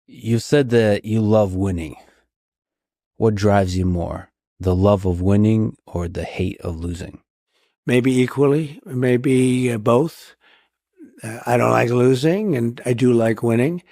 You said that you love winning. What drives you more, the love of winning or the hate of losing? Maybe equally, maybe both. I don't like losing, and I do like winning.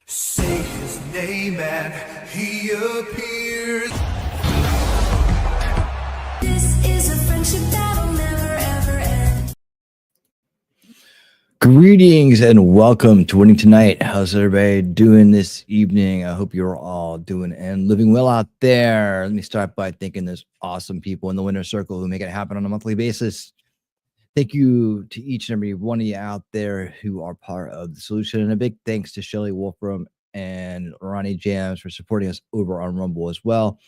Say his name and he appears. This is a friendship that'll never ever end. Greetings and welcome to Winning Tonight. How's everybody doing this evening? I hope you're all doing and living well out there. Let me start by thanking those awesome people in the winner circle who make it happen on a monthly basis. Thank you to each and every one of you out there who are part of the solution. And a big thanks to Shelly Wolfram and Ronnie Jams for supporting us over on Rumble as well.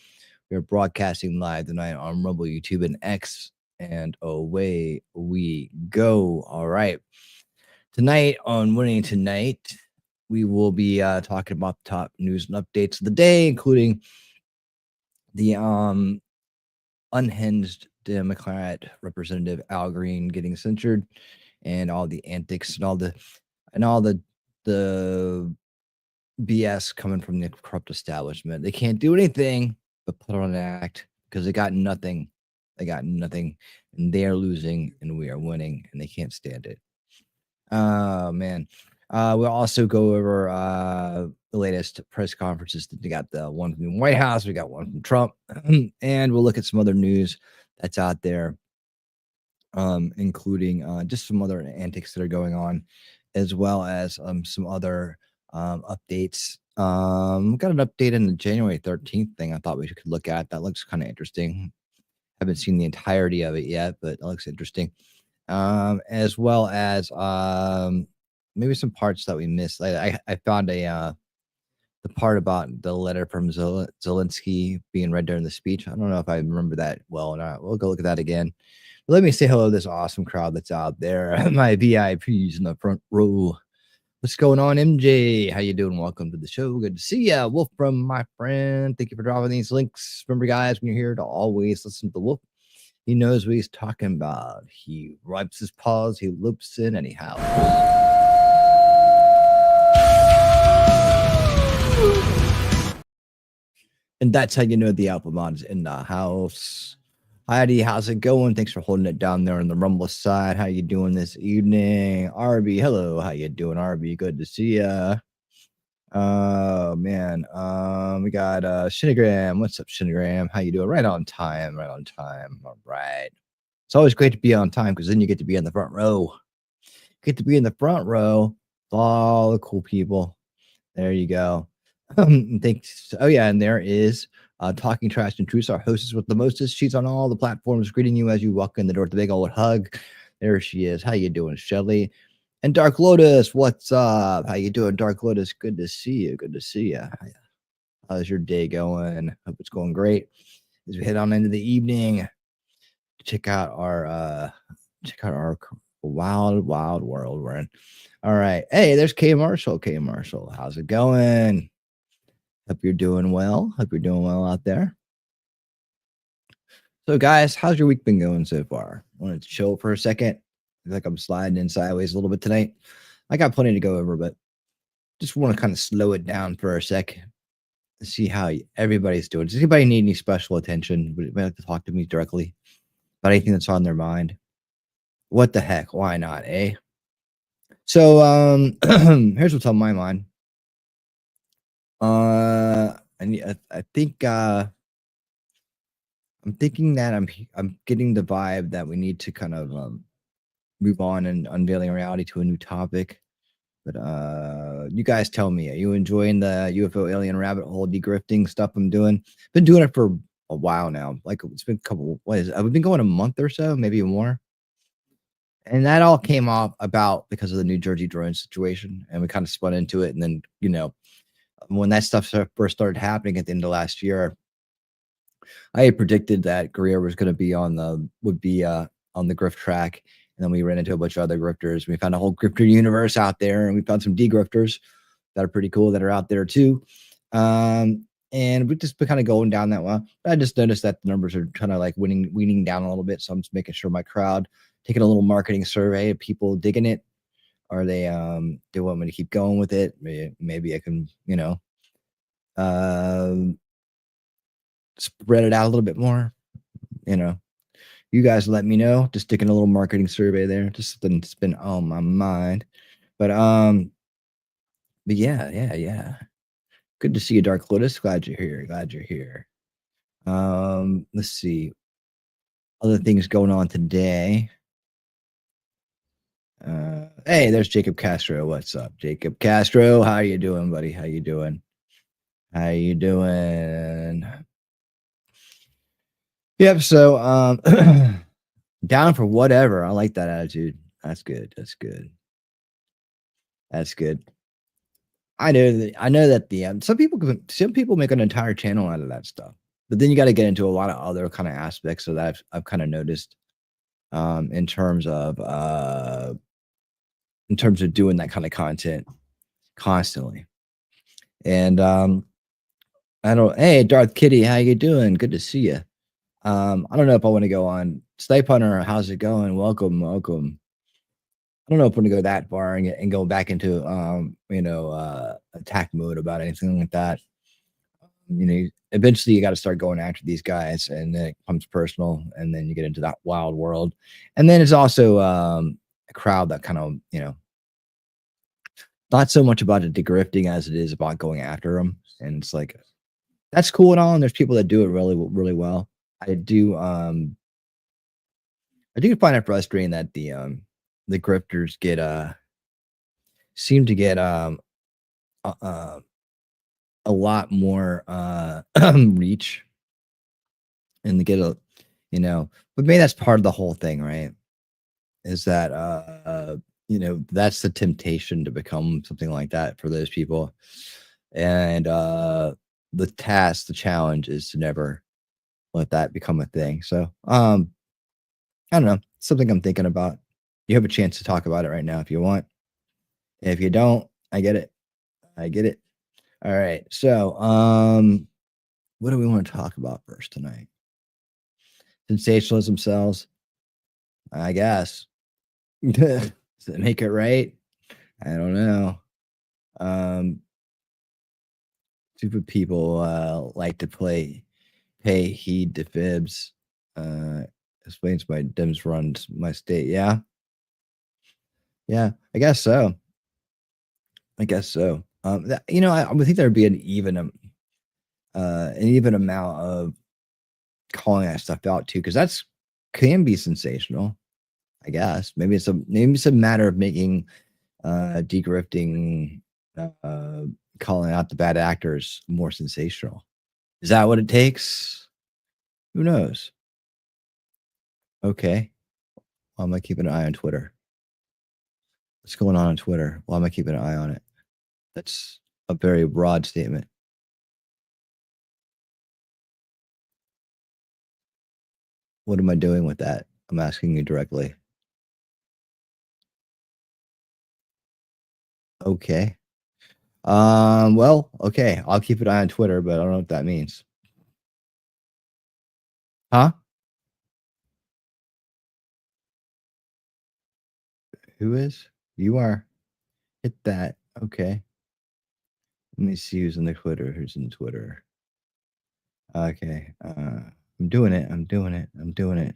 We are broadcasting live tonight on Rumble, YouTube, and X. And away we go. All right. Tonight on Winning Tonight, we will be talking about the top news and updates of the day, including the unhinged Democrat Representative Al Green getting censured, and all the antics and all the BS coming from the corrupt establishment. They can't do anything but put on an act because they got nothing. They got nothing, and they are losing, and we are winning, and they can't stand it. Oh man. We'll also go over the latest press conferences. We got the one from the White House, we got one from Trump, and we'll look at some other news that's out there, including just some other antics that are going on, as well as some other updates. Got an update in the January 13th thing I thought we could look at. That looks kind of interesting. Haven't seen the entirety of it yet, but it looks interesting. As well as maybe some parts that we missed. I found the part about the letter from Zelensky being read during the speech. I don't know if I remember that well or not. We'll go look at that again. But let me say hello to this awesome crowd that's out there. My VIPs in the front row. What's going on, MJ? How you doing? Welcome to the show. Good to see ya. Wolf from my friend. Thank you for dropping these links. Remember, guys, when you're here to always listen to Wolf. He knows what he's talking about. He wipes his paws, he loops in, and he howls. And that's how you know the Alphamod's in the house. Heidi, how's it going? Thanks for holding it down there on the Rumble side. How you doing this evening? Arby, hello. How you doing, Arby? Good to see ya. Oh man. We got Shinagram. What's up, Shinagram? How you doing? Right on time. Right on time. All right. It's always great to be on time because then you get to be in the front row. Get to be in the front row. All the cool people. There you go. Thanks. Oh yeah, and there is Talking Trash and Truth, our hostess with the mostest. She's on all the platforms, greeting you as you walk in the door with a big old hug. There she is. How you doing, Shelly? And Dark Lotus, what's up? How you doing, Dark Lotus? Good to see you. Good to see you. How's your day going? Hope it's going great. As we head on into the evening, check out our wild world we're in. All right. Hey, there's K Marshall. K Marshall, how's it going? Hope you're doing well. Hope you're doing well out there. So, guys, how's your week been going so far? Want to chill for a second? I feel like I'm sliding in sideways a little bit tonight. I got plenty to go over, but just want to kind of slow it down for a sec. See how everybody's doing. Does anybody need any special attention? Would anybody like to talk to me directly about anything that's on their mind? What the heck? Why not, eh? So, here's what's on my mind. I think I'm thinking that I'm getting the vibe that we need to kind of move on and unveiling reality to a new topic. But you guys tell me, are you enjoying the UFO alien rabbit hole degrifting stuff I'm doing? Been doing it for a while now. Like it's been a couple. What is it? I've been going a month or so, maybe more. And that all came off about because of the New Jersey drone situation, and we kind of spun into it. And then when that stuff first started happening at the end of last year, I had predicted that Greer was going to be on the grift track, and then we ran into a bunch of other grifters. We found a whole grifter universe out there, and we found some degrifters that are pretty cool that are out there too. And we've just been kind of going down that one. I just noticed that the numbers are kind of like weaning down a little bit, so I'm just making sure my crowd, taking a little marketing survey of people digging it. Are they want me to keep going with it? Maybe I can, spread it out a little bit more. You guys let me know. Just sticking a little marketing survey there. Just something that's been on my mind. But yeah. Good to see you, Dark Lotus. Glad you're here. Let's see. Other things going on today. Hey, there's Jacob Castro. What's up, Jacob Castro? How you doing, buddy? How you doing? Yep. So, down for whatever. I like that attitude. That's good. I know that some people make an entire channel out of that stuff, but then you got to get into a lot of other kind of aspects. So that I've kind of noticed, in terms of doing that kind of content constantly. And hey, Darth Kitty, how you doing? Good to see you. I don't know if I want to go on Snipe Hunter. How's it going? Welcome. I don't know if I'm going to go that far and go back into attack mode about anything like that. Eventually you got to start going after these guys, and then it becomes personal, and then you get into that wild world. And then it's also a crowd that kind of, not so much about the degrifting as it is about going after them. And it's like, that's cool and all, and there's people that do it really, really well. I do find it frustrating that the grifters seem to get a lot more reach, and they get but maybe that's part of the whole thing, right? Is that that's the temptation to become something like that for those people. And the challenge is to never let that become a thing. So I don't know, something I'm thinking about. You have a chance to talk about it right now if you want. If you don't, I get it. All right. So what do we want to talk about first tonight? Sensationalism sells, I guess. Does it make it right? I don't know. Stupid people like to pay heed to fibs. Explains my Dems runs my state. Yeah, I guess so. I would think there'd be an even amount of calling that stuff out too, because that's can be sensational. I guess maybe it's a matter of making degrifting, calling out the bad actors more sensational. Is that what it takes? Who knows? Okay. Why am I keeping an eye on Twitter? What's going on Twitter? Why am I keeping an eye on it? That's a very broad statement. What am I doing with that? I'm asking you directly. Okay. Well, okay. I'll keep an eye on Twitter, but I don't know what that means. Huh? Who is? You are. Hit that. Okay. Let me see who's in the Twitter. Who's in Twitter? Okay. I'm doing it.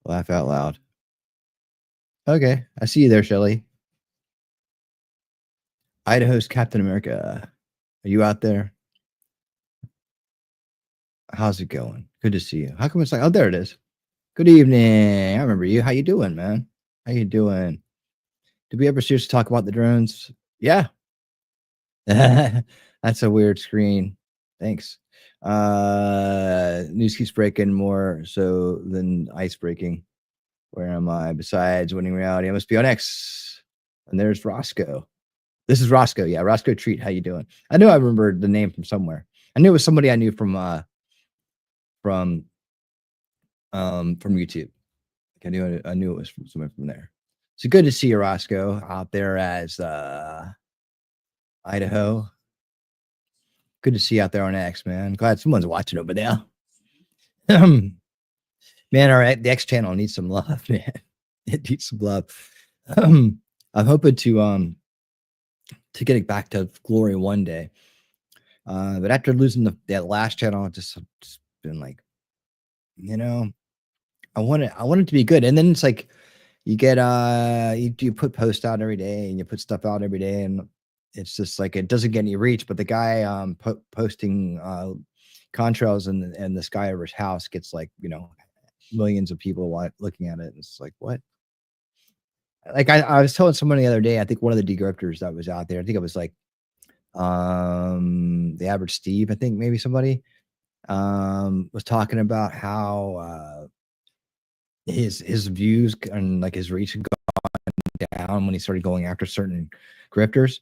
Laugh out loud. Okay. I see you there, Shelly. Idaho's Captain America. Are you out there? How's it going? Good to see you. How come it's like, oh, there it is. Good evening. I remember you. How you doing, man? How you doing? Did we ever seriously talk about the drones? Yeah. That's a weird screen. Thanks. News keeps breaking more so than ice breaking. Where am I? Besides winning reality, I must be on X. And there's Roscoe. This is Roscoe. Yeah, Roscoe Treat. How you doing? I knew I remembered the name from somewhere. I knew it was somebody I knew from YouTube. Like I knew it was from somewhere from there. So good to see you, Roscoe, out there as Idaho. Good to see you out there on X, man. Glad someone's watching over there. Man, all right, the X channel needs some love, man. It needs some love. I'm hoping to get it back to glory one day. But after losing that last channel, just been like, you know, I want it to be good. And then it's like you get you put posts out every day and you put stuff out every day, and it's just like it doesn't get any reach. But the guy posting contrails in the sky over his house gets like, you know, millions of people looking at it. And it's like, what? Like I was telling someone the other day, I think one of the decryptors that was out there, I think it was like the average Steve, I think maybe somebody was talking about how his views and like his reach had gone down when he started going after certain grifters.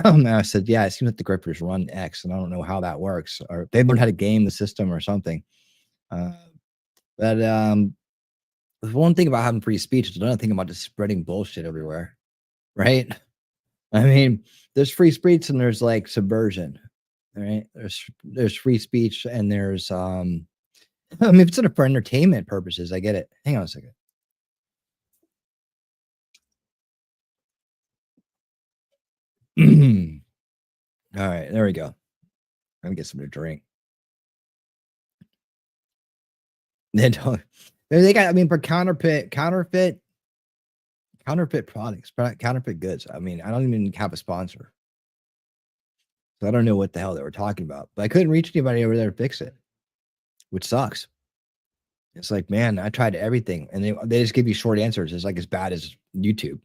And I said, yeah, it seems like the grifters run X, and I don't know how that works, or they learned how to game the system or something. But one thing about having free speech is another thing about just spreading bullshit everywhere, right? I mean, there's free speech and there's like subversion, right? There's free speech and there's I mean, if it's for entertainment purposes, I get it. Hang on a second. All right, there we go. Let me get something to drink. They don't. They got. I mean, for counterfeit products, counterfeit goods. I mean, I don't even have a sponsor, so I don't know what the hell they were talking about. But I couldn't reach anybody over there to fix it, which sucks. It's like, man, I tried everything, and they just give you short answers. It's like as bad as YouTube.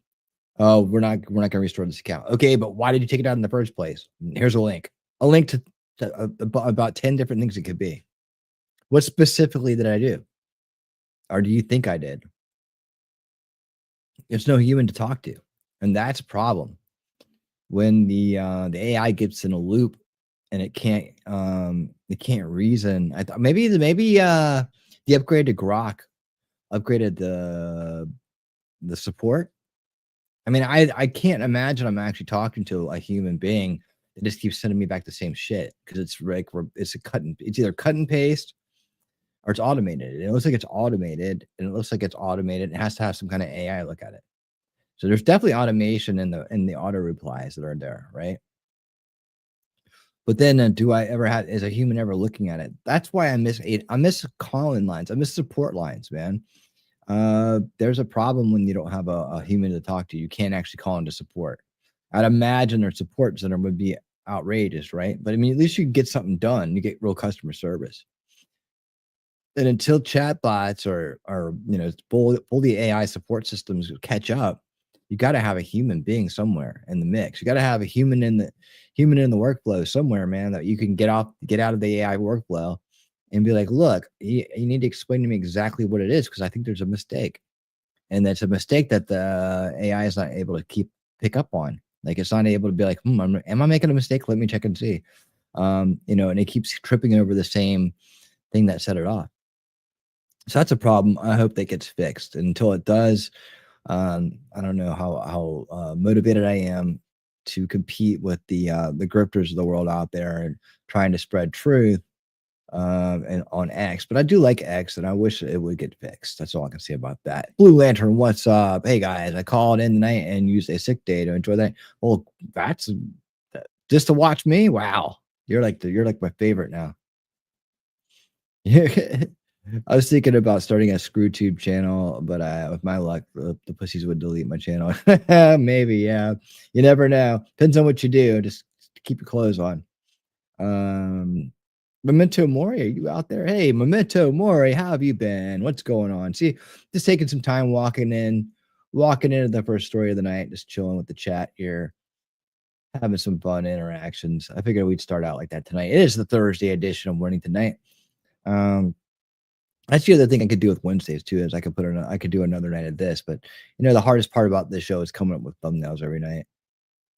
Oh, we're not going to restore this account. Okay, but why did you take it out in the first place? Here's a link to about 10 different things it could be. What specifically did I do? Or do you think I did? There's no human to talk to, and that's a problem. When the AI gets in a loop and it can't reason. I thought maybe the upgrade to Grok upgraded the support. I mean, I can't imagine I'm actually talking to a human being that just keeps sending me back the same shit, because it's like it's either cut and paste or it's automated. And it looks like it's automated, and it looks like it's automated. It has to have some kind of AI look at it. So there's definitely automation in the auto replies that are there, right? But then do I ever have, is a human ever looking at it? That's why I miss call-in lines. I miss support lines, man. There's a problem when you don't have a human to talk to. You can't actually call into support. I'd imagine their support center would be outrageous, right? But I mean, at least you get something done. You get real customer service. And until chatbots or you know, fully AI support systems catch up, you got to have a human being somewhere in the mix. You got to have a human in the workflow somewhere, man, that you can get out of the AI workflow and be like, look, you need to explain to me exactly what it is, because I think there's a mistake. And that's a mistake that the AI is not able to pick up on. Like, it's not able to be like, am I making a mistake? Let me check and see. You know, and it keeps tripping over the same thing that set it off. So that's a problem. I hope that gets fixed. And until it does, I don't know how motivated I am to compete with the grifters of the world out there and trying to spread truth and on X. But I do like X, and I wish it would get fixed. That's all I can say about that. Blue Lantern, what's up? Hey guys, I called in tonight and used a sick day to enjoy that. Well, that's just to watch me. Wow, you're like my favorite now. I was thinking about starting a ScrewTube channel, but with my luck, the pussies would delete my channel. Maybe, yeah. You never know. Depends on what you do. Just keep your clothes on. Memento Mori, are you out there? Hey, Memento Mori, how have you been? What's going on? See, just taking some time walking into the first story of the night, just chilling with the chat here, having some fun interactions. I figured we'd start out like that tonight. It is the Thursday edition of Winning Tonight. That's the other thing I could do with Wednesdays too, is I could do another night of this. But you know, the hardest part about this show is coming up with thumbnails every night.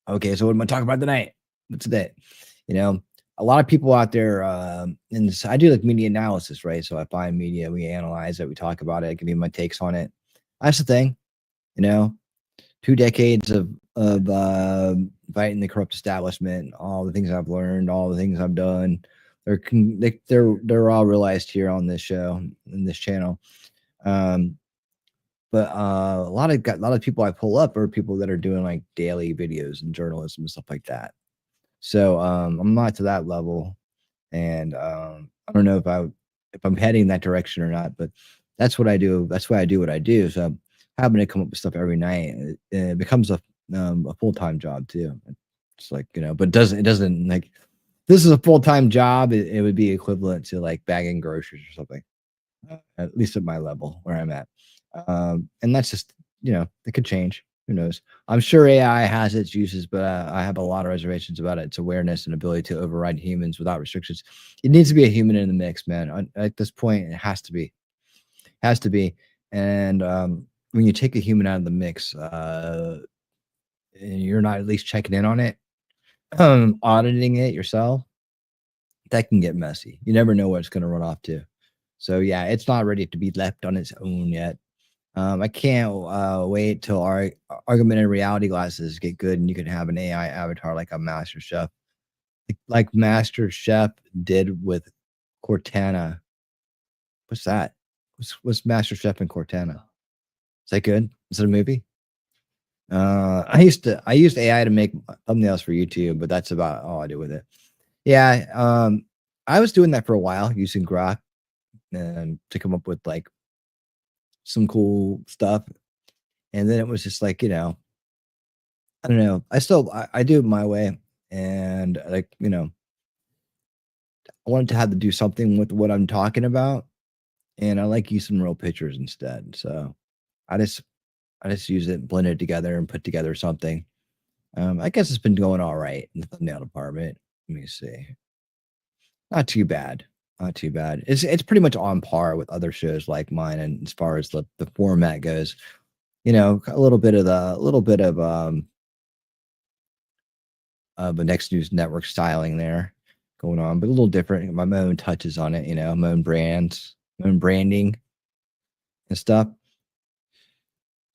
Okay, so what am I talking about tonight? What's today? You know, a lot of people out there, and I do like media analysis, right? So I find media, we analyze it, we talk about it, give me my takes on it. That's the thing, you know. 2 decades of fighting the corrupt establishment, all the things I've learned, all the things I've done. They're all realized here on this show, in this channel. Um, but a lot of people I pull up are people that are doing like daily videos and journalism and stuff like that. So I'm not to that level, and I don't know if I'm heading that direction or not. But that's what I do. That's why I do what I do. So I'm having to come up with stuff every night. It becomes a full time job too. It's like, but it doesn't like, this is a full time job. It would be equivalent to like bagging groceries or something, at least at my level where I'm at. And that's just, it could change. Who knows? I'm sure AI has its uses, but I have a lot of reservations about its awareness and ability to override humans without restrictions. It needs to be a human in the mix, man. At this point, it has to be. Has to be. And when you take a human out of the mix, and you're not at least checking in on it, auditing it yourself, that can get messy. You never know what it's going to run off to. So yeah, it's not ready to be left on its own yet. I can't wait till our augmented reality glasses get good and you can have an AI avatar like a Master Chef, like Master Chef did with Cortana. What's that? What's Master Chef and Cortana? Is that good? Is it a movie? I used AI to make thumbnails for YouTube, but that's about all I do with it. Yeah, I was doing that for a while using Grok and to come up with like some cool stuff. And then it was just like, I don't know. I do it my way. And like, I wanted to have to do something with what I'm talking about. And I like using real pictures instead. So I just I just use it, blend it together, and put together something. I guess it's been going all right in the thumbnail department. Let me see. Not too bad. Not too bad. It's pretty much on par with other shows like mine, and as far as the format goes, a little bit of a Next News Network styling there going on, but a little different. My own touches on it, my own brands, my own branding and stuff.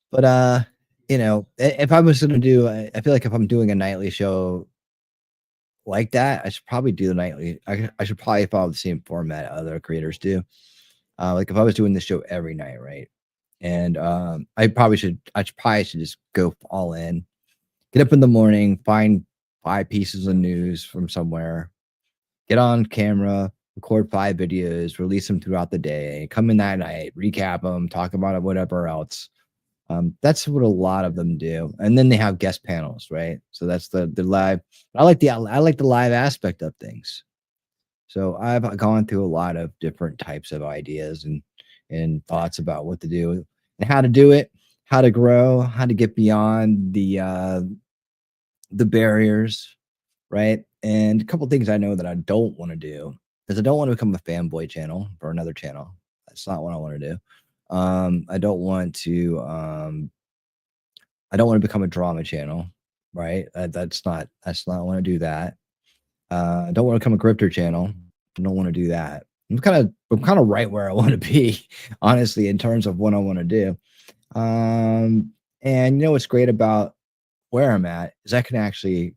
But if I was gonna do, I feel like if I'm doing a nightly show like that, I should probably do the nightly. I should probably follow the same format other creators do. Like if I was doing this show every night, right? And I probably should just go all in. Get up in the morning, find 5 pieces of news from somewhere, get on camera, record 5 videos, release them throughout the day, come in that night, recap them, talk about it, whatever else. That's what a lot of them do, and then they have guest panels, right? So that's the live. I like the live aspect of things. So I've gone through a lot of different types of ideas and thoughts about what to do and how to do it, how to grow, how to get beyond the barriers, right? And a couple things I know that I don't want to do is I don't want to become a fanboy channel for another channel. That's not what I want to do. I don't want to become a drama channel, right? That's not I want to do that. I don't want to become a grifter channel. I don't want to do that. I'm kind of right where I want to be, honestly, in terms of what I want to do. And what's great about where I'm at is I can actually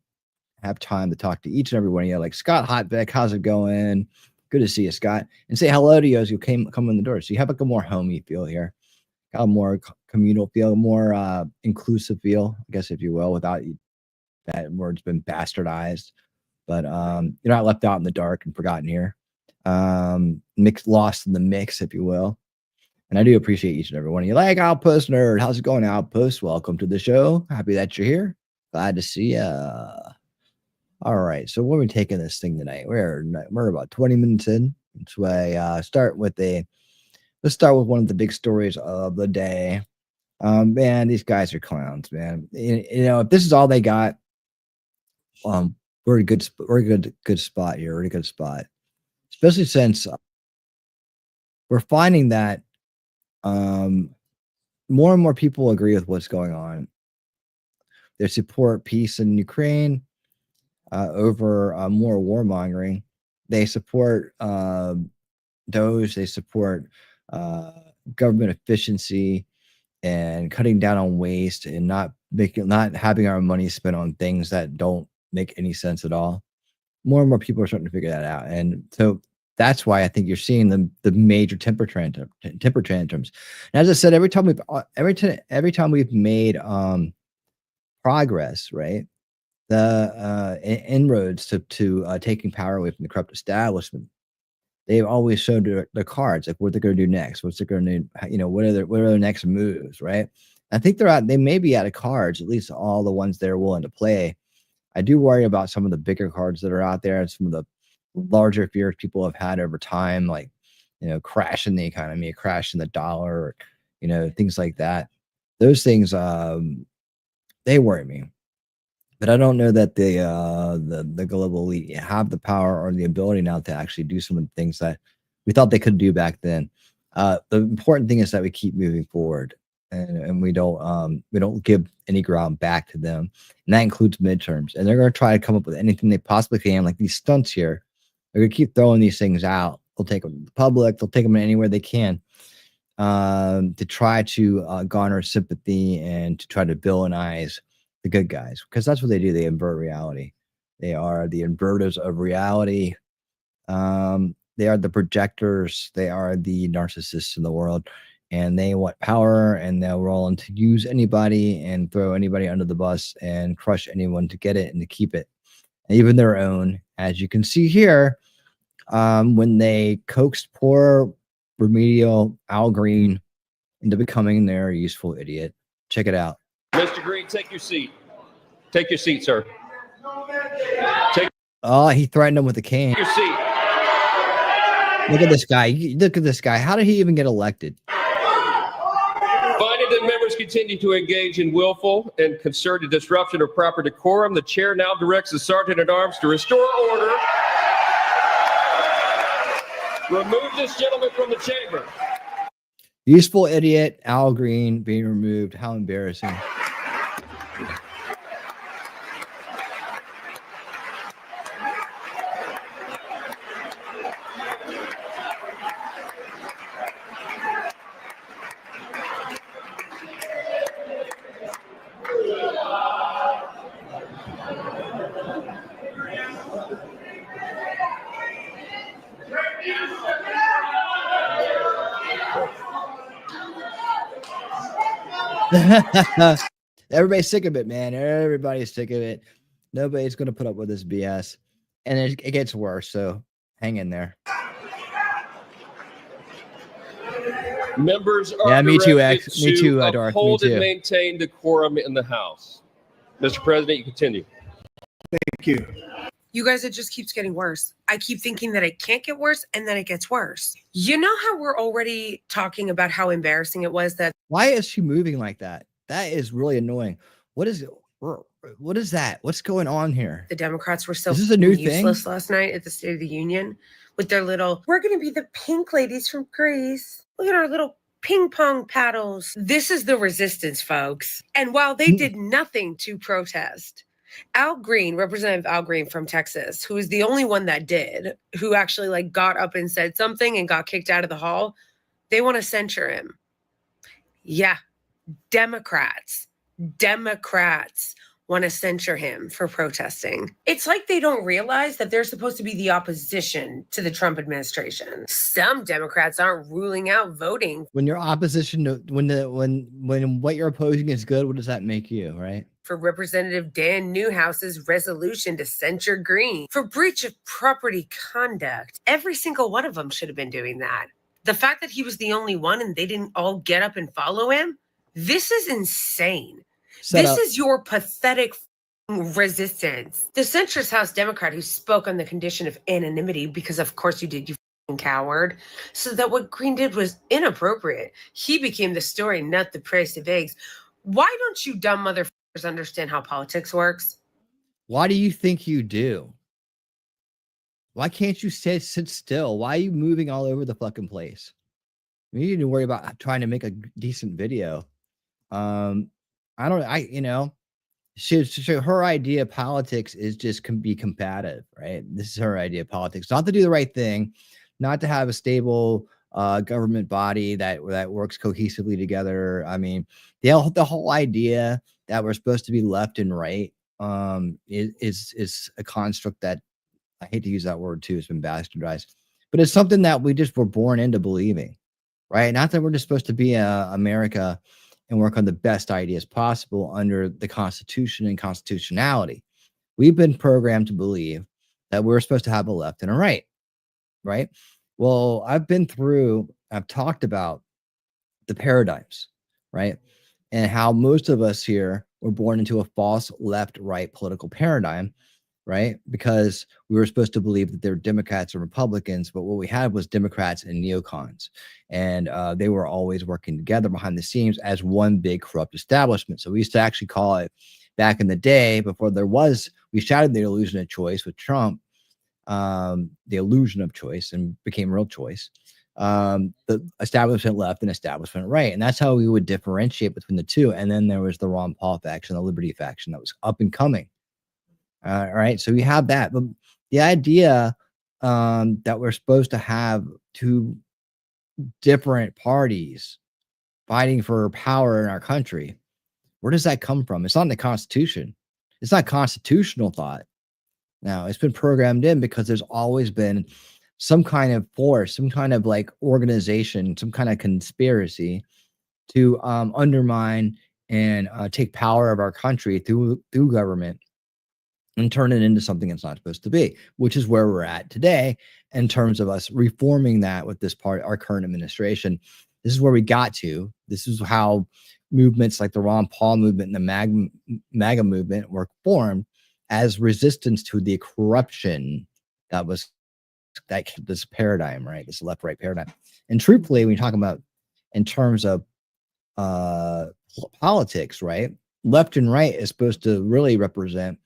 have time to talk to each and every one of you. Like Scott Hotbeck, how's it going? Good to see you, Scott. And say hello to you as you come in the door. So you have like a more homey feel here, got a more communal feel, more inclusive feel, I guess, if you will, without that word's been bastardized. But you're not left out in the dark and forgotten here. Lost in the mix, if you will. And I do appreciate each and every one of you. Like Outpost Nerd, how's it going, Outpost? Welcome to the show. Happy that you're here. Glad to see ya. All right, so what are we taking this thing tonight? We're about 20 minutes in. So let's start with one of the big stories of the day. Man, these guys are clowns, man. If this is all they got, we're a good spot here. We're in a good spot, especially since we're finding that more and more people agree with what's going on. They support peace in Ukraine over more warmongering. They support Doge. They support government efficiency and cutting down on waste and not having our money spent on things that don't make any sense at all. More and more people are starting to figure that out, and so that's why I think you're seeing the major temper tantrums. And as I said, every time we've made progress, right? The inroads to taking power away from the corrupt establishment, they've always showed their cards, like what they're going to do next, what's they're going to, what are their next moves, right? I think they may be out of cards, at least all the ones they're willing to play. I do worry about some of the bigger cards that are out there and some of the larger fears people have had over time, like, crashing the economy, crashing the dollar, things like that. Those things, they worry me. But I don't know that the global elite have the power or the ability now to actually do some of the things that we thought they could do back then. The important thing is that we keep moving forward, and we don't give any ground back to them, and that includes midterms. And they're going to try to come up with anything they possibly can, like these stunts here. They're going to keep throwing these things out. They'll take them to the public. They'll take them anywhere they can to try to garner sympathy and to try to villainize the good guys, because that's what they do. They invert reality. They are the inverters of reality. They are the projectors. They are the narcissists in the world, and they want power, and they're willing to use anybody and throw anybody under the bus and crush anyone to get it and to keep it, even their own. As you can see here, when they coaxed poor remedial Al Green into becoming their useful idiot. Check it out. Mr. Green, take your seat. Take your seat, sir. He threatened him with a cane. Take your seat. Look at this guy. Look at this guy. How did he even get elected? Finding that members continue to engage in willful and concerted disruption of proper decorum, the chair now directs the sergeant at arms to restore order. Remove this gentleman from the chamber. Useful idiot Al Green being removed. How embarrassing. Everybody's sick of it, man. Everybody's sick of it. Nobody's going to put up with this BS. And it gets worse, so hang in there. Members are Yeah, me too, directed X. Me too, to Darth. Me uphold and too. maintain decorum in the House. Mr. President, you continue. Thank you. You guys, it just keeps getting worse. I keep thinking that it can't get worse, and then it gets worse. You know how we're already talking about how embarrassing it was that Why is she moving like that? That is really annoying. What is that? What's going on here? the Democrats were so Is this a new useless thing? last night at the State of the Union with their little, we're going to be the pink ladies from Greece. Look at our little ping pong paddles. This is the resistance, folks. And while they did nothing to protest, Al Green, Representative Al Green from Texas, who is the only one that did, who actually got up and said something and got kicked out of the hall, they want to censure him. Yeah, Democrats want to censure him for protesting. It's like they don't realize that they're supposed to be the opposition to the Trump administration. Some Democrats aren't ruling out voting When you're opposition to when what you're opposing is good, what does that make you, right? for Representative Dan Newhouse's resolution to censure Green for breach of property conduct. Every single one of them should have been doing that. The fact that he was the only one and they didn't all get up and follow him, this is insane. This is your pathetic resistance. The centrist House Democrat who spoke on the condition of anonymity, because of course you did, you coward, so that what Green did was inappropriate. He became the story, not the price of eggs. Why don't you dumb motherfuckers understand how politics works? Why do you think you do? Why can't you sit still? Why are you moving all over the fucking place? You need to worry about trying to make a decent video. so her idea of politics is just can be combative, right? This is her idea of politics, not to do the right thing, not to have a stable government body that works cohesively together. I mean, the whole idea that we're supposed to be left and right is a construct that I hate to use that word too. It's been bastardized, but it's something that we just were born into believing, right? Not that we're just supposed to be America and work on the best ideas possible under the Constitution and constitutionality. We've been programmed to believe that we're supposed to have a left and a right, right? Well, I've talked about the paradigms, right? And how most of us here were born into a false left right political paradigm, right? Because we were supposed to believe that they were Democrats and Republicans, but what we had was Democrats and neocons. And they were always working together behind the scenes as one big corrupt establishment. So we used to actually call it, back in the day, before we shattered the illusion of choice with Trump, the illusion of choice, and became real choice. The establishment left and establishment right. And that's how we would differentiate between the two. And then there was the Ron Paul faction, the Liberty faction that was up and coming. All right. So we have that. But the idea that we're supposed to have two different parties fighting for power in our country, where does that come from? It's not in the Constitution. It's not constitutional thought. Now, it's been programmed in because there's always been some kind of force, some kind of like organization, some kind of conspiracy to undermine and take power of our country through government and turn it into something it's not supposed to be, which is where we're at today in terms of us reforming that with this part, our current administration. This is where we got to. This is how movements like the Ron Paul movement and the MAGA movement were formed as resistance to the corruption that was this paradigm, right? This left-right paradigm. And truthfully, when you talk about in terms of politics, right? Left and right is supposed to really represent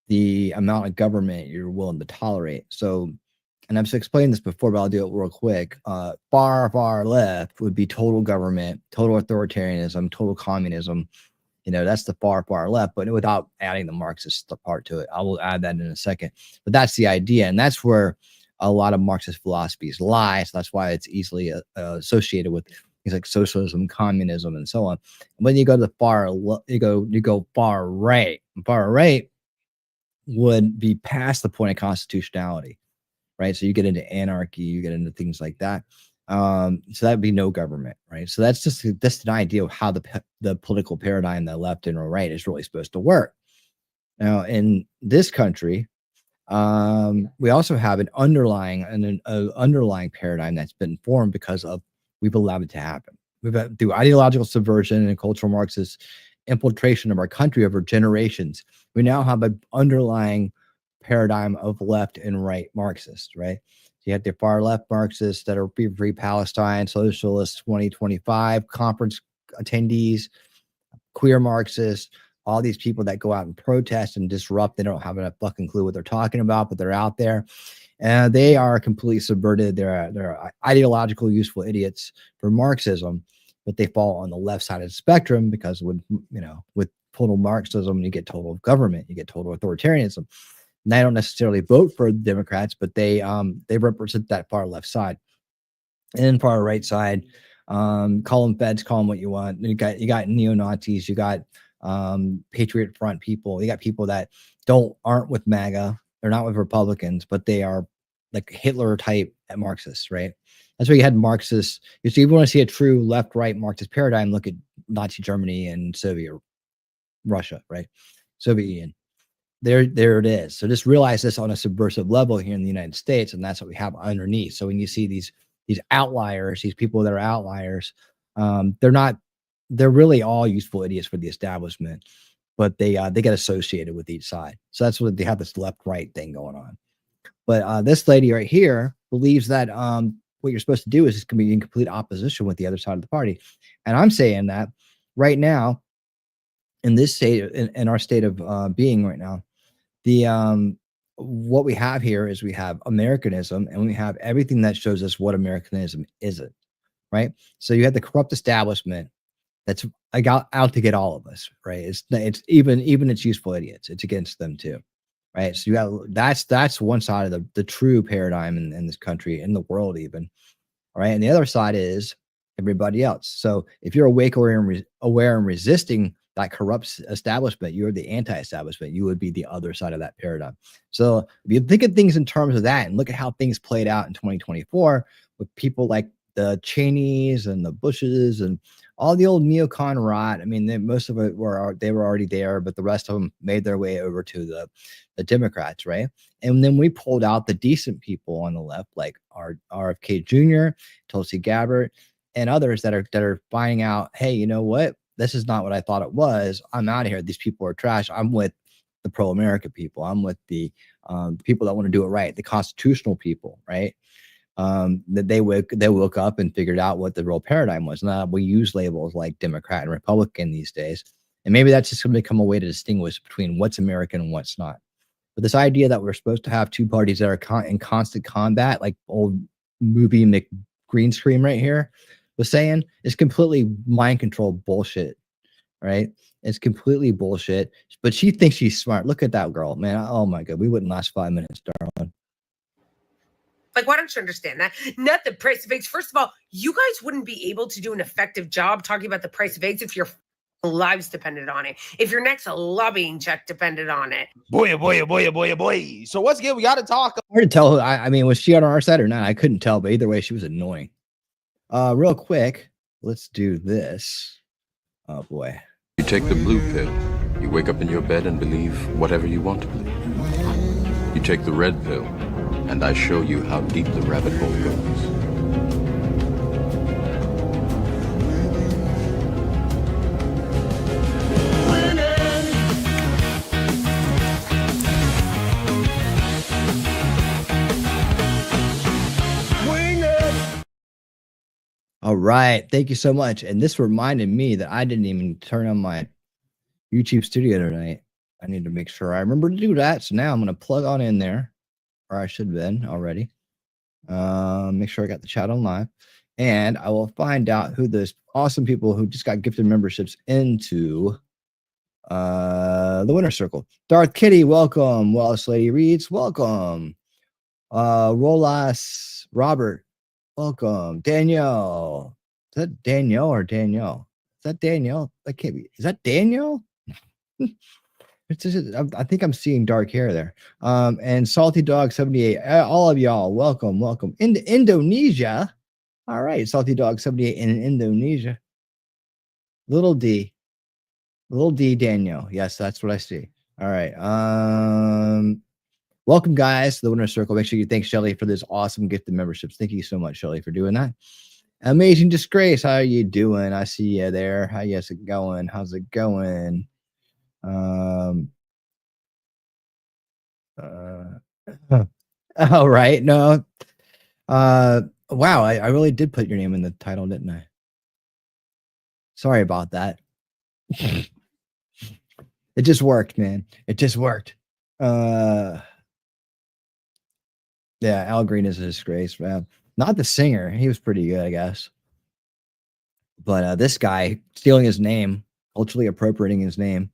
the amount of government you're willing to tolerate. So, and I've explained this before, but I'll do it real quick. Far left would be total government, total authoritarianism, total communism. That's the far left, but without adding the Marxist part to it. I will add that in a second. But that's the idea. And that's where a lot of Marxist philosophies lie. So that's why it's easily associated with things like socialism, communism, and so on. And when you go to the you go far right. Far right would be past the point of constitutionality, right? So you get into anarchy, you get into things like that. So that'd be no government, right? So that's just an idea of how the political paradigm, the left and the right, is really supposed to work. Now, in this country, we also have an underlying paradigm that's been formed because of we've allowed it to happen. We've had, through ideological subversion and cultural Marxist infiltration of our country over generations, we now have an underlying paradigm of left and right Marxists, right? So you have the far left Marxists that are free Palestine, Socialist 2025 conference attendees, queer Marxists, all these people that go out and protest and disrupt. They don't have a fucking clue what they're talking about, but they're out there. And they are completely subverted. They're ideological, useful idiots for Marxism, but they fall on the left side of the spectrum because with total Marxism, you get total government, you get total authoritarianism. And I don't necessarily vote for the Democrats, but they represent that far left side. And far right side, call them feds, call them what you want. You got neo-Nazis, you got Patriot Front people, you got people that aren't with MAGA, they're not with Republicans, but they are like Hitler type Marxists, right? That's why you had Marxists. If you want to see a true left-right Marxist paradigm, look at Nazi Germany and Soviet Russia, right? Soviet Union. There it is. So just realize this on a subversive level here in the United States, and that's what we have underneath. So when you see these outliers, these people that are outliers, they're really all useful idiots for the establishment, but they get associated with each side. So that's what they have, this left-right thing going on. But this lady right here believes that what you're supposed to do is just be in complete opposition with the other side of the party. And I'm saying that right now, in this state, in our state of being right now, what we have here is we have Americanism, and we have everything that shows us what Americanism isn't, right? So you have the corrupt establishment that's like out to get all of us, right? It's even its useful idiots. It's against them too, right? So you got that's one side of the true paradigm in this country, in the world even, right? And the other side is everybody else. So if you're awake, aware and resisting that corrupt establishment, you're the anti-establishment. You would be the other side of that paradigm. So if you think of things in terms of that and look at how things played out in 2024 with people like the Cheneys and the Bushes and all the old neocon rot. I mean, most of it were already there, but the rest of them made their way over to the Democrats, right? And then we pulled out the decent people on the left, like our RFK Jr., Tulsi Gabbard, and others that are finding out, hey, you know what? This is not what I thought it was. I'm out of here. These people are trash. I'm with the pro-America people. I'm with the people that want to do it right, the constitutional people, right? That they woke up and figured out what the real paradigm was. Now we use labels like Democrat and Republican these days, and maybe that's just going to become a way to distinguish between what's American and what's not. But this idea that we're supposed to have two parties that are in constant combat, like old movie McGreen Scream right here was saying, is completely mind control bullshit, right? It's completely bullshit. But she thinks she's smart. Look at that girl, man. Oh my God, we wouldn't last 5 minutes, darling. Like, why don't you understand that? Not the price of eggs. First of all, you guys wouldn't be able to do an effective job talking about the price of eggs if your lives depended on it. If your next lobbying check depended on it. Boy. So once again, we got to talk. Hard to tell. I mean, was she on our side or not? I couldn't tell, but either way, she was annoying. Real quick, let's do this. Oh boy. You take the blue pill. You wake up in your bed and believe whatever you want to believe. You take the red pill, and I show you how deep the rabbit hole goes. All right. Thank you so much. And this reminded me that I didn't even turn on my YouTube studio tonight. I need to make sure I remember to do that. So now I'm going to plug on in there, or I should have been already. Make sure I got the chat on live. And I will find out who those awesome people who just got gifted memberships into the winner circle. Darth Kitty, welcome. Wallace Lady Reads, welcome. Rolas Robert, welcome. Danielle. Is that Danielle or Danielle? Is that Danielle? That can't be. Is that Danielle? It's just, I think I'm seeing dark hair there. And Salty Dog 78. All of y'all, welcome. Into Indonesia. All right, Salty Dog 78 in Indonesia. Little D Danielle. Yes, that's what I see. All right. Welcome, guys, to the winner circle. Make sure you thank Shelly for this awesome gift of memberships. Thank you so much, Shelly, for doing that. Amazing Disgrace. How are you doing? I see you there. How's it going? How's it going? All right. No. Wow. I really did put your name in the title, didn't I? Sorry about that. It just worked, man. It just worked. Yeah, Al Green is a disgrace, man. Not the singer. He was pretty good, I guess. But this guy stealing his name, culturally appropriating his name.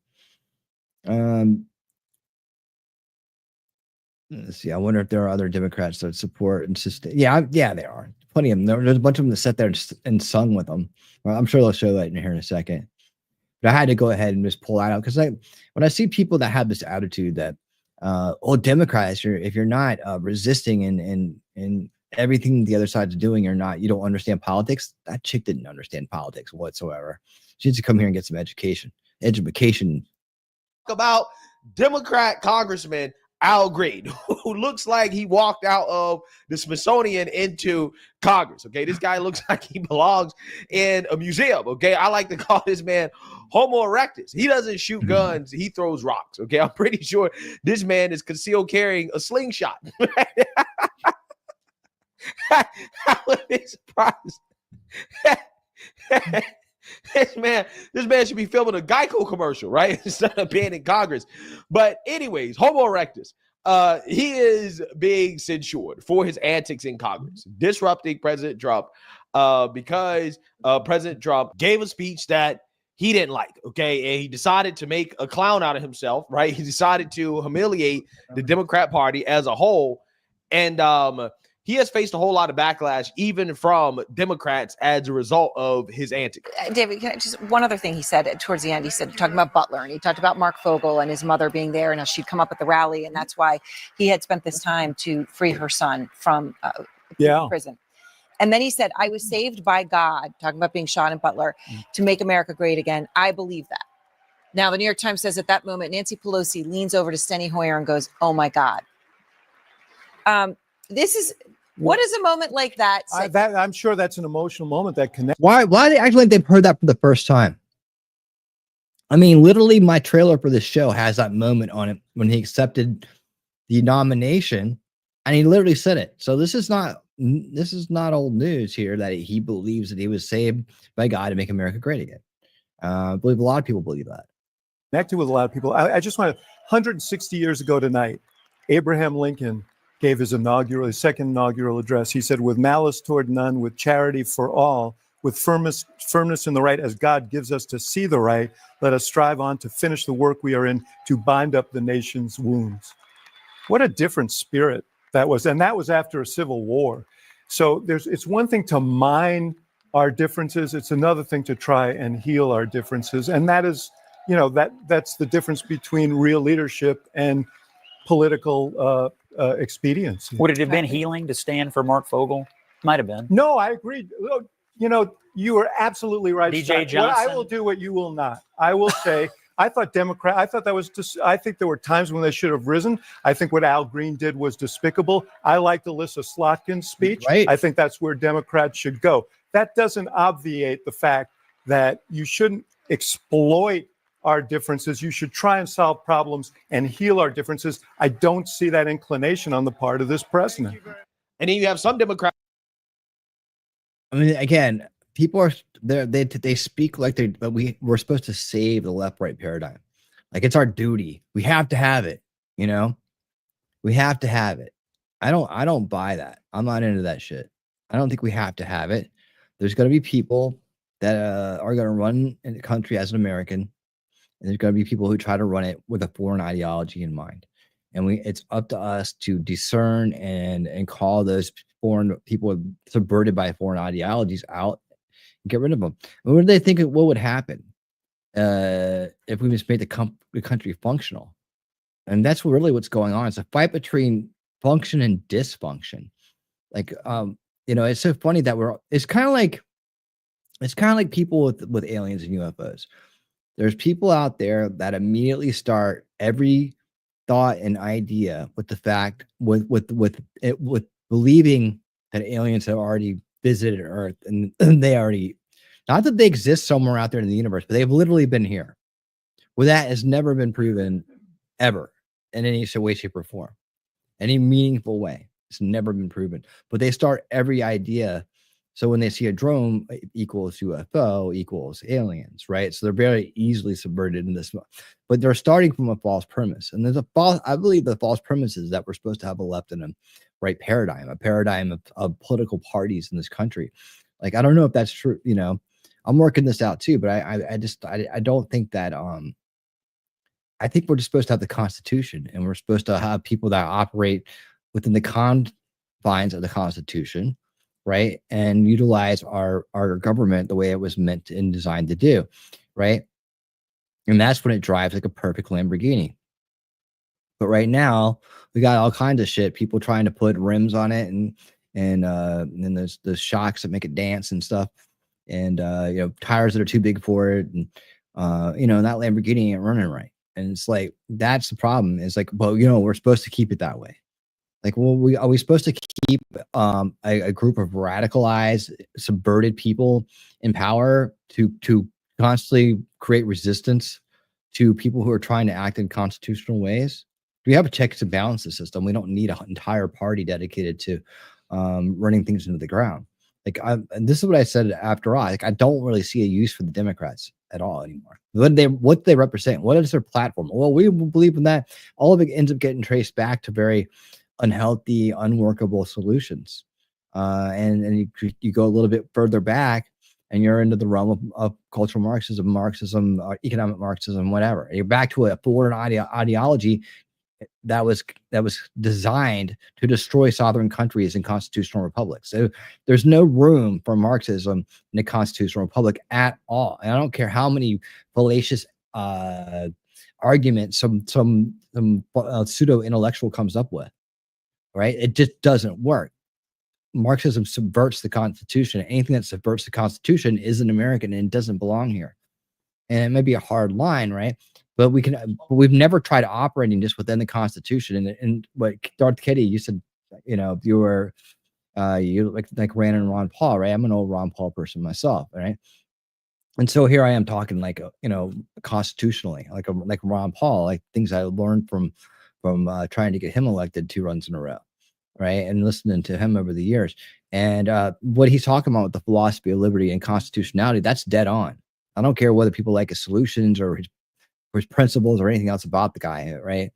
Let's see. I wonder if there are other Democrats that support and sustain. Yeah, there are plenty of them. There's a bunch of them that sat there and sung with them. Well, I'm sure they'll show that in here in a second. But I had to go ahead and just pull that out because when I see people that have this attitude that, Democrats, if you're not resisting in everything the other side's doing or not, you don't understand politics. That chick didn't understand politics whatsoever. She needs to come here and get some education. About Democrat Congressman Al Green, who looks like he walked out of the Smithsonian into Congress. Okay, this guy looks like he belongs in a museum. Okay, I like to call this man Homo erectus. He doesn't shoot guns, he throws rocks. Okay, I'm pretty sure this man is concealed carrying a slingshot. I would be surprised. This man should be filming a Geico commercial, right? Instead of being in Congress. But anyways, Homo erectus. He is being censured for his antics in Congress, disrupting President Trump because President Trump gave a speech that he didn't like. Okay. And he decided to make a clown out of himself, right? He decided to humiliate the Democrat Party as a whole. And he has faced a whole lot of backlash, even from Democrats, as a result of his antics. David, can I just one other thing he said towards the end? He said, talking about Butler, and he talked about Mark Fogel and his mother being there, and how she'd come up at the rally, and that's why he had spent this time to free her son from prison. And then he said, I was saved by God, talking about being shot in Butler, to make America great again. I believe that. Now, the New York Times says at that moment, Nancy Pelosi leans over to Steny Hoyer and goes, oh, my God. What is a moment like that? I'm sure that's an emotional moment that connects. Why do they act like they've heard that for the first time? I mean, literally, my trailer for this show has that moment on it when he accepted the nomination, and he literally said it. So this is not old news here that he believes that he was saved by God to make America great again. I believe a lot of people believe that. Connected with a lot of people. I just want to, 160 years ago tonight, Abraham Lincoln gave his second inaugural address. He said, with malice toward none, with charity for all, with firmness in the right, as God gives us to see the right, let us strive on to finish the work we are in, to bind up the nation's wounds. What a different spirit that was. And that was after a civil war. So it's one thing to mine our differences. It's another thing to try and heal our differences. And that is, that's the difference between real leadership and political expediency. Would it have been healing to stand for Mark Fogel? Might have been. No, I agree. You are absolutely right. DJ Johnson. I will do what you will not. I will say, I think there were times when they should have risen. I think what Al Green did was despicable. I liked Alyssa Slotkin's speech. Right. I think that's where Democrats should go. That doesn't obviate the fact that you shouldn't exploit our differences. You should try and solve problems and heal our differences. I don't see that inclination on the part of this president. And then you have some Democrats. I mean, again, people are there. They speak like we're supposed to save the left-right paradigm. Like it's our duty. We have to have it. We have to have it. I don't buy that. I'm not into that shit. I don't think we have to have it. There's going to be people that are going to run in the country as an American. And there's going to be people who try to run it with a foreign ideology in mind. And it's up to us to discern and call those foreign people subverted by foreign ideologies out and get rid of them. And what do they think? What would happen if we just made the country functional? And that's really what's going on. It's a fight between function and dysfunction. Like, it's so funny that it's kind of like people with aliens and UFOs. There's people out there that immediately start every thought and idea with the fact with believing that aliens have already visited Earth and they already, not that they exist somewhere out there in the universe, but they've literally been here. Well, that has never been proven ever in any way, shape, or form, any meaningful way. It's never been proven. But they start every idea. So when they see a drone equals UFO equals aliens, right? So they're very easily subverted in this, but they're starting from a false premise. And I believe the false premise is that we're supposed to have a left and a right paradigm, a paradigm of political parties in this country. Like, I don't know if that's true. I'm working this out too, but I don't think that, I think we're just supposed to have the Constitution, and we're supposed to have people that operate within the confines of the Constitution, right? And utilize our government the way it was meant and designed to do, right? And that's when it drives like a perfect Lamborghini. But right now, we got all kinds of shit. People trying to put rims on it, and then there's the shocks that make it dance and stuff, and tires that are too big for it, and that Lamborghini ain't running right. And it's like, that's the problem. It's like, well, we're supposed to keep it that way. Like, well, are we supposed to keep a group of radicalized, subverted people in power to constantly create resistance to people who are trying to act in constitutional ways? We have a checks and balances system. We don't need an entire party dedicated to running things into the ground. Like, and this is what I said after all. Like, I don't really see a use for the Democrats at all anymore. What do they represent? What is their platform? Well, we believe in that. All of it ends up getting traced back to very unhealthy, unworkable solutions. And you go a little bit further back, and you're into the realm of cultural Marxism, economic Marxism, whatever. You're back to a foreign ideology that was designed to destroy sovereign countries and constitutional republics. So there's no room for Marxism in a constitutional republic at all. And I don't care how many fallacious arguments some pseudo intellectual comes up with, right? It just doesn't work. Marxism subverts the Constitution. Anything that subverts the Constitution isn't American and it doesn't belong here. And it may be a hard line, right? But we've never tried operating just within the Constitution. And what Darth Kitty, you said, you were you like ran in Ron Paul, right? I'm an old Ron Paul person myself, right? And so here I am talking like constitutionally, like Ron Paul, like things I learned from trying to get him elected 2 runs in a row, right? And listening to him over the years. And what he's talking about with the philosophy of liberty and constitutionality, that's dead on. I don't care whether people like his solutions or his principles or anything else about the guy, right?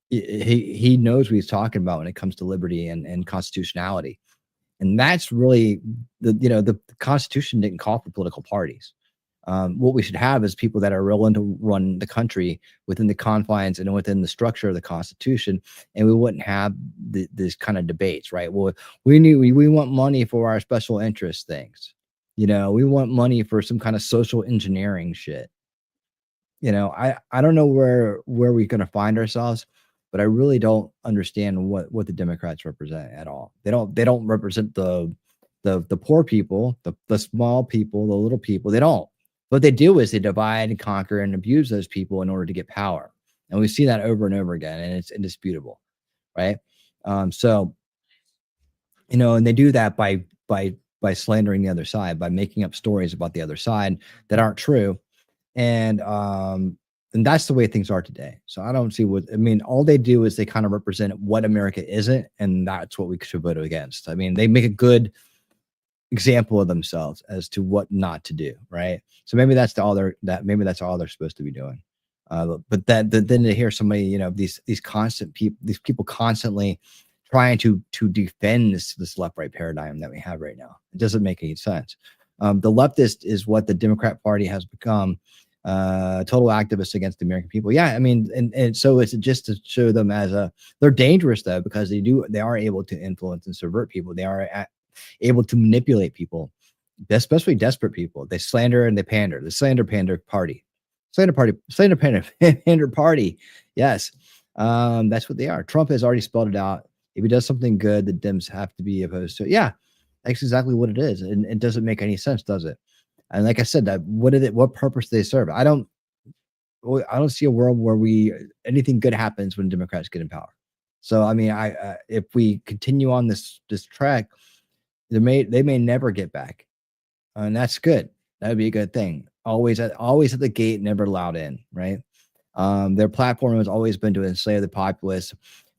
He knows what he's talking about when it comes to liberty and constitutionality. And that's really the Constitution didn't call for political parties. What we should have is people that are willing to run the country within the confines and within the structure of the Constitution, and we wouldn't have this kind of debates, right? Well, we want money for our special interest things. We want money for some kind of social engineering shit. I don't know where we're going to find ourselves, but I really don't understand what the Democrats represent at all. They don't represent the poor people, the small people, the little people. They don't. What they do is they divide and conquer and abuse those people in order to get power. And we see that over and over again, and it's indisputable, right? So, and they do that by slandering the other side, by making up stories about the other side that aren't true. And that's the way things are today. So I don't see all they do is they kind of represent what America isn't, and that's what we should vote against. They make a good example of themselves as to what not to do, right? So maybe that's all they're supposed to be doing. But then to hear somebody, these people constantly trying to defend this left-right paradigm that we have right now, it doesn't make any sense. The leftist is what the Democrat Party has become, total activists against the American people. Yeah, and so it's just to show them they're dangerous though, because they are able to influence and subvert people. They are able to manipulate people, especially desperate people. They slander and they pander. The slander pander party. Yes, that's what they are. Trump has already spelled it out. If he does something good, the Dems have to be opposed to it. Yeah, that's exactly what it is. And it doesn't make any sense, does it? And like I said, what purpose do they serve? I don't see a world where anything good happens when Democrats get in power. So if we continue on this track, they may never get back, and that's good. That would be a good thing. Always at the gate, never allowed in. Right? Their platform has always been to enslave the populace,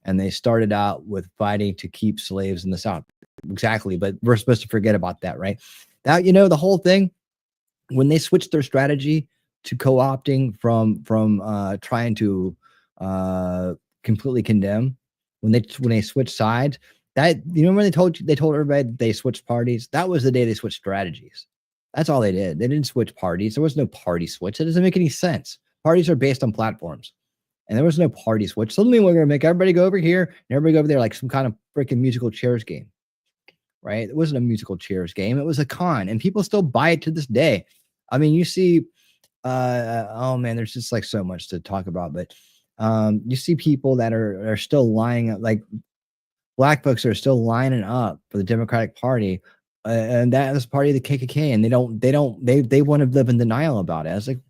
and they started out with fighting to keep slaves in the South. Exactly, but we're supposed to forget about that, right? That the whole thing, when they switched their strategy to co-opting from trying to completely condemn, when they switched sides. That when they told everybody they switched parties, that was the day they switched strategies. That's all they did. They didn't switch parties. There was no party switch. It doesn't make any sense. Parties are based on platforms, and there was no party switch. Suddenly we're going to make everybody go over here and everybody go over there like some kind of freaking musical chairs game, right? It wasn't a musical chairs game. It was a con, and people still buy it to this day. You see, oh man, there's just like so much to talk about, but you see people that are still lying, like Black folks are still lining up for the Democratic Party, and that is part of the KKK, and they want to live in denial about it. I was like,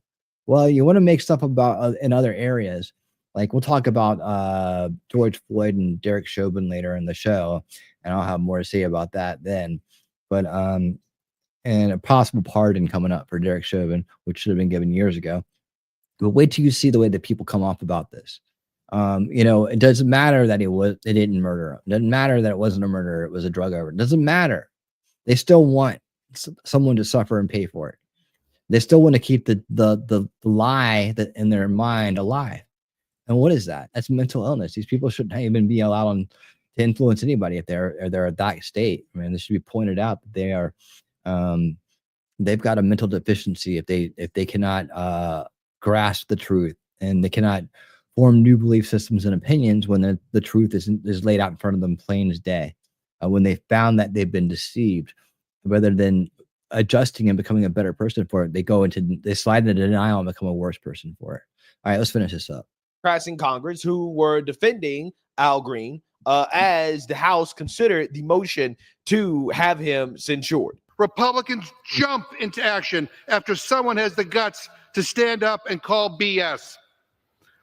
well, you want to make stuff about in other areas. Like we'll talk about George Floyd and Derek Chauvin later in the show, and I'll have more to say about that then. But and a possible pardon coming up for Derek Chauvin, which should have been given years ago. But wait till you see the way that people come off about this. It doesn't matter that they didn't murder him. It doesn't matter that it wasn't a murder. It was a drug overdose. It doesn't matter. They still want someone to suffer and pay for it. They still want to keep the lie that in their mind alive. And what is that? That's mental illness. These people shouldn't even be allowed to influence anybody if they're at that state. This should be pointed out that they are they've got a mental deficiency if they cannot grasp the truth, and they cannot form new belief systems and opinions when the truth is laid out in front of them plain as day. When they found that they've been deceived, rather than adjusting and becoming a better person for it, they slide into denial and become a worse person for it. All right, let's finish this up. Democrats in Congress who were defending Al Green as the House considered the motion to have him censured. Republicans jump into action after someone has the guts to stand up and call BS.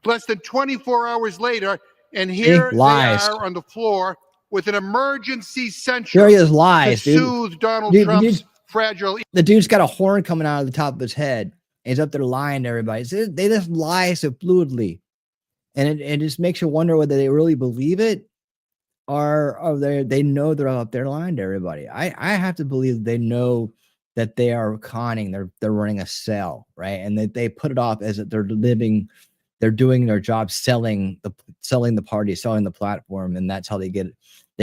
Less than 24 hours later, and here they are on the floor with an emergency censure. Here he is, lies, to soothe Donald Trump's fragile. The dude's got a horn coming out of the top of his head, and he's up there lying to everybody. They just lie so fluidly, and it just makes you wonder whether they really believe it, or they know they're up there lying to everybody. I have to believe they know that they are conning. They're running a sell, right? And they put it off as that they're living. They're doing their job, selling the party, selling the platform, and that's how they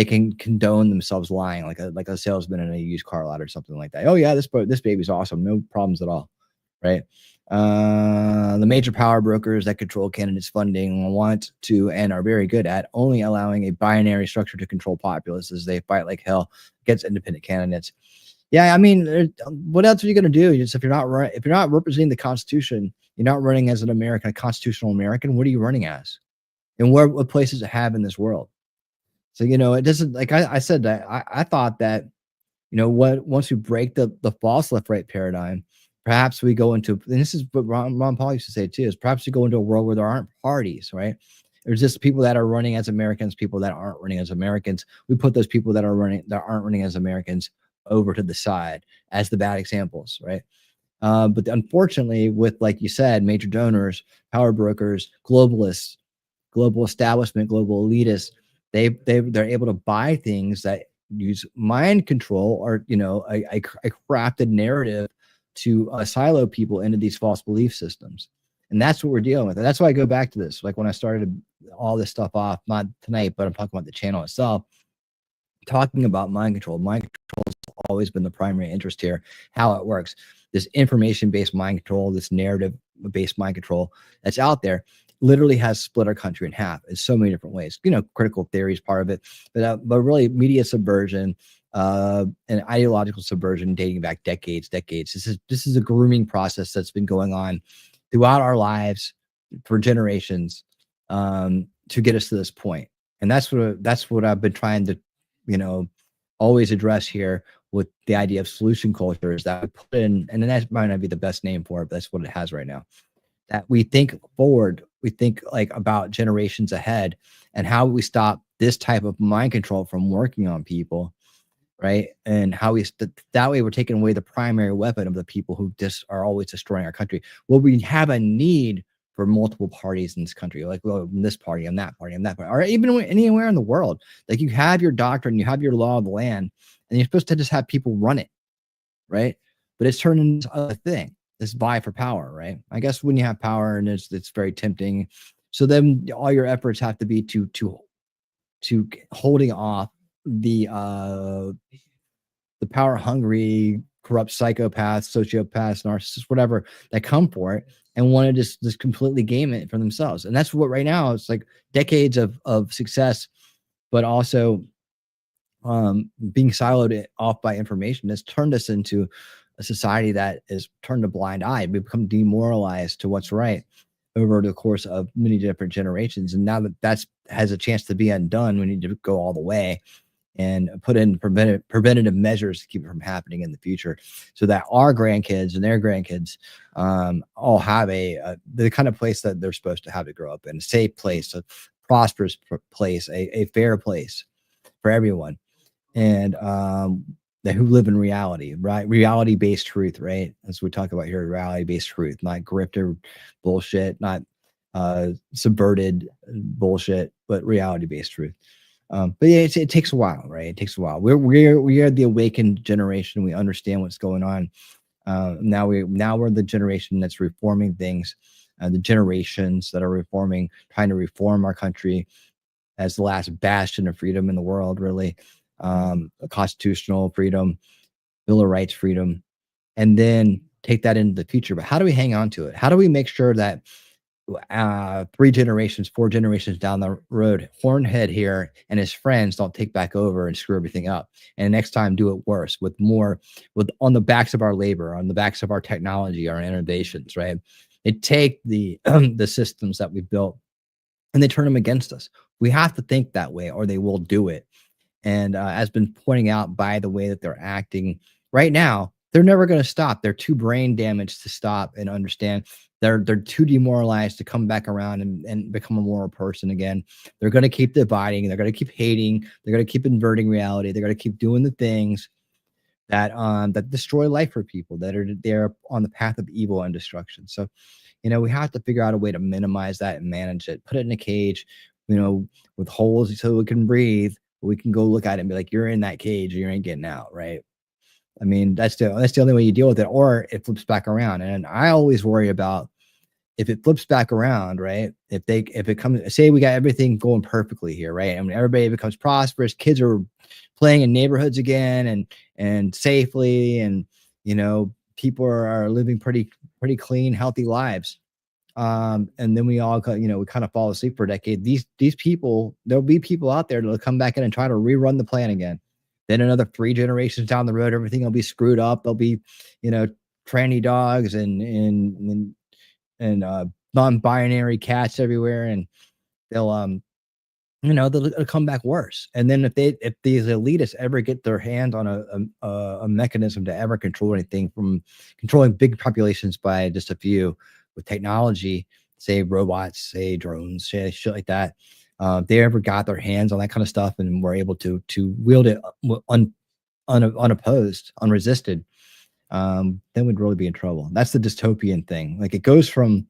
can condone themselves lying, like a salesman in a used car lot or something like that. Oh yeah, this baby's awesome, no problems at all, right? The major power brokers that control candidates' funding want to and are very good at only allowing a binary structure to control populace as they fight like hell against independent candidates. Yeah, I mean, what else are you going to do? Just if you're not representing the Constitution, you're not running as an American, a constitutional American. What are you running as? And what place does it have in this world? So, it doesn't, like I said, that I thought that, once we break the false left-right paradigm, perhaps we go into, and this is what Ron Paul used to say too, is perhaps we go into a world where there aren't parties, right? There's just people that are running as Americans, people that aren't running as Americans. We put those people that aren't running as Americans over to the side as the bad examples, right? But unfortunately, with, like you said, major donors, power brokers, globalists, global establishment, global elitists, they're able to buy things that use mind control or a crafted narrative to silo people into these false belief systems. And that's what we're dealing with. And that's why I go back to this. Like when I started all this stuff off, not tonight, but I'm talking about the channel itself, talking about mind control. Mind control has always been the primary interest here, how it works. This information-based mind control, this narrative-based mind control that's out there literally has split our country in half in so many different ways. Critical theory is part of it, but really media subversion and ideological subversion dating back decades. This is a grooming process that's been going on throughout our lives for generations to get us to this point. And that's what I've been trying to, always address here with the idea of solution culture, is that we put in, and that might not be the best name for it, but that's what it has right now. That we think forward, we think like about generations ahead, and how we stop this type of mind control from working on people, right? And how that way we're taking away the primary weapon of the people who just are always destroying our country. Well, we have a need for multiple parties in this country, like, well, this party and that party and that party, or even anywhere in the world. Like you have your doctrine, you have your law of the land, and you're supposed to just have people run it, right? But it's turned into a thing, this vie for power, right? I guess when you have power and it's very tempting. So then all your efforts have to be to holding off the power hungry, corrupt psychopaths, sociopaths, narcissists, whatever, that come for it and want to just completely game it for themselves. And that's what right now it's like decades of success, but also being siloed off by information has turned us into a society that is turned a blind eye. We become demoralized to what's right over the course of many different generations. And now that has a chance to be undone, we need to go all the way and put in preventative measures to keep it from happening in the future, so that our grandkids and their grandkids all have the kind of place that they're supposed to have to grow up in, a safe place, a prosperous place, a fair place for everyone, and who live in reality, right? Reality-based truth, right? As we talk about here, reality-based truth, not grifter bullshit, not subverted bullshit, but reality-based truth. But yeah, it takes a while, right? It takes a while. We are the awakened generation. We understand what's going on. Now we're the generation that's reforming things. The generations that are trying to reform our country as the last bastion of freedom in the world, really. Constitutional freedom, Bill of Rights freedom, and then take that into the future. But how do we hang on to it? How do we make sure that 3 generations, 4 generations down the road, Hornhead here and his friends don't take back over and screw everything up, and next time do it worse with more, with on the backs of our labor, on the backs of our technology, our innovations, right? They take the the systems that we built and they turn them against us. We have to think that way, or they will do it. And as been pointing out by the way that they're acting right now, they're never going to stop. They're too brain damaged to stop and understand. They're too demoralized to come back around and become a moral person again. They're going to keep dividing. They're going to keep hating. They're going to keep inverting reality. They're going to keep doing the things that that destroy life for people, that are they're on the path of evil and destruction. So, we have to figure out a way to minimize that and manage it. Put it in a cage, with holes so it can breathe. We can go look at it and be like, you're in that cage, or you ain't getting out, right? I mean, that's the only way you deal with it, or it flips back around. And I always worry about if it flips back around, right? If it comes, say we got everything going perfectly here, right? I mean, everybody becomes prosperous, kids are playing in neighborhoods again and safely, and people are living pretty clean, healthy lives. And then we all we kind of fall asleep for a decade. These people, there'll be people out there that'll come back in and try to rerun the plan again. Then another 3 generations down the road, everything will be screwed up. There'll be, tranny dogs and non-binary cats everywhere, and they'll they'll come back worse. And then if these elitists ever get their hands on a mechanism to ever control anything, from controlling big populations by just a few with technology, say robots, say drones, say shit like that, they ever got their hands on that kind of stuff and were able to wield it unopposed, unresisted, then we'd really be in trouble. That's the dystopian thing. Like, it goes from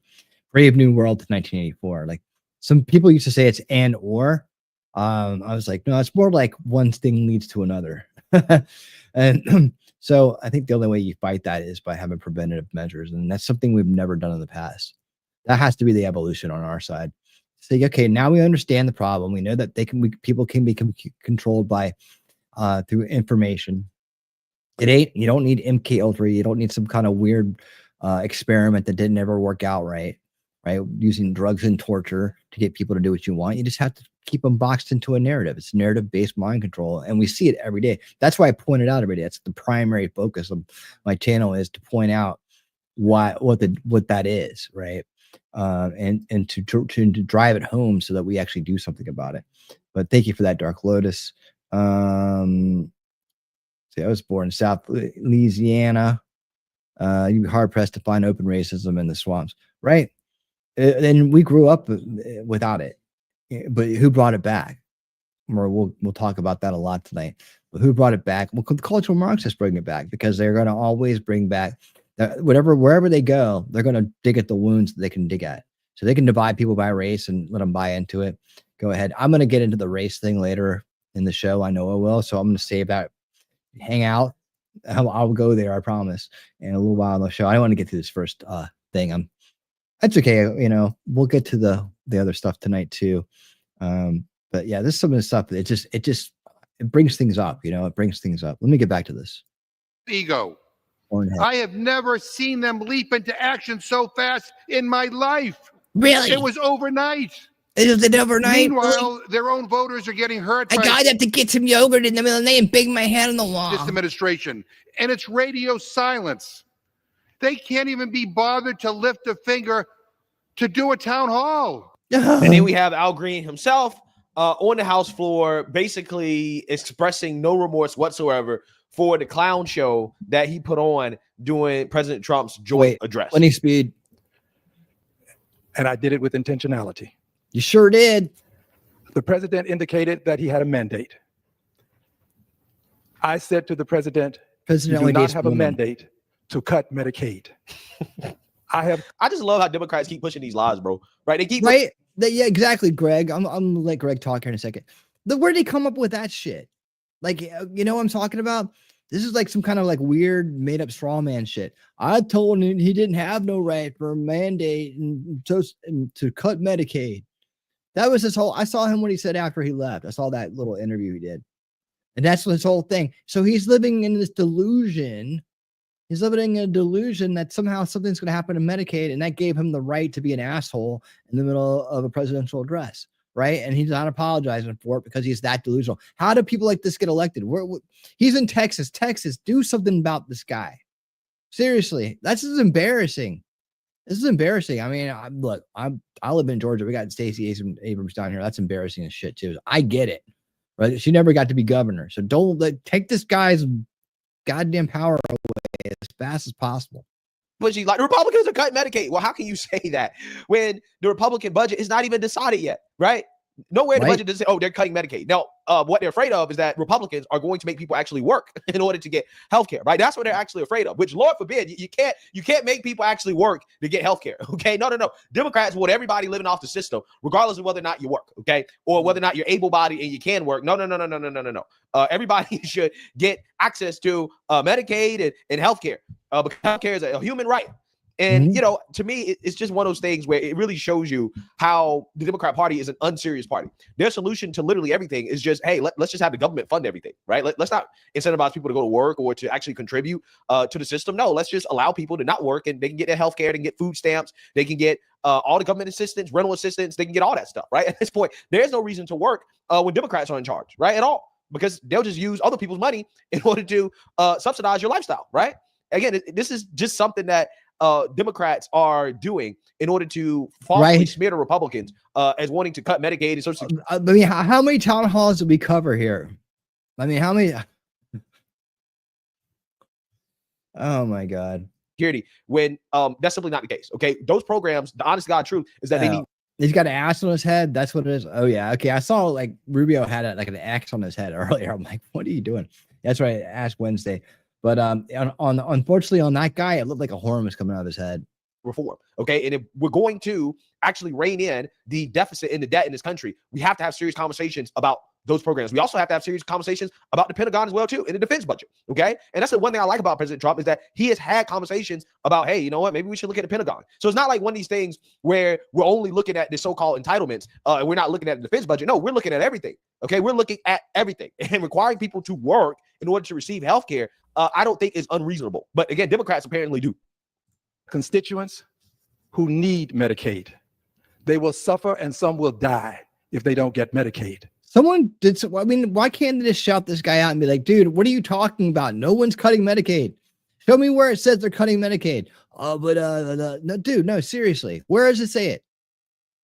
Brave New World to 1984. Like, some people used to say it's and or. I was like, no, it's more like one thing leads to another. And so I think the only way you fight that is by having preventative measures. And that's something we've never done in the past. That has to be the evolution on our side. Say, okay, now we understand the problem. We know that people can be controlled by through information. You don't need MK Ultra. You don't need some kind of weird experiment that didn't ever work out right? Using drugs and torture to get people to do what you want. You just have to keep them boxed into a narrative. It's narrative-based mind control, and we see it every day. That's why I point it out every day. That's the primary focus of my channel, is to point out what that is, right? And to drive it home so that we actually do something about it. But thank you for that, Dark Lotus. See, I was born in South Louisiana. You'd be hard pressed to find open racism in the swamps, right? And we grew up without it, but who brought it back? Or we'll talk about that a lot tonight. But who brought it back? Well, the cultural Marxists bring it back, because they're going to always bring back wherever they go. They're going to dig at the wounds that they can dig at, so they can divide people by race and let them buy into it. Go ahead. I'm going to get into the race thing later in the show. I know I will. So I'm going to save that. Hang out. I'll go there, I promise, in a little while on the show. I don't want to get to this first thing. That's okay. We'll get to the other stuff tonight too. But yeah, this is some of the stuff that it brings things up. It brings things up. Let me get back to this. Ego. I have never seen them leap into action so fast in my life. Really? It was overnight. Is it overnight? Meanwhile, their own voters are getting hurt. I got up to get some yogurt in the middle of the night and bang my head on the wall. This administration and its radio silence. They can't even be bothered to lift a finger to do a town hall. And then we have Al Green himself on the House floor, basically expressing no remorse whatsoever for the clown show that he put on during President Trump's joint address. Plenty speed. And I did it with intentionality. You sure did. The president indicated that he had a mandate. I said to the president, you do not have a mandate to cut Medicaid. I just love how Democrats keep pushing these lies, bro. Right? They keep yeah, exactly, Greg. I'm gonna let Greg talk here in a second. Where'd they come up with that shit? Like, what I'm talking about? This is like some kind of like weird made up straw man shit. I told him he didn't have no right for a mandate and to cut Medicaid. That was his whole. I saw him when he said after he left. I saw that little interview he did, and that's his whole thing. So he's living in this delusion He's living in a delusion that somehow something's going to happen to Medicaid, and that gave him the right to be an asshole in the middle of a presidential address, right? And he's not apologizing for it because he's that delusional. How do people like this get elected? He's in Texas. Texas, do something about this guy. Seriously, this is embarrassing. This is embarrassing. I mean, I live in Georgia. We got Stacey Abrams down here. That's embarrassing as shit too. I get it, right? She never got to be governor, so don't take this guy's goddamn power away as fast as possible. But the Republicans are cutting Medicaid. Well, how can you say that when the Republican budget is not even decided yet, right? Nowhere in the budget does say, oh, they're cutting Medicaid. No, what they're afraid of is that Republicans are going to make people actually work in order to get health care, right? That's what they're actually afraid of, which, Lord forbid, you can't make people actually work to get health care, okay? No. Democrats want everybody living off the system, regardless of whether or not you work, okay? Or whether or not you're able-bodied and you can work. No. Everybody should get access to Medicaid and health care because health care is a human right. And, to me, it's just one of those things where it really shows you how the Democrat Party is an unserious party. Their solution to literally everything is just, hey, let's just have the government fund everything, right? Let's not incentivize people to go to work or to actually contribute to the system. No, let's just allow people to not work and they can get their health care, they can get food stamps, they can get all the government assistance, rental assistance, they can get all that stuff, right? At this point, there's no reason to work when Democrats are in charge, right? At all, because they'll just use other people's money in order to subsidize your lifestyle, right? Again, this is just something that Democrats are doing in order to falsely smear the Republicans as wanting to cut Medicaid and Social Security. I mean, how many town halls did we cover here? I mean, how many? Oh my God. Security, when that's simply not the case. Okay, those programs, the honest to God truth is that they need. He's got an axe on his head. That's what it is. Oh yeah. Okay. I saw like Rubio had like an axe on his head earlier. I'm like, what are you doing? That's right. Ash Wednesday. But unfortunately on that guy, it looked like a horn was coming out of his head. Reform. Okay. And if we're going to actually rein in the deficit and the debt in this country, we have to have serious conversations about those programs. We also have to have serious conversations about the Pentagon as well, too, and the defense budget. Okay. And that's the one thing I like about President Trump is that he has had conversations about, hey, you know what, maybe we should look at the Pentagon. So it's not like one of these things where we're only looking at the so-called entitlements and we're not looking at the defense budget. No, we're looking at everything. Okay. We're looking at everything and requiring people to work in order to receive health care. I don't think is unreasonable. But again, Democrats apparently do. Constituents who need Medicaid, they will suffer and some will die if they don't get Medicaid. Someone did. I mean, why can't they just shout this guy out and be like, dude, what are you talking about? No one's cutting Medicaid. Show me where it says they're cutting Medicaid. No, dude, no, seriously. Where does it say it?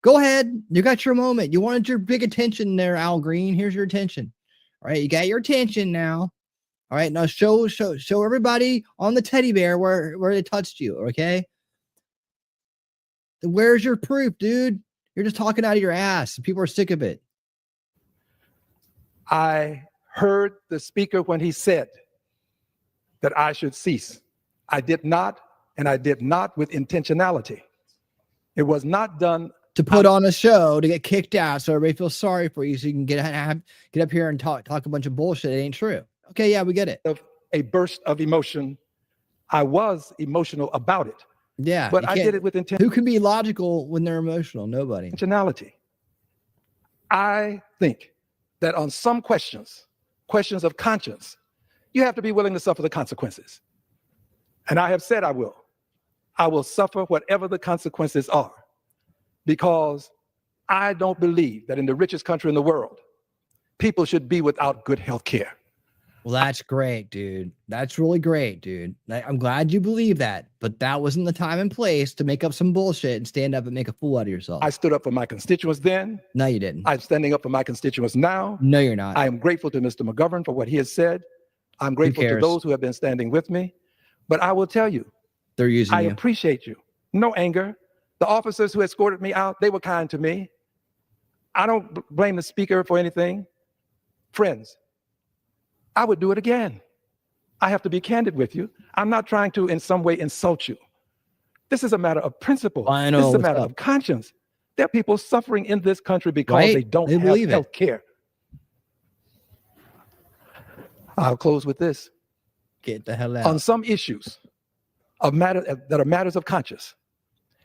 Go ahead. You got your moment. You wanted your big attention there, Al Green. Here's your attention. All right. You got your attention now. All right. Now show everybody on the teddy bear where it touched you. Okay. Where's your proof, dude? You're just talking out of your ass. People are sick of it. I heard the speaker when he said that I should cease. I did not, and I did not with intentionality. It was not done to put on a show to get kicked out so everybody feels sorry for you so you can get up here and talk a bunch of bullshit. It ain't true. Okay, yeah, we get it. Of a burst of emotion. I was emotional about it. Yeah, but I did it with intent. Who can be logical when they're emotional? Nobody. Intentionality. I think that on some questions of conscience, you have to be willing to suffer the consequences. And I have said I will suffer whatever the consequences are, because I don't believe that in the richest country in the world, people should be without good health care. Well, that's great, dude. That's really great, dude. I'm glad you believe that, but that wasn't the time and place to make up some bullshit and stand up and make a fool out of yourself. I stood up for my constituents then. No, you didn't. I'm standing up for my constituents now. No, you're not. I am grateful to Mr. McGovern for what he has said. I'm grateful to those who have been standing with me. But I will tell you, they're using I you. appreciate you. No anger. The officers who escorted me out, they were kind to me. I don't blame the speaker for anything. Friends, I would do it again. I have to be candid with you. I'm not trying to in some way insult you. This is a matter of principle. I know. This is a matter of conscience. There are people suffering in this country because they don't have health care. I'll close with this. Get the hell out. On some issues that are matters of conscience,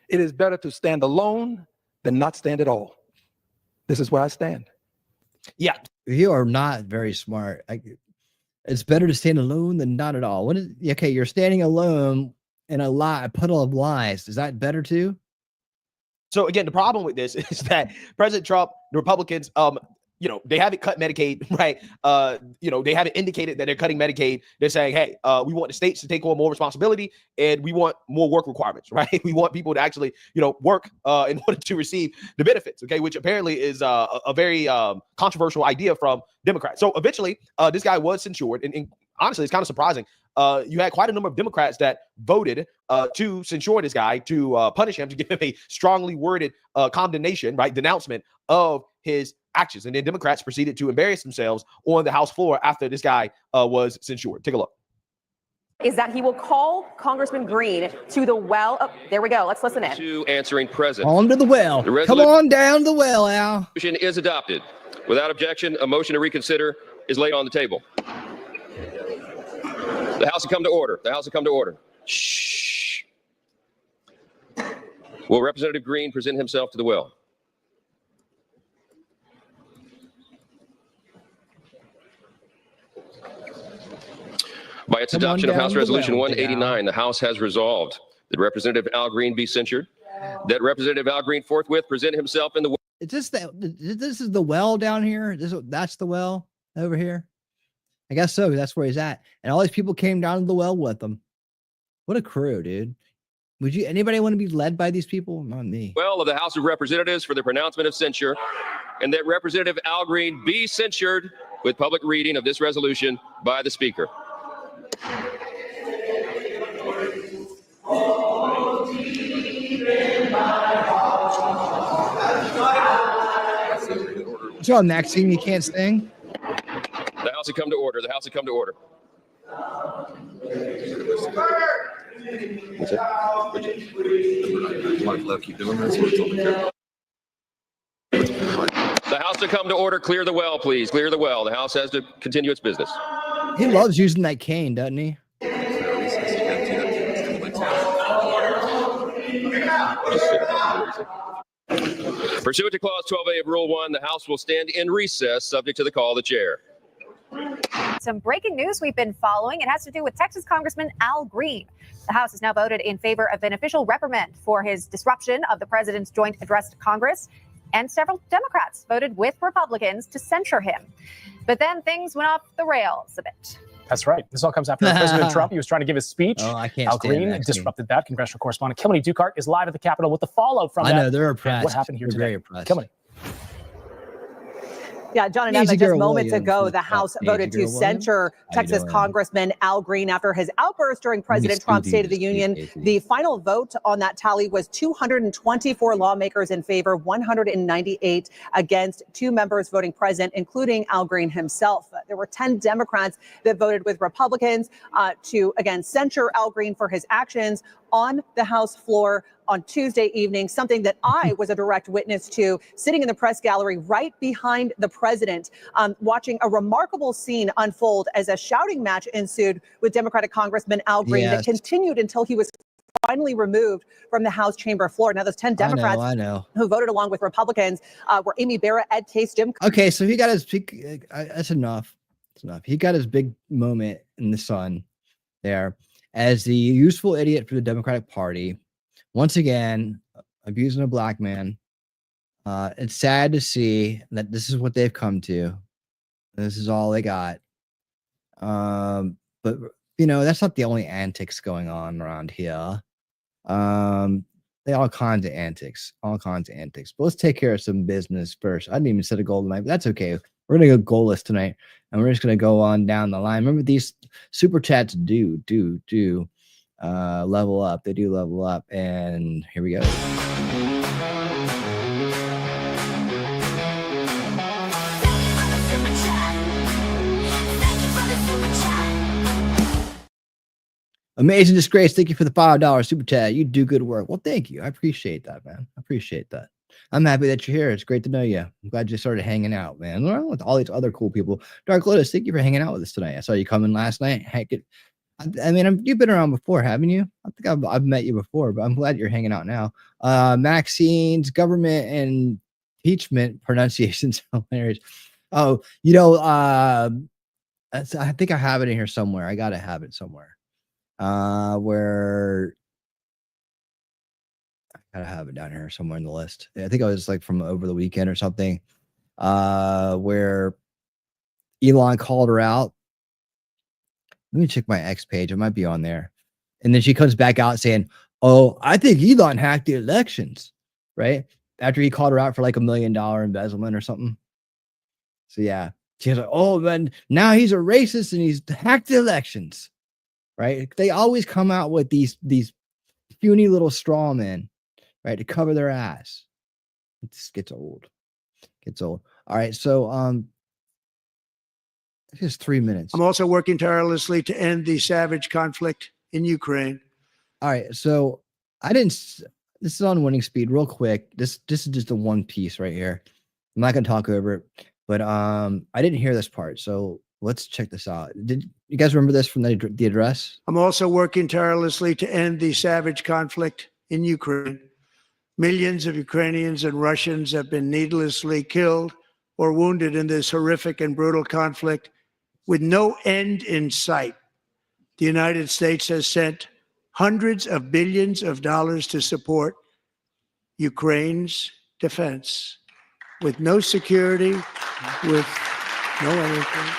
it is better to stand alone than not stand at all. This is where I stand. Yeah. You are not very smart. It's better to stand alone than not at all. What is okay? You're standing alone in a puddle of lies. Is that better too? So again, the problem with this is that President Trump, the Republicans, they haven't cut Medicaid, right? They haven't indicated that they're cutting Medicaid. They're saying, hey, we want the states to take on more responsibility and we want more work requirements, right? We want people to actually, work in order to receive the benefits, okay? Which apparently is a very controversial idea from Democrats. So eventually, this guy was censured. And honestly, it's kind of surprising. You had quite a number of Democrats that voted to censure this guy, to punish him, to give him a strongly worded condemnation, right? Denouncement of his actions. And then Democrats proceeded to embarrass themselves on the House floor after this guy was censured. Take a look. Is that he will call Congressman Green to the well. Oh, there we go. Let's listen in. To answering President. On to the well. Come on down the well, Al. Resolution is adopted. Without objection, a motion to reconsider is laid on the table. The House will come to order. The House will come to order. Shh. Will Representative Green present himself to the well? By its adoption of House Resolution 189, the House has resolved that Representative Al Green be censured, that Representative Al Green forthwith present himself in the well. This is the well down here? That's the well over here? I guess so. That's where he's at. And all these people came down to the well with him. What a crew, dude. Anybody want to be led by these people? Not me. Well, of the House of Representatives for the pronouncement of censure, and that Representative Al Green be censured with public reading of this resolution by the Speaker. What's wrong, Maxine? You can't sing? The House will come to order. The House will come to order. Keep doing this. The House to come to order. Clear the well, please. Clear the well. The House has to continue its business. He loves using that cane, doesn't he? Pursuant to Clause 12A of Rule 1, the House will stand in recess, subject to the call of the chair. Some breaking news we've been following. It has to do with Texas Congressman Al Green. The House has now voted in favor of an official reprimand for his disruption of the president's joint address to Congress, and several Democrats voted with Republicans to censure him. But then things went off the rails a bit. That's right. This all comes after President Trump. He was trying to give his speech. Oh, I can't Al Green disrupted that. Congressional correspondent Kilmany Dukart is live at the Capitol with the fallout from that. I know, they're oppressed. What happened here They're today? very oppressed. Kilmany. Yeah, John and Emma, just moments ago, the House voted to censure Texas Congressman Al Green after his outburst during President Trump's State of the Union. The final vote on that tally was 224 lawmakers in favor, 198 against, 2 members voting present, including Al Green himself. There were 10 Democrats that voted with Republicans to, again, censure Al Green for his actions on the House floor on Tuesday evening, something that I was a direct witness to, sitting in the press gallery right behind the president, watching a remarkable scene unfold as a shouting match ensued with Democratic Congressman Al Green that continued until he was finally removed from the House chamber floor. Now, those 10 Democrats I know. who voted along with Republicans were Amy Barrett, Ed Case, Jim. Okay, so he got his big, that's enough. That's enough. He got his big moment in the sun there as the useful idiot for the Democratic Party. Once again, abusing a black man. It's sad to see that this is what they've come to. This is all they got. But that's not the only antics going on around here. They all kinds of antics. But let's take care of some business first. I didn't even set a goal tonight, but that's okay. We're gonna go goalless tonight, and we're just gonna go on down the line. Remember, these super chats do level up. They do level up, and here we go. Amazing Disgrace, thank you for the $5 super chat. You do good work. Well, thank you. I appreciate that, man. I appreciate that. I'm happy that you're here. It's great to know you. I'm glad you started hanging out, man. Along with all these other cool people. Dark Lotus, thank you for hanging out with us tonight. I saw you coming last night. Heck, you've been around before, haven't you? I think I've met you before, but I'm glad you're hanging out now. Maxine's government and impeachment pronunciations hilarious. Oh, I think I have it in here somewhere. I gotta have it somewhere. Where I gotta have it down here somewhere in the list. I think I was like from over the weekend or something. Where Elon called her out. Let me check my X page. It might be on there. And then she comes back out saying, "Oh, I think Elon hacked the elections," right? After he called her out for like $1 million embezzlement or something. So yeah, she's like, "Oh man, now he's a racist and he's hacked the elections," right? They always come out with these puny little straw men, right, to cover their ass. It just gets old. Gets old. All right, so just 3 minutes. I'm also working tirelessly to end the savage conflict in Ukraine. All right, so I didn't. This is on winning speed, real quick. This is just the one piece right here. I'm not gonna talk over it, but I didn't hear this part, so let's check this out. Did you guys remember this from the address? I'm also working tirelessly to end the savage conflict in Ukraine. Millions of Ukrainians and Russians have been needlessly killed or wounded in this horrific and brutal conflict with no end in sight. The United States has sent hundreds of billions of dollars to support Ukraine's defense with no security, with no anything.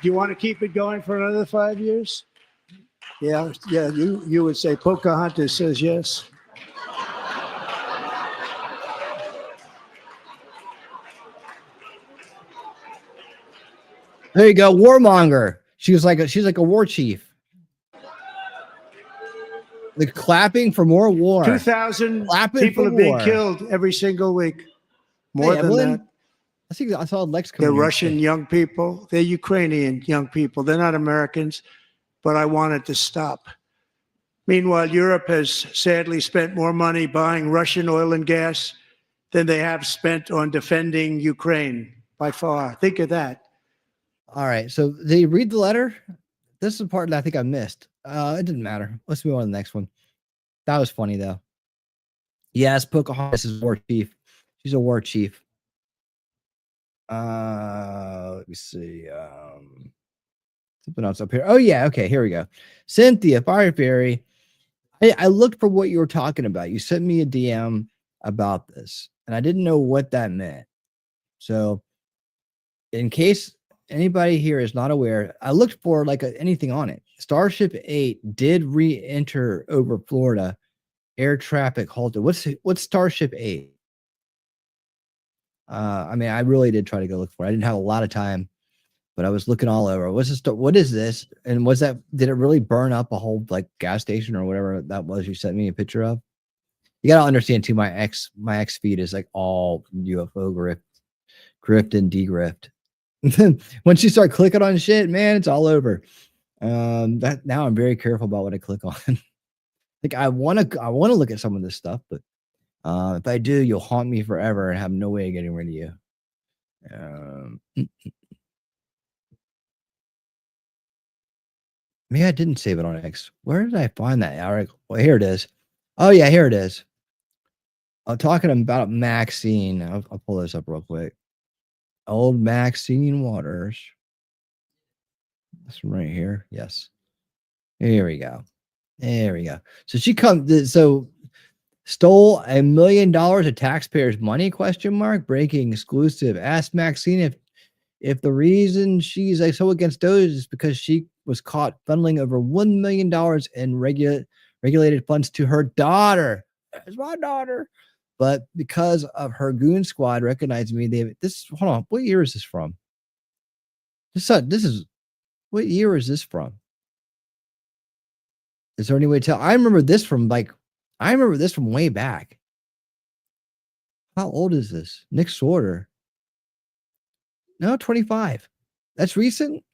Do you want to keep it going for another 5 years? Yeah, you would say Pocahontas says yes. There you go, warmonger. She's like a war chief. Like clapping for more war. 2,000 people are being killed every single week. More than that. I think I saw Lex come. They're Russian young people. They're Ukrainian young people. They're not Americans, but I want it to stop. Meanwhile, Europe has sadly spent more money buying Russian oil and gas than they have spent on defending Ukraine by far. Think of that. All right, so did you read the letter? This is the part that I think I missed. It didn't matter. Let's move on to the next one. That was funny though. Yes, Pocahontas is war chief. She's a war chief. Let me see. Something else up here. Oh yeah, okay, here we go. Cynthia Fire Fairy. I looked for what you were talking about. You sent me a DM about this, and I didn't know what that meant. So, in case anybody here is not aware, I looked for like anything on it. Starship 8 did re-enter over Florida. Air traffic halted. What's Starship 8? I mean, I really did try to go look for it. I didn't have a lot of time, but I was looking all over. What is this? And did it really burn up a whole like gas station or whatever that was you sent me a picture of? You gotta understand too, my X feed is like all UFO grift and degrift. Once you start clicking on shit, man, it's all over. That now I'm very careful about what I click on. Like I wanna look at some of this stuff, but if I do, you'll haunt me forever and have no way of getting rid of you. Maybe I didn't save it on X. Where did I find that, Eric? Well, here it is. Oh yeah, here it is. I'm talking about Maxine. I'll pull this up real quick. Old Maxine Waters. This one right here. Yes. Here we go. There we go. So she stole $1 million of taxpayers' money? ? Breaking exclusive. Ask Maxine if the reason she's like so against Doge is because she was caught funneling over $1 million in regulated funds to her daughter. That's my daughter. But because of her goon squad recognizing me, hold on. What year is this from? What year is this from? Is there any way to tell? I remember this from way back. How old is this? Nick Sorter. No, 25. That's recent.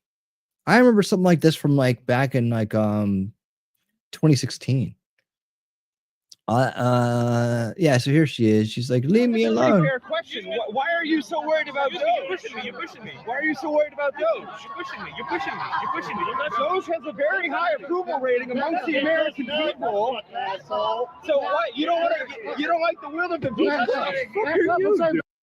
I remember something like this from like back in like 2016. Yeah, so here she is. She's like, leave me alone. Fair question. Why are you so worried about Doge? You're pushing me. You're pushing me. Why are you so worried about Doge? You're pushing me. You're pushing me. You're pushing me. Doge has a very high approval rating amongst the American people. So what? You don't like the will of the people?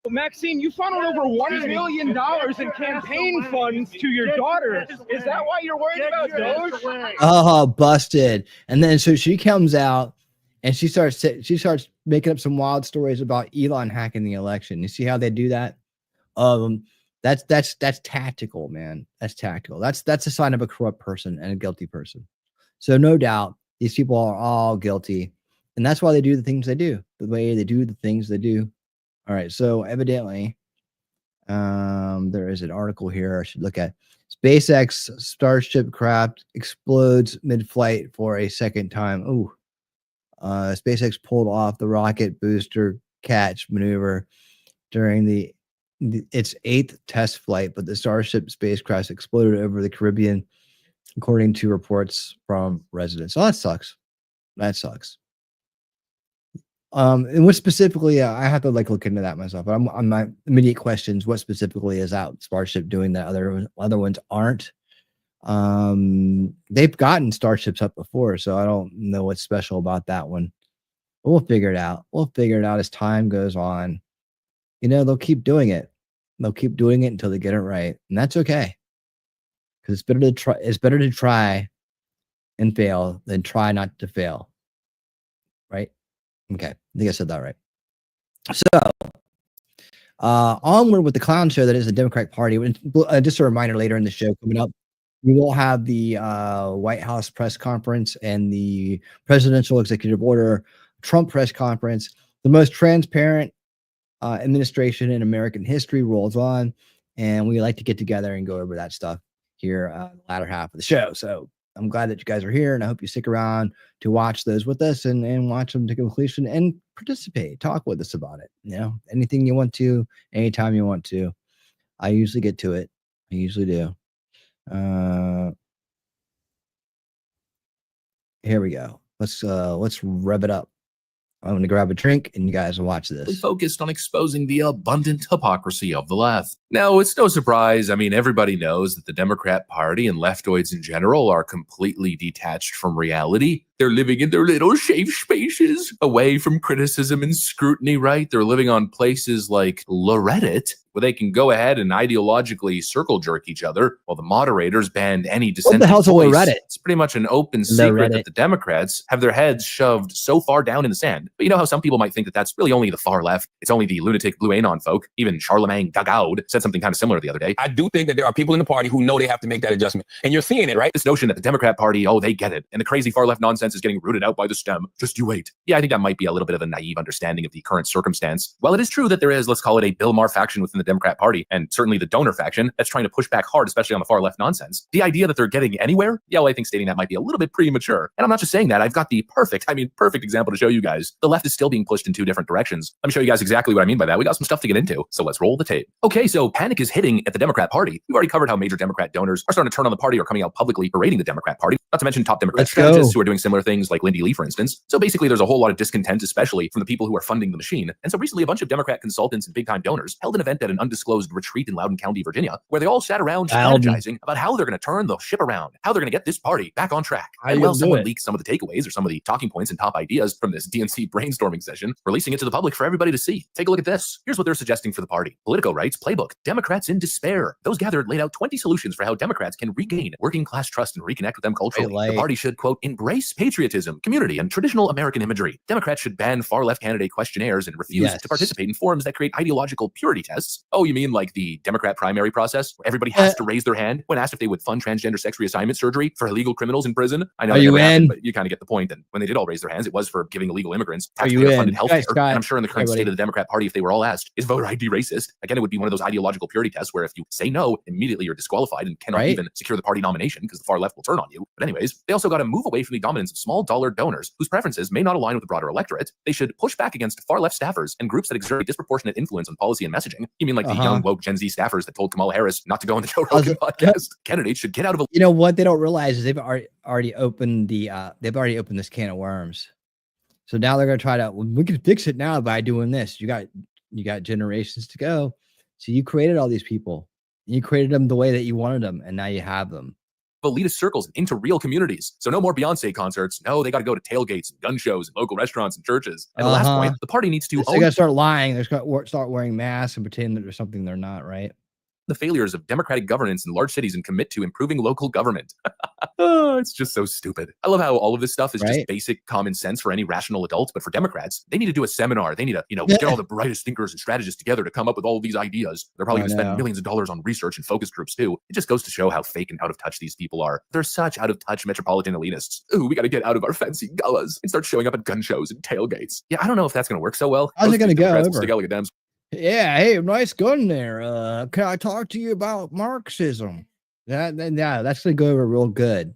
Maxine, you funneled over $1 million in campaign funds to your daughter. Is that why you're worried about Doge? Oh, busted. And then so she comes out and she starts making up some wild stories about Elon hacking the election. You see how they do that? That's tactical, man. That's tactical. That's a sign of a corrupt person and a guilty person. So no doubt these people are all guilty. And that's why they do the things they do, the way they do the things they do. All right, so evidently, there is an article here I should look at. SpaceX Starship craft explodes mid-flight for a second time. Ooh, SpaceX pulled off the rocket booster catch maneuver during its 8th test flight, but the Starship spacecraft exploded over the Caribbean, according to reports from residents. Oh, that sucks. That sucks. And what specifically, I have to look into that myself, but on my immediate questions, what specifically is that Starship doing that other ones aren't? They've gotten Starships up before, so I don't know what's special about that one. But we'll figure it out. We'll figure it out as time goes on. They'll keep doing it. They'll keep doing it until they get it right, and that's okay. Because it's better to try. It's better to try and fail than try not to fail. Right? Okay, I think I said that right. So, onward with the clown show that is the Democratic Party. Just a reminder, later in the show coming up, we will have the White House press conference and the presidential executive order Trump press conference. The most transparent administration in American history rolls on, and we like to get together and go over that stuff here the latter half of the show. So I'm glad that you guys are here, and I hope you stick around to watch those with us and watch them to completion and participate, talk with us about it. Anything you want to, anytime you want to. I usually get to it. I usually do. Here we go. Let's rev it up. I'm going to grab a drink and you guys will watch this. Focused on exposing the abundant hypocrisy of the left. Now, it's no surprise. I mean, everybody knows that the Democrat Party and leftoids in general are completely detached from reality. They're living in their little safe spaces, away from criticism and scrutiny, right? They're living on places like Reddit, where they can go ahead and ideologically circle jerk each other, while the moderators banned any dissenting What the hell's voice. Reddit? It's pretty much an open secret that the Democrats have their heads shoved so far down in the sand. But you know how some people might think that that's really only the far left? It's only the lunatic blue anon folk. Even Charlemagne Gagaud said something kind of similar the other day. I do think that there are people in the party who know they have to make that adjustment. And you're seeing it, right? This notion that the Democrat Party, oh, they get it, and the crazy far left nonsense is getting rooted out by the stem. Just you wait. Yeah, I think that might be a little bit of a naive understanding of the current circumstance. While it is true that there is, let's call it a Bill Maher faction within the Democrat Party, and certainly the donor faction that's trying to push back hard, especially on the far left nonsense, the idea that they're getting anywhere, yeah, well, I think stating that might be a little bit premature. And I'm not just saying that. I've got the perfect example to show you guys. The left is still being pushed in two different directions. Let me show you guys exactly what I mean by that. We got some stuff to get into, so let's roll the tape. Okay, so panic is hitting at the Democrat Party. We've already covered how major Democrat donors are starting to turn on the party or coming out publicly berating the Democrat Party. Not to mention top Democrat strategists who are doing similar things like Lindy Lee, for instance. So basically, there's a whole lot of discontent, especially from the people who are funding the machine. And so recently, a bunch of Democrat consultants and big-time donors held an event at an undisclosed retreat in Loudoun County, Virginia, where they all sat around strategizing about how they're going to turn the ship around, how they're going to get this party back on track. And well, someone leaked some of the takeaways or some of the talking points and top ideas from this DNC brainstorming session, releasing it to the public for everybody to see. Take a look at this. Here's what they're suggesting for the party. Politico writes, playbook, Democrats in despair. Those gathered laid out 20 solutions for how Democrats can regain working class trust and reconnect with them culturally. The party should, quote, embrace patriotism, community, and traditional American imagery. Democrats should ban far-left candidate questionnaires and refuse to participate in forums that create ideological purity tests. Oh, you mean like the Democrat primary process, where everybody has to raise their hand when asked if they would fund transgender sex reassignment surgery for illegal criminals in prison? I know it never happened, but you kind of get the point. And when they did all raise their hands, it was for giving illegal immigrants taxpayer-funded health care. And I'm sure in the current state of the Democrat Party, if they were all asked, is voter ID racist? Again, it would be one of those ideological purity tests where if you say no, immediately you're disqualified and cannot even secure the party nomination because the far left will turn on you. But anyways, they also got to move away from the dominance of small dollar donors whose preferences may not align with the broader electorate. They should push back against far left staffers and groups that exert a disproportionate influence on policy and messaging. You mean like the young woke Gen Z staffers that told Kamala Harris not to go on the Joe Rogan podcast? Candidates should get out of a— You know what they don't realize is they've already opened this can of worms. So now they're going to try to, well, we can fix it now by doing this. You got generations to go. So you created all these people. You created them the way that you wanted them, and now you have them. Elitist circles into real communities. So no more Beyonce concerts. No, they got to go to tailgates and gun shows and local restaurants and churches. And the last point, the party needs to They got to start lying. They're going to start wearing masks and pretend that there's something they're not, right? the failures of democratic governance in large cities and commit to improving local government. Oh, it's just so stupid. I love how all of this stuff is just basic common sense for any rational adult, but for Democrats, they need to do a seminar. They need to, get all the brightest thinkers and strategists together to come up with all of these ideas. They're probably going to spend millions of dollars on research and focus groups too. It just goes to show how fake and out of touch these people are. They're such out of touch metropolitan elitists. Ooh, we got to get out of our fancy galas and start showing up at gun shows and tailgates. Yeah, I don't know if that's going to work so well. How's it going to go over? Stick out like a Dems. Yeah, hey, nice gun there. Can I talk to you about Marxism? Yeah, that's going to go over real good.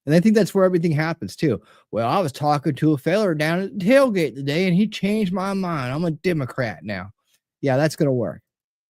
And I think that's where everything happens too. Well, I was talking to a fella down at the tailgate today, and he changed my mind. I'm a Democrat now. Yeah, that's going to work.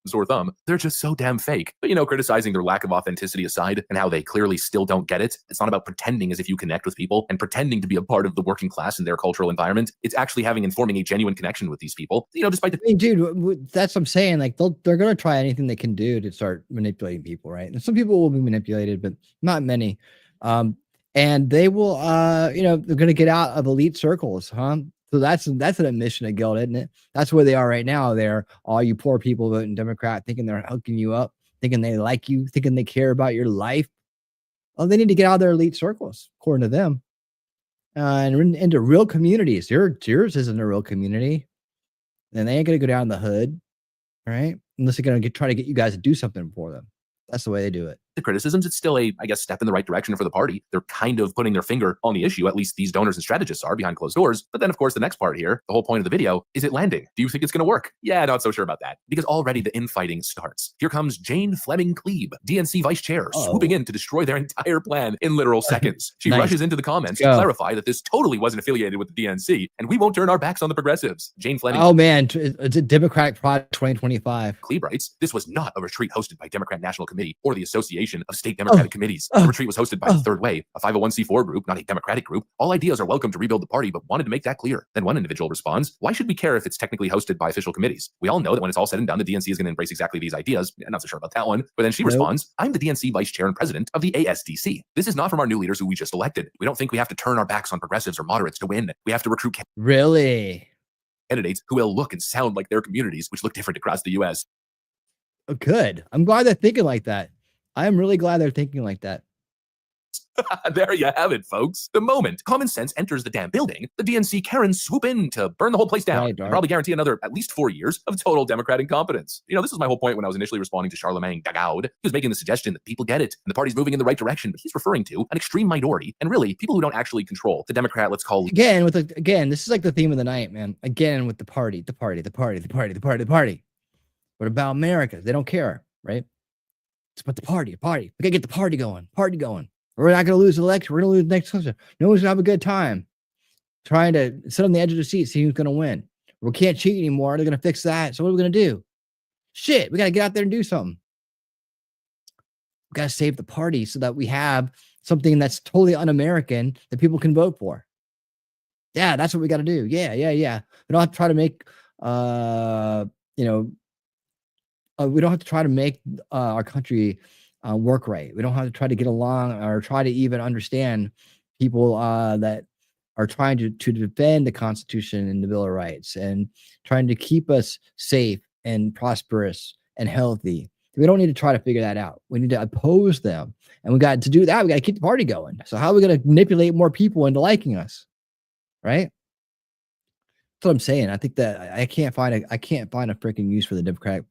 Sore thumb. They're just so damn fake. But, criticizing their lack of authenticity aside and how they clearly still don't get it, it's not about pretending as if you connect with people and pretending to be a part of the working class in their cultural environment. It's actually having and forming a genuine connection with these people, despite the... I mean, dude, that's what I'm saying. Like, they're going to try anything they can do to start manipulating people, right? And some people will be manipulated, but not many. And they will, they're going to get out of elite circles, huh? So that's an admission of guilt, isn't it? That's where they are right now. They're all you poor people voting Democrat, thinking they're hooking you up, thinking they like you, thinking they care about your life. Oh, they need to get out of their elite circles, according to them, and into real communities. Yours isn't a real community, and they ain't gonna go down the hood, right? Unless they're gonna try to get you guys to do something for them. That's the way they do it. The criticisms, it's still a, step in the right direction for the party. They're kind of putting their finger on the issue, at least these donors and strategists are behind closed doors. But then, of course, the next part here, the whole point of the video, is it landing? Do you think it's going to work? Yeah, not so sure about that. Because already the infighting starts. Here comes Jane Fleming Klebe, DNC vice chair, swooping in to destroy their entire plan in literal seconds. She rushes into the comments to clarify that this totally wasn't affiliated with the DNC, and we won't turn our backs on the progressives. Jane Fleming. Oh, man, it's a Democratic Pride 2025. Klebe writes, this was not a retreat hosted by Democrat National Committee or the Association of State Democratic Committees. The retreat was hosted by the Third Way, a 501c4 group, not a Democratic group. All ideas are welcome to rebuild the party, but wanted to make that clear. Then one individual responds, why should we care if it's technically hosted by official committees? We all know that when it's all said and done, the DNC is going to embrace exactly these ideas. I'm not so sure about that one. But then she responds, I'm the DNC vice chair and president of the ASDC. This is not from our new leaders who we just elected. We don't think we have to turn our backs on progressives or moderates to win. We have to recruit candidates who will look and sound like their communities, which look different across the U.S. Oh, good. I'm glad they're thinking like that. I'm really glad they're thinking like that. There you have it, folks. The moment common sense enters the damn building, the DNC Karens swoop in to burn the whole place down and probably guarantee another at least 4 years of total Democrat incompetence. This is my whole point when I was initially responding to Charlemagne Dagaud. He was making the suggestion that people get it and the party's moving in the right direction, but he's referring to an extreme minority and really people who don't actually control the Democrat, let's call again, this is like the theme of the night, man. Again, with the party. What about America? They don't care, right? It's about the party. We gotta get the party going. We're not gonna lose the election. We're gonna lose the next election. No one's gonna have a good time trying to sit on the edge of the seat, see who's gonna win. We can't cheat anymore. They're gonna fix that. So what are we gonna do? Shit, we gotta get out there and do something. We gotta save the party so that we have something that's totally un-American that people can vote for. Yeah, that's what we gotta do. Yeah. We don't have to try to make we don't have to try to make our country work right. We don't have to try to get along or try to even understand people that are trying to defend the Constitution and the Bill of Rights and trying to keep us safe and prosperous and healthy. We don't need to try to figure that out. We need to oppose them. And we got to do that. We got to keep the party going. So how are we going to manipulate more people into liking us? Right? That's what I'm saying. I think that I can't find a freaking use for the Democratic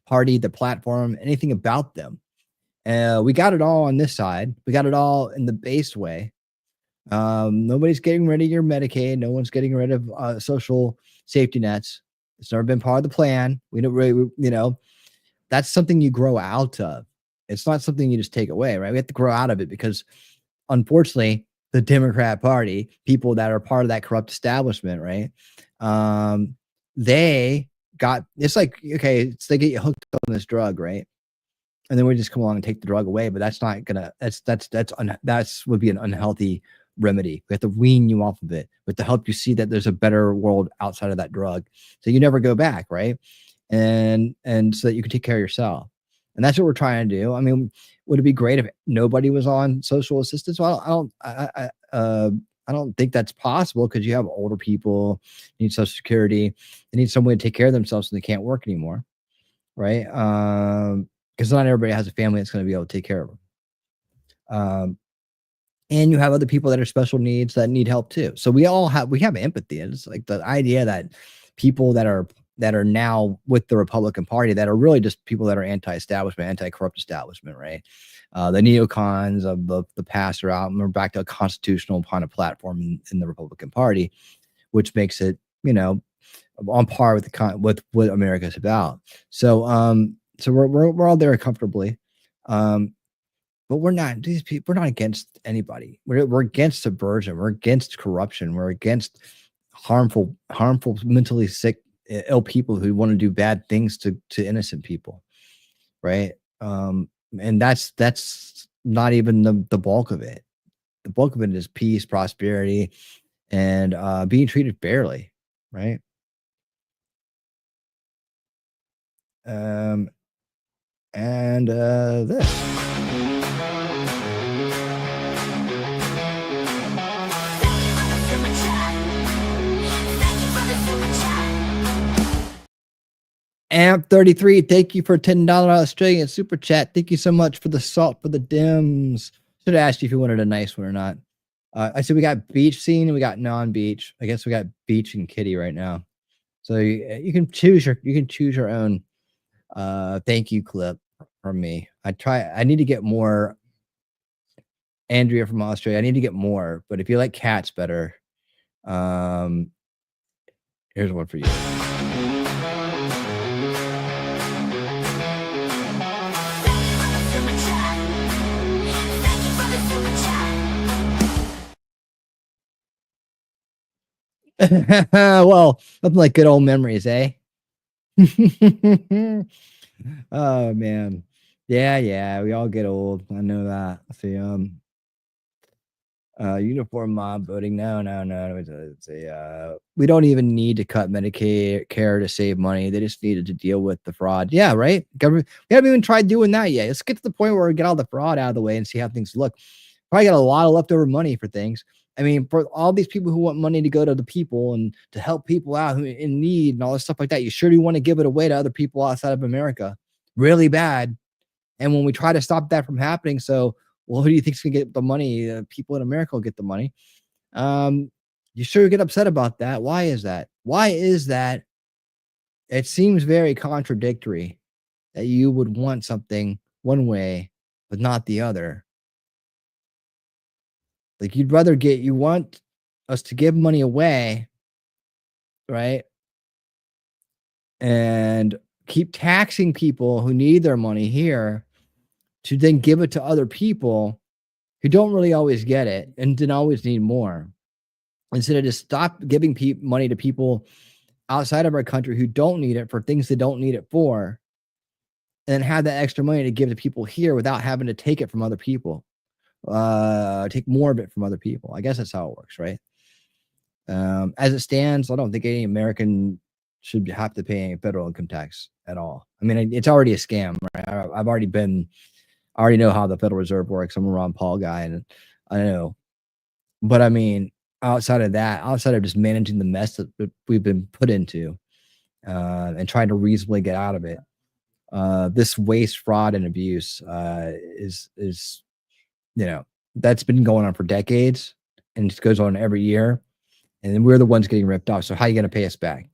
Party, the platform, anything about them. We got it all on this side. We got it all in the base way. Nobody's getting rid of your Medicaid. No one's getting rid of social safety nets. It's never been part of the plan. We don't really, that's something you grow out of. It's not something you just take away, right? We have to grow out of it because, unfortunately, the Democrat Party, people that are part of that corrupt establishment, right? It's like, okay, so they get you hooked on this drug, right? And then we just come along and take the drug away, but that's not gonna, that's would be an unhealthy remedy. We have to wean you off of it. We have to help you see that there's a better world outside of that drug, so you never go back, right? And so that you can take care of yourself. And that's what we're trying to do. I mean, would it be great if nobody was on social assistance? Well, I don't think that's possible, because you have older people need Social Security. They need some way to take care of themselves, so they can't work anymore, right? Because not everybody has a family that's going to be able to take care of them. And you have other people that are special needs that need help too. So we have empathy. It's like the idea that people that are now with the Republican Party, that are really just people that are anti-establishment, anti-corrupt establishment, right? The neocons of the past are out, and we're back to a constitutional kind of platform in the Republican Party, which makes it, on par with with what America's about. So we're all there comfortably. But we're not, these people, we're not against anybody. We're against subversion. We're against corruption. We're against harmful, mentally sick, ill people who want to do bad things to innocent people, right? And that's not even the bulk of it. The bulk of it is peace, prosperity, and being treated fairly, right? And this. Amp33, thank you for a $10 Australian super chat. Thank you so much for the salt for the dims. Should have asked you if you wanted a nice one or not. I said we got beach scene and we got non-beach. I guess we got beach and kitty right now. So you can choose your own thank you clip from me. I need to get more. Andrea from Australia, I need to get more, but if you like cats better, here's one for you. Well, nothing like good old memories, eh? Oh man. Yeah, we all get old. I know that. See, uniform mob voting. No. We don't even need to cut Medicare care to save money. They just needed to deal with the fraud. Yeah, right. Government. We haven't even tried doing that yet. Let's get to the point where we get all the fraud out of the way and see how things look. Probably got a lot of leftover money for things. I mean, for all these people who want money to go to the people and to help people out who in need and all this stuff like that, you sure do want to give it away to other people outside of America, really bad. And when we try to stop that from happening, so well, who do you think's gonna get the money? People in America will get the money. You sure get upset about that. Why is that? It seems very contradictory that you would want something one way, but not the other. Like you want us to give money away, right? And keep taxing people who need their money here to then give it to other people who don't really always get it and didn't always need more. Instead of just stop giving money to people outside of our country who don't need it for things they don't need it for, and then have that extra money to give to people here without having to take it from other people. Take more of it from other people. I guess that's how it works, right? As it stands, I don't think any American should have to pay any federal income tax at all. I mean, it's already a scam, right? I already know how the Federal Reserve works. I'm a Ron Paul guy, and I know. But I mean, outside of just managing the mess that we've been put into, and trying to reasonably get out of it, this waste, fraud, and abuse is that's been going on for decades, and it goes on every year, and then we're the ones getting ripped off. So how are you going to pay us back?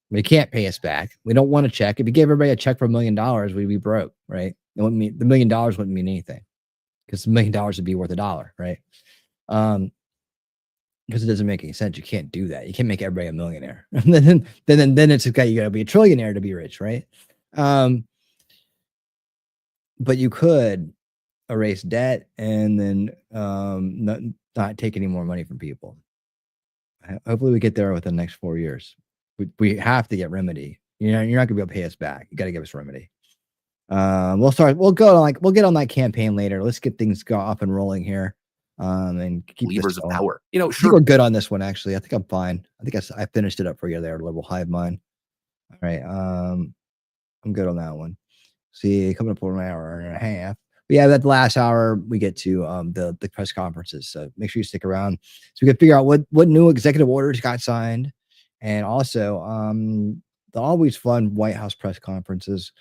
We can't pay us back. We don't want a check. If you gave everybody a check for $1 million, we'd be broke, right? It wouldn't mean the $1 million wouldn't mean anything, because $1 million would be worth $1, right? Because it doesn't make any sense. You can't do that. You can't make everybody a millionaire. then it's okay. You got to be a trillionaire to be rich, right? But you could erase debt and then not take any more money from people. Hopefully we get there within the next 4 years. We have to get remedy. You're not gonna be able to pay us back. You got to give us remedy. We'll get on that campaign later. Let's get things up and rolling here. and keep this levers of going. power. You know, I think sure. we're good on this one, actually. I think I'm fine. I think I finished it up for you there, Liberal Hive Mind. All right. I'm good on that one. See, coming up on an hour and a half. But yeah, that last hour we get to the press conferences. So make sure you stick around so we can figure out what new executive orders got signed, and also the always fun White House press conferences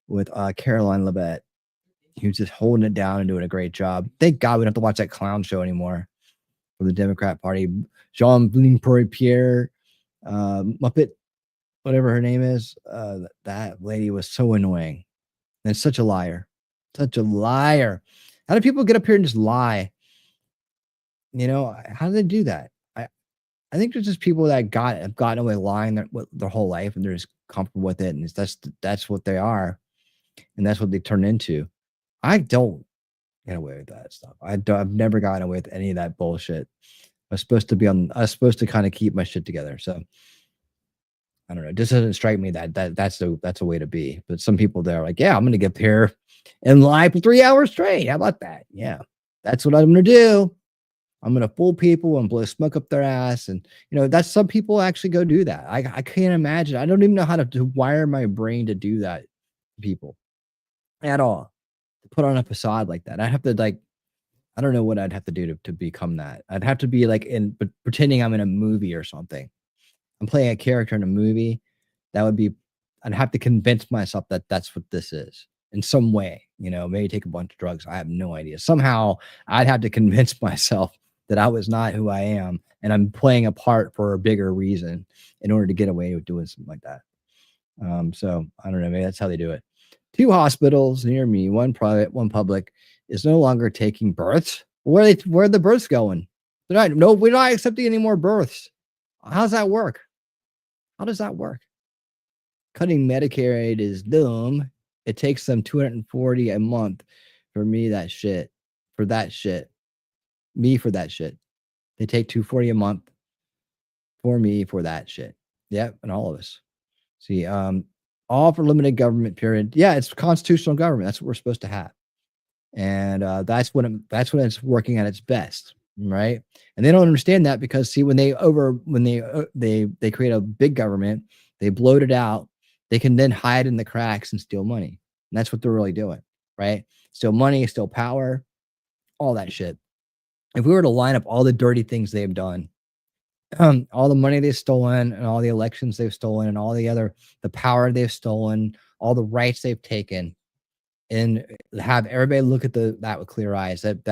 with Caroline Leavitt, who's just holding it down and doing a great job. Thank God we don't have to watch that clown show anymore from the Democrat Party. Jean Pierre Muppet, whatever her name is, that lady was so annoying and such a liar. Such a liar. How do people get up here and just lie? You know, how do they do that? I think there's just people that have gotten away lying their whole life, and they're just comfortable with it, and that's what they are, and that's what they turn into. I don't get away with that stuff. I've never gotten away with any of that bullshit. I was supposed to kind of keep my shit together. So I don't know. It just doesn't strike me that's a way to be. But some people they're like, yeah, I'm gonna get here and lie for 3 hours straight. How about that? Yeah, that's what I'm gonna do. I'm gonna fool people and blow smoke up their ass. And you know, that's some people actually go do that. I can't imagine. I don't even know how to wire my brain to do that to people at all. To put on a facade like that. I'd have to I don't know what I'd have to do to become that. I'd have to be like pretending I'm in a movie or something. I'm playing a character in a movie. I'd have to convince myself that that's what this is in some way, you know, maybe take a bunch of drugs. I have no idea. Somehow I'd have to convince myself that I was not who I am and I'm playing a part for a bigger reason in order to get away with doing something like that. So I don't know, maybe that's how they do it. 2 hospitals near me, one private, one public, is no longer taking births. Where are the births going? We're not accepting any more births. How's that work? How does that work? Cutting Medicare aid is dumb. It takes them $240 a month for me that shit. For that shit. Me for that shit. They take $240 a month for me for that shit. Yep, and all of us. See, all for limited government period. Yeah, it's constitutional government. That's what we're supposed to have. And that's when it's working at its best, right? And they don't understand that because see, when they create a big government, they bloat it out. They can then hide in the cracks and steal money. And that's what they're really doing, right? Steal money, steal power, all that shit. If we were to line up all the dirty things they've done, all the money they've stolen and all the elections they've stolen and all the power they've stolen, all the rights they've taken, and have everybody look at that with clear eyes, that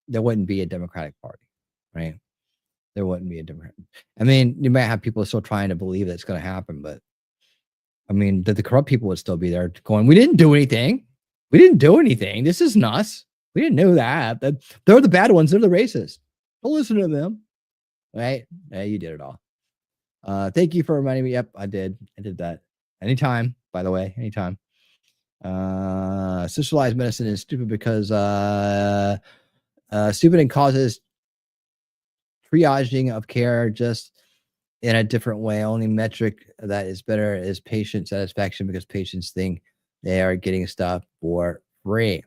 there wouldn't be a Democratic Party, right? There wouldn't be a Democrat. I mean, you might have people still trying to believe that it's going to happen, but I mean, the corrupt people would still be there going, we didn't do anything. We didn't do anything. This isn't us. We didn't know that. They're the bad ones. They're the racists. Don't listen to them. Right? Yeah, you did it all. Thank you for reminding me. Yep, I did. I did that. Anytime, by the way, anytime. Socialized medicine is stupid because stupid and causes triaging of care just in a different way. Only metric that is better is patient satisfaction because patients think they are getting stuff for free.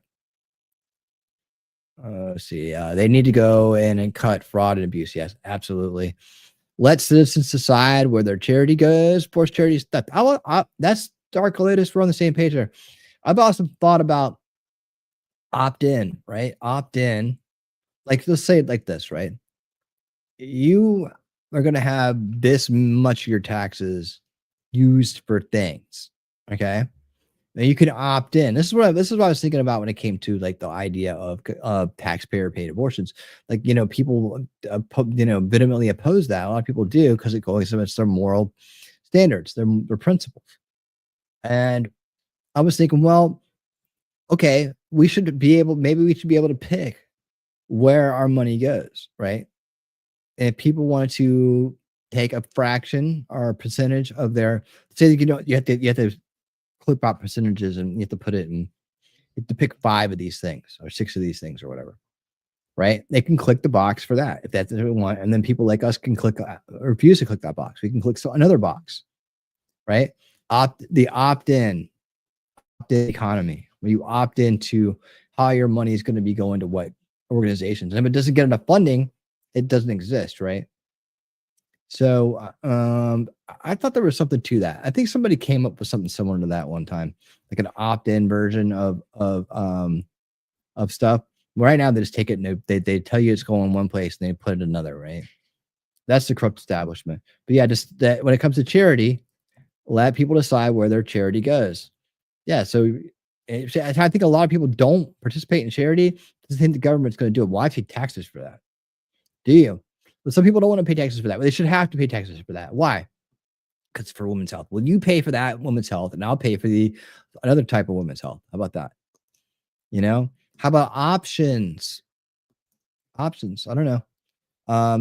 Let's see. They need to go in and cut fraud and abuse. Yes, absolutely. Let citizens decide where their charity goes. Force charity stuff. That's Dark Latest. We're on the same page there. I've also thought about opt-in, right? Opt-in. Like, let's say it like this, right? You are going to have this much of your taxes used for things, okay? Now you can opt in. This is what I was thinking about when it came to like the idea of taxpayer paid abortions. Like, you know, people vehemently oppose that. A lot of people do because it goes against their moral standards, their principles. And I was thinking, well, okay, maybe we should be able to pick where our money goes, right? And if people wanted to take a fraction or a percentage of their, say, you have to clip out percentages and you have to put it in, you have to pick 5 of these things or 6 of these things or whatever, right? They can click the box for that if that's what they want. And then people like us can click or refuse to click that box. We can click another box, right? Opt-in economy, where you opt into how your money is going to be going to what organizations. And if it doesn't get enough funding, it doesn't exist, right? So I thought there was something to that. I think somebody came up with something similar to that one time, like an opt-in version of stuff. Right now, they just take it and they tell you it's going one place and they put it another, right? That's the corrupt establishment. But yeah, just that when it comes to charity, let people decide where their charity goes. Yeah, so I think a lot of people don't participate in charity because they think the government's going to do it. Why pay taxes for that? Do you? But some people don't want to pay taxes for that. But they should have to pay taxes for that. Why? Because it's for women's health. Well, you pay for that women's health, and I'll pay for another type of women's health. How about that? You know? How about options? Options. I don't know.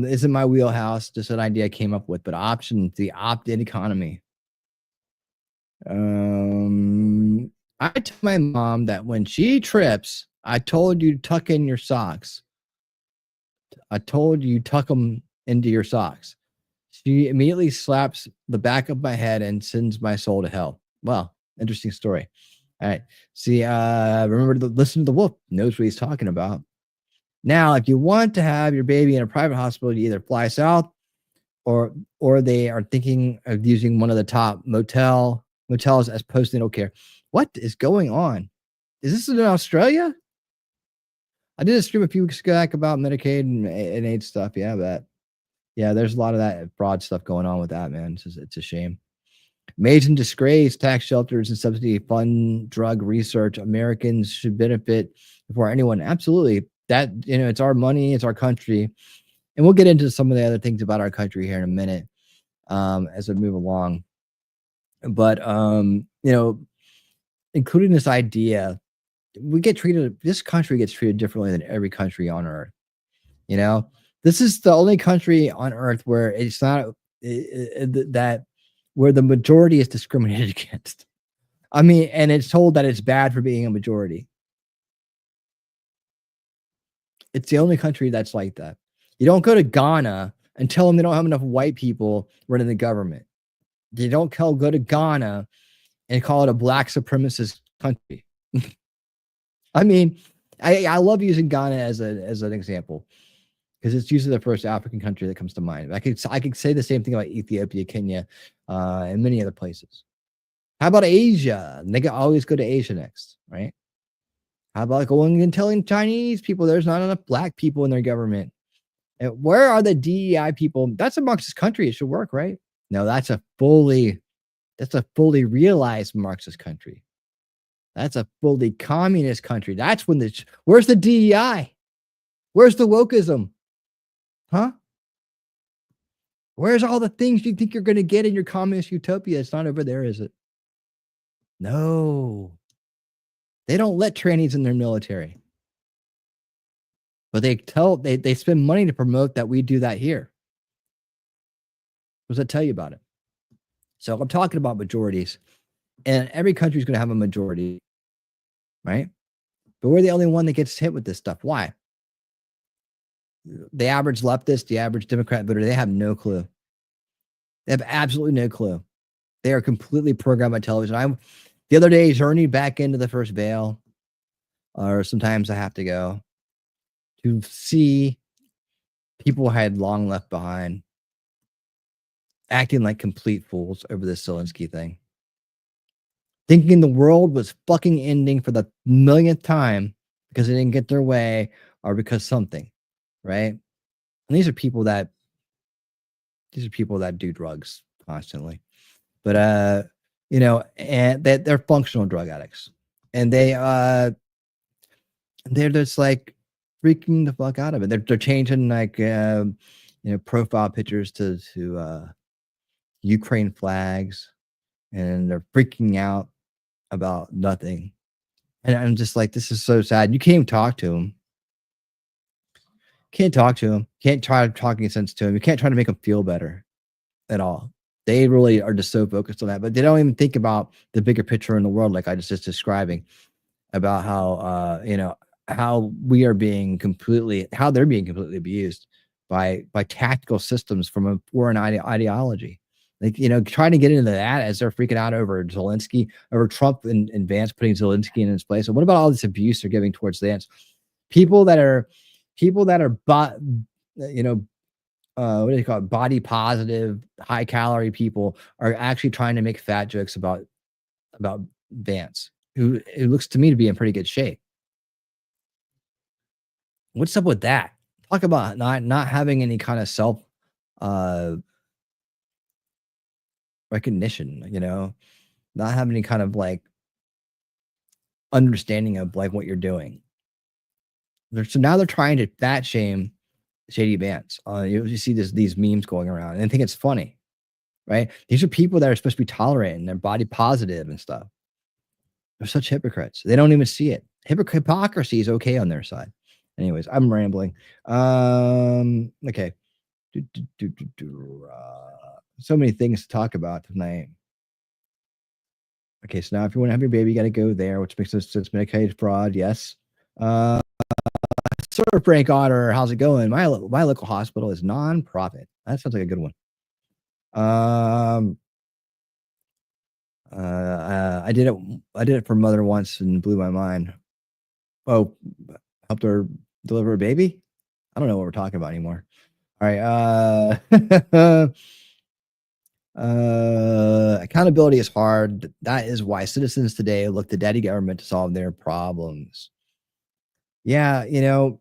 Isn't my wheelhouse, just an idea I came up with, but options, the opt-in economy. I tell my mom that when she trips, I told you to tuck in your socks. I told you tuck them into your socks. She immediately slaps the back of my head and sends my soul to hell. Well, interesting story. All right. See, remember to listen to the wolf, knows what he's talking about. Now, if you want to have your baby in a private hospital, you either fly south or they are thinking of using one of the top motels as postnatal care. What is going on? Is this in Australia? I did a stream a few weeks back about Medicaid and AIDS stuff. Yeah, but yeah, there's a lot of that fraud stuff going on with that, man. It's a shame. Amazing disgrace, tax shelters and subsidy fund drug research. Americans should benefit before anyone. Absolutely. That, it's our money, it's our country. And we'll get into some of the other things about our country here in a minute as we move along. But, including this idea, this country gets treated differently than every country on earth. This is the only country on earth where it's not where the majority is discriminated against. I mean, and it's told that it's bad for being a majority. It's the only country that's like that. You don't go to Ghana and tell them they don't have enough white people running the government. You don't go to Ghana and call it a black supremacist country. I mean, I love using Ghana as an example because it's usually the first African country that comes to mind. I could say the same thing about Ethiopia, Kenya, and many other places. How about Asia? They can always go to Asia next, right? How about going and telling Chinese people there's not enough black people in their government? And where are the DEI people? That's a Marxist country. It should work, right? No, that's a fully realized Marxist country. That's a fully communist country. That's when where's the DEI? Where's the wokeism? Huh? Where's all the things you think you're going to get in your communist utopia? It's not over there, is it? No. They don't let trannies in their military. But they spend money to promote that we do that here. What does that tell you about it? So I'm talking about majorities. And every country is going to have a majority. Right? But we're the only one that gets hit with this stuff. Why? The average leftist, the average Democrat voter, they have no clue. They have absolutely no clue. They are completely programmed by television. The other day, journeyed back into the first veil, or sometimes I have to go to see people I had long left behind acting like complete fools over this Zelensky thing. Thinking the world was fucking ending for the millionth time because they didn't get their way or because something, right? And these are people that do drugs constantly. But and they're functional drug addicts. And they're just like freaking the fuck out of it. They're changing profile pictures to Ukraine flags, and they're freaking out about nothing. And I'm just like, this is so sad. You can't even talk to them. Can't talk to them. Can't try talking sense to them. You can't try to make them feel better at all. They really are just so focused on that, but they don't even think about the bigger picture in the world, like I just describing about how how they're being completely abused by tactical systems from a foreign ideology. Like, trying to get into that as they're freaking out over Zelensky, over Trump and Vance putting Zelensky in his place. And what about all this abuse they're giving towards Vance? People that are people that are, you know, what do you call it? Body positive, high calorie people are actually trying to make fat jokes about Vance, who it looks to me to be in pretty good shape. What's up with that? Talk about not having any kind of self recognition, you know, not having any kind of like understanding of like what you're doing. So now they're trying to fat shame Shady Vance. You see these memes going around, and I think it's funny, right? These are people that are supposed to be tolerant and they're body positive and stuff. They're such hypocrites. They don't even see it. Hypocrisy is okay on their side. Anyways, I'm rambling. Okay. So many things to talk about tonight. Okay, so now if you want to have your baby, you got to go there, which makes sense. Medicaid fraud, yes. Sir Frank Otter, how's it going? My local hospital is non-profit. That sounds like a good one. I did it for mother once and blew my mind. Oh, helped her deliver a baby? I don't know what we're talking about anymore. All right. Accountability is hard. That is why citizens today look to daddy government to solve their problems. Yeah, you know,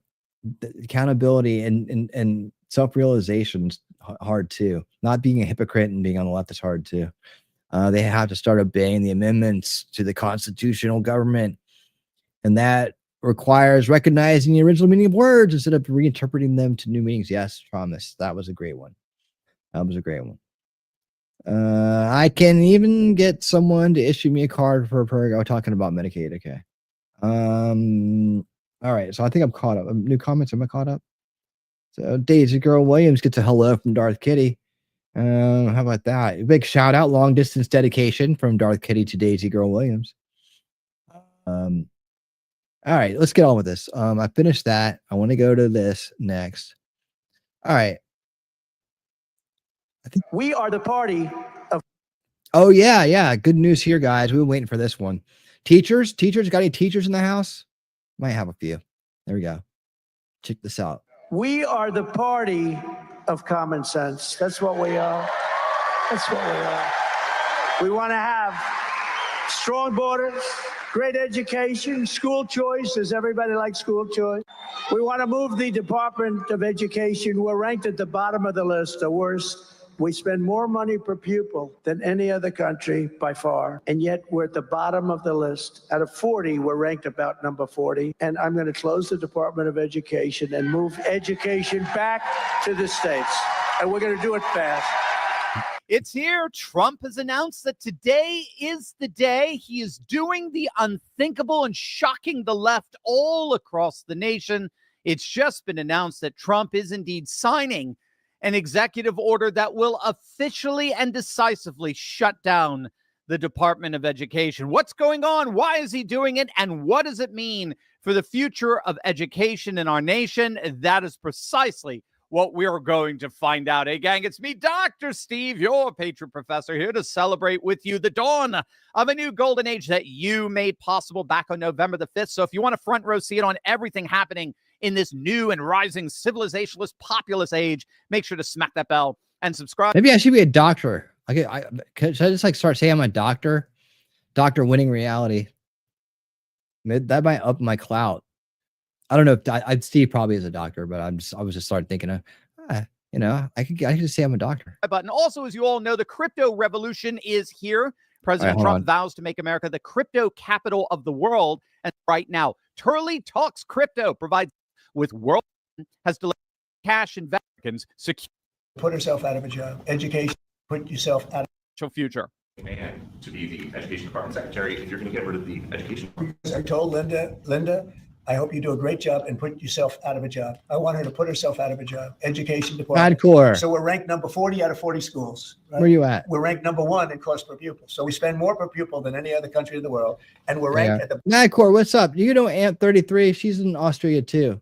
accountability and self-realization is hard too. Not being a hypocrite and being on the left is hard too. They have to start obeying the amendments to the constitutional government, and that requires recognizing the original meaning of words instead of reinterpreting them to new meanings. Yes, promise. That was a great one. I can even get someone to issue me a card for a program talking about Medicaid. Okay. All right. So I think I'm caught up. New comments. Am I caught up? So Daisy Girl Williams gets a hello from Darth Kitty. How about that? A big shout out, long distance dedication from Darth Kitty to Daisy Girl Williams. All right, let's get on with this. I finished that. I want to go to this next. All right. I think we are the party of. Oh yeah. Good news here, guys. We've been waiting for this one. Teachers, got any teachers in the house? Might have a few. There we go. Check this out. We are the party of common sense. That's what we are. We want to have strong borders, great education, school choice. Does everybody like school choice? We want to move the Department of Education. We're ranked at the bottom of the list, the worst. We spend more money per pupil than any other country by far, and yet we're at the bottom of the list. Out of 40, we're ranked about number 40, and I'm going to close the Department of Education and move education back to the states, and we're going to do it fast. It's here. Trump has announced that today is the day he is doing the unthinkable and shocking the left all across the nation. It's just been announced that Trump is indeed signing an executive order that will officially and decisively shut down the Department of Education. What's going on? Why is he doing it? And what does it mean for the future of education in our nation? That is precisely what we're going to find out. Hey, gang, it's me, Dr. Steve, your Patriot Professor, here to celebrate with you the dawn of a new golden age that you made possible back on November the 5th. So if you want a front row seat on everything happening in this new and rising civilizationalist populist age, make sure to smack that bell and subscribe. Maybe I should be a doctor. Okay, should I just like start saying I'm a doctor? Doctor winning reality. That might up my clout. I don't know if Steve probably is a doctor, but I was just started thinking of, you know, I could just say I'm a doctor. Button. Also, as you all know, the crypto revolution is here. President Trump vows to make America the crypto capital of the world. And right now, Turley Talks Crypto provides with world has delivered cash and Americans secure. Put herself out of a job. Education, put yourself out of future. To be the education department secretary, if you're going to get rid of the education. I told Linda, I hope you do a great job and put yourself out of a job. I want her to put herself out of a job. Education department. Hardcore. So we're ranked number 40 out of 40 schools. Right? Where are you at? We're ranked number 1 in cost per pupil. So we spend more per pupil than any other country in the world. And we're ranked at the Madcore, what's up? You know Aunt 33, she's in Austria too.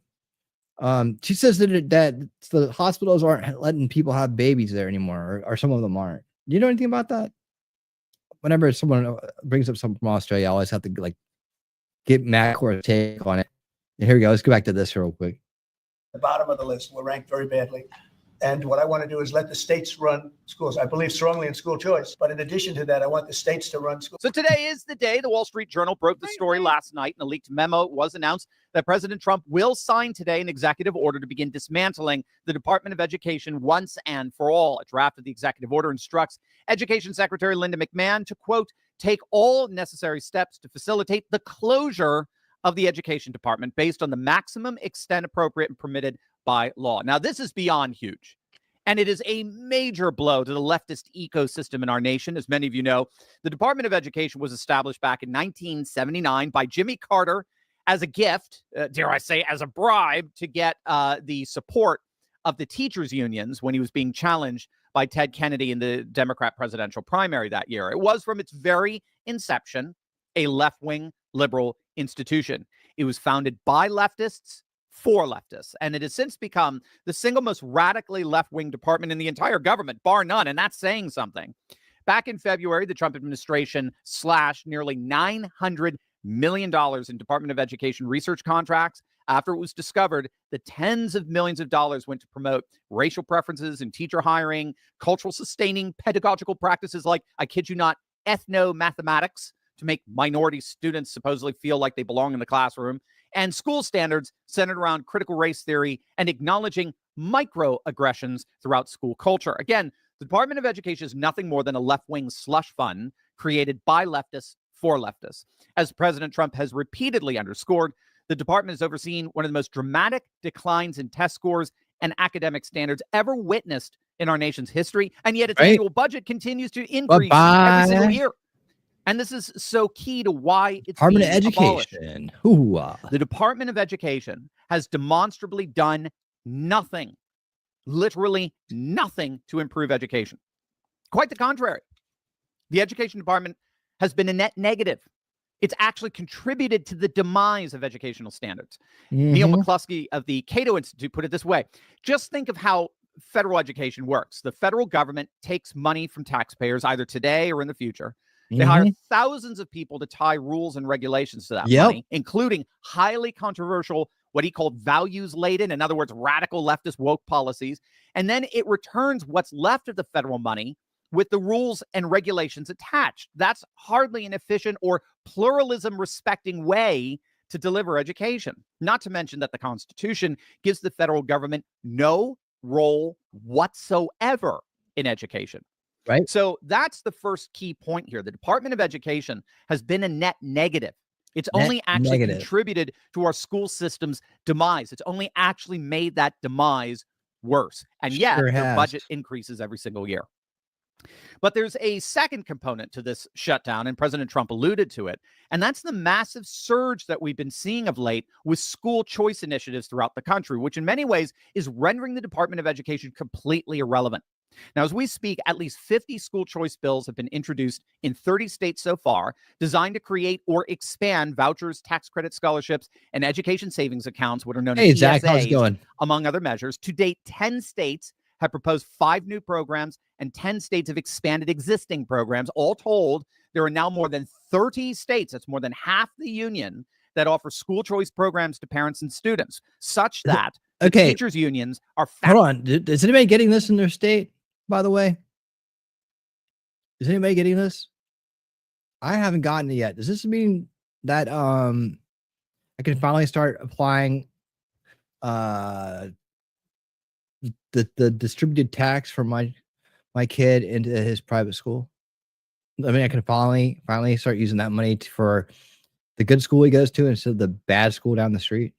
She says that the hospitals aren't letting people have babies there anymore, or some of them aren't. Do you know anything about that? Whenever someone brings up something from Australia, I always have to like get Madcore's take on it. Here we go. Let's go back to this real quick. the bottom of the list. We're ranked very badly. And what I want to do is let the states run schools. I believe strongly in school choice. But in addition to that, I want the states to run schools. So today is the day. The Wall Street Journal broke the story last night. In a leaked memo, it was announced that President Trump will sign today an executive order to begin dismantling the Department of Education once and for all. A draft of the executive order instructs Education Secretary Linda McMahon to, quote, take all necessary steps to facilitate the closure of the Education Department based on the maximum extent appropriate and permitted by law. Now, this is beyond huge, and it is a major blow to the leftist ecosystem in our nation. As many of you know, the Department of Education was established back in 1979 by Jimmy Carter as a gift, dare I say, as a bribe to get the support of the teachers' unions when he was being challenged by Ted Kennedy in the Democrat presidential primary that year. It was from its very inception a left-wing liberal institution. It was founded by leftists for leftists, and it has since become the single most radically left-wing department in the entire government, bar none, and that's saying something. Back in February, the Trump administration slashed nearly $900 million in Department of Education research contracts after it was discovered that tens of millions of dollars went to promote racial preferences in teacher hiring, cultural sustaining pedagogical practices like, I kid you not, ethno-mathematics to make minority students supposedly feel like they belong in the classroom, and school standards centered around critical race theory and acknowledging microaggressions throughout school culture. Again, the Department of Education is nothing more than a left-wing slush fund created by leftists for leftists. As President Trump has repeatedly underscored, the department has overseen one of the most dramatic declines in test scores and academic standards ever witnessed in our nation's history, and yet its annual budget continues to increase every single year. And this is so key to why it's Department of being abolished. Education. Ooh. The Department of Education has demonstrably done nothing, literally nothing, to improve education. Quite the contrary. The Education Department has been a net negative. It's actually contributed to the demise of educational standards. Neil McCluskey of the Cato Institute put it this way. Just think of how federal education works. The federal government takes money from taxpayers either today or in the future. They hire thousands of people to tie rules and regulations to that money, including highly controversial, what he called values-laden, in other words, radical leftist woke policies. And then it returns what's left of the federal money with the rules and regulations attached. That's hardly an efficient or pluralism-respecting way to deliver education. Not to mention that the Constitution gives the federal government no role whatsoever in education. Right. So that's the first key point here. The Department of Education has been a net negative. It's only actually contributed to our school system's demise. It's only actually made that demise worse. And yet their budget increases every single year. But there's a second component to this shutdown, and President Trump alluded to it, and that's the massive surge that we've been seeing of late with school choice initiatives throughout the country, which in many ways is rendering the Department of Education completely irrelevant. Now, as we speak, at least 50 school choice bills have been introduced in 30 states so far, designed to create or expand vouchers, tax credit scholarships, and education savings accounts, what are known as Zach, how's it ESAs, going? among other measures. To date, 10 states have proposed 5 new programs, and 10 states have expanded existing programs. All told, there are now more than 30 states, that's more than half the union, that offer school choice programs to parents and students, such that the teachers' unions are Hold on. Is anybody getting this in their state, by the way? Is anybody getting this? I haven't gotten it yet. Does this mean that I can finally start applying the distributed tax for my kid into his private school? I mean, I can finally start using that money for the good school he goes to instead of the bad school down the street.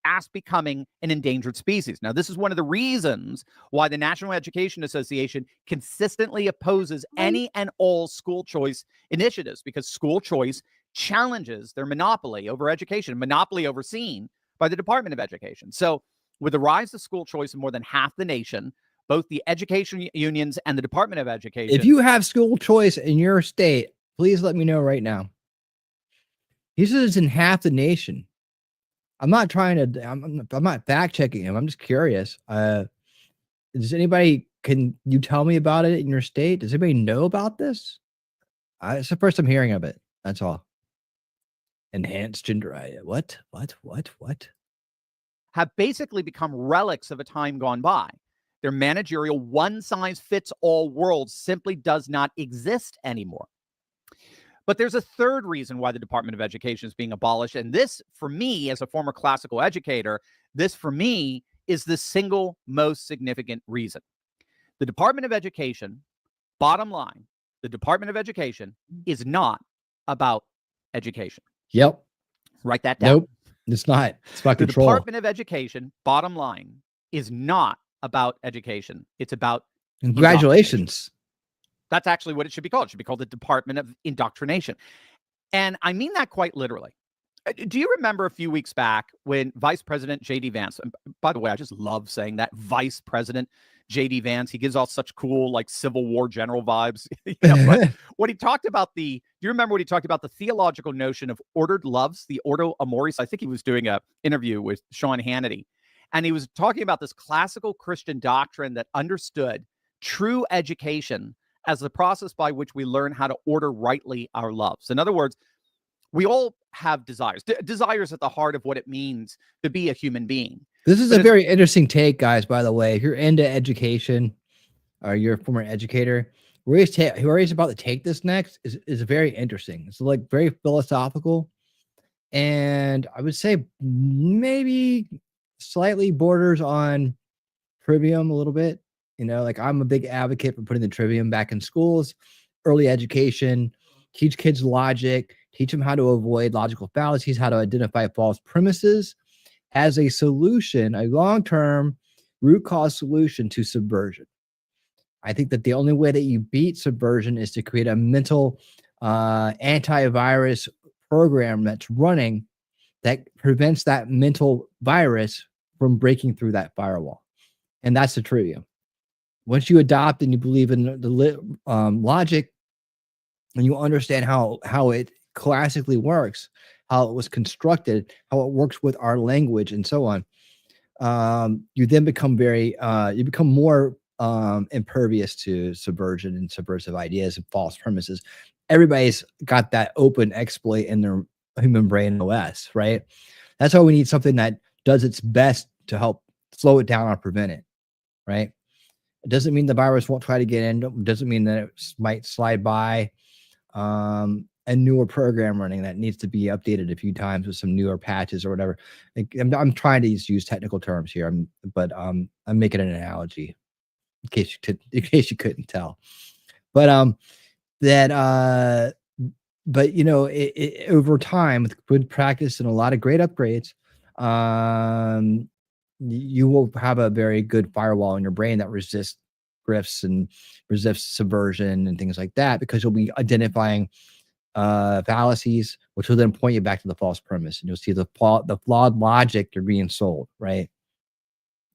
Fast becoming an endangered species. Now, this is one of the reasons why the National Education Association consistently opposes any and all school choice initiatives, because school choice challenges their monopoly over education, monopoly overseen by the Department of Education. So with the rise of school choice in more than half the nation, both the education unions and the Department of Education. If you have school choice in your state, please let me know right now. He says it's in half the nation. I'm not trying to, I'm not fact checking him. I'm just curious. Does anybody, can you tell me about it in your state? Does anybody know about this? It's the first I'm hearing of it. That's all. Enhanced gender. What? have basically become relics of a time gone by. Their managerial one-size-fits-all world simply does not exist anymore. But there's a third reason why the Department of Education is being abolished. And this, for me, as a former classical educator, this, for me, is the single most significant reason. The Department of Education, bottom line, the Department of Education is not about education. Yep. Write that down. Nope. It's not. It's about The control. Department of Education, bottom line, is not about education. It's about Congratulations. That's actually what it should be called. It should be called the Department of Indoctrination. And I mean that quite literally. Do you remember a few weeks back when Vice President J.D. Vance, and by the way, I just love saying that, Vice President J.D. Vance, he gives off such cool, like, Civil War general vibes. But what he talked about do you remember what he talked about? The theological notion of ordered loves, the ordo amoris. I think he was doing an interview with Sean Hannity. And he was talking about this classical Christian doctrine that understood true education as the process by which we learn how to order rightly our loves. In other words, we all have desires. Desires at the heart of what it means to be a human being. This is a very interesting take, guys, by the way. If you're into education or you're a former educator, where he's about to take this next is very interesting. It's like very philosophical. And I would say maybe slightly borders on trivium a little bit. You know, like, I'm a big advocate for putting the trivium back in schools, early education, teach kids logic, teach them how to avoid logical fallacies, how to identify false premises as a solution, a long-term root cause solution to subversion. I think that the only way that you beat subversion is to create a mental antivirus program that's running that prevents that mental virus from breaking through that firewall. And that's the trivium. Once you adopt and you believe in the logic, and you understand how it classically works, how it was constructed, how it works with our language, and so on, you then become more impervious to subversion and subversive ideas and false premises. Everybody's got that open exploit in their human brain OS, right? That's why we need something that does its best to help slow it down or prevent it, right? It doesn't mean the virus won't try to get in. It doesn't mean that it might slide by. A newer program running that needs to be updated a few times with some newer patches or whatever. Like, I'm trying to use technical terms here, but I'm making an analogy in case you couldn't tell. But but you know, over time, with good practice and a lot of great upgrades, you will have a very good firewall in your brain that resists grifts and resists subversion and things like that, because you'll be identifying fallacies, which will then point you back to the false premise, and you'll see the flawed logic you're being sold, right?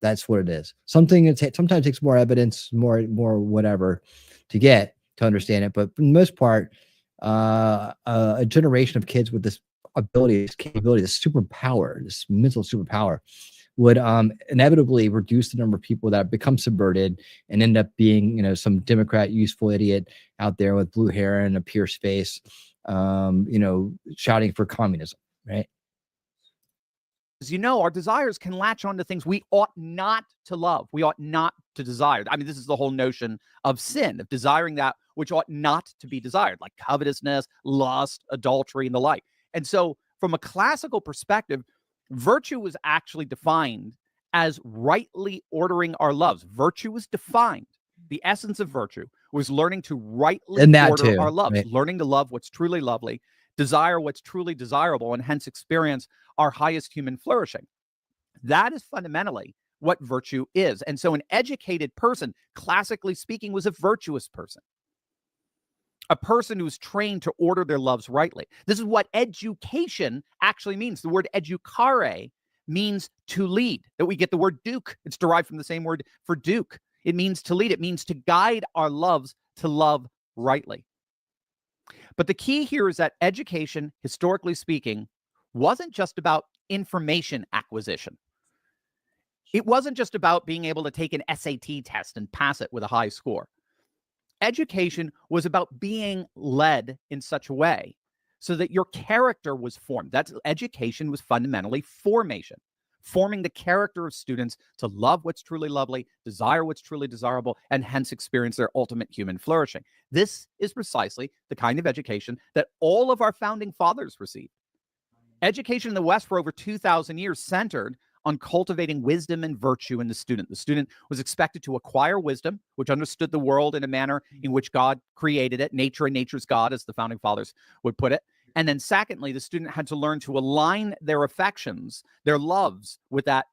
That's what it is. Something that sometimes takes more evidence, more whatever, to understand it, but for the most part, a generation of kids with this ability, this capability, this superpower, this mental superpower, would inevitably reduce the number of people that become subverted and end up being, you know, some Democrat useful idiot out there with blue hair and a pierced face, you know, shouting for communism, right? As you know, our desires can latch onto things we ought not to love. We ought not to desire. I mean, this is the whole notion of sin, of desiring that which ought not to be desired, like covetousness, lust, adultery, and the like. And so from a classical perspective, virtue was actually defined as rightly ordering our loves. Virtue was defined. The essence of virtue was learning to rightly order our loves, right? Learning to love what's truly lovely, desire what's truly desirable, and hence experience our highest human flourishing. That is fundamentally what virtue is. And so an educated person, classically speaking, was a virtuous person. A person who's trained to order their loves rightly. This is what education actually means. The word educare means to lead, that we get the word duke. It's derived from the same word for duke. It means to lead. It means to guide our loves to love rightly. But the key here is that education, historically speaking, wasn't just about information acquisition. It wasn't just about being able to take an SAT test and pass it with a high score. Education was about being led in such a way so that your character was formed. That's education was fundamentally formation. forming the character of students to love what's truly lovely, desire what's truly desirable, and hence experience their ultimate human flourishing. This is precisely the kind of education that all of our founding fathers received. Education in the West for over 2,000 years centered on cultivating wisdom and virtue in the student. The student was expected to acquire wisdom, which understood the world in a manner in which God created it, nature and nature's God, as the founding fathers would put it. And then secondly, the student had to learn to align their affections, their loves, with that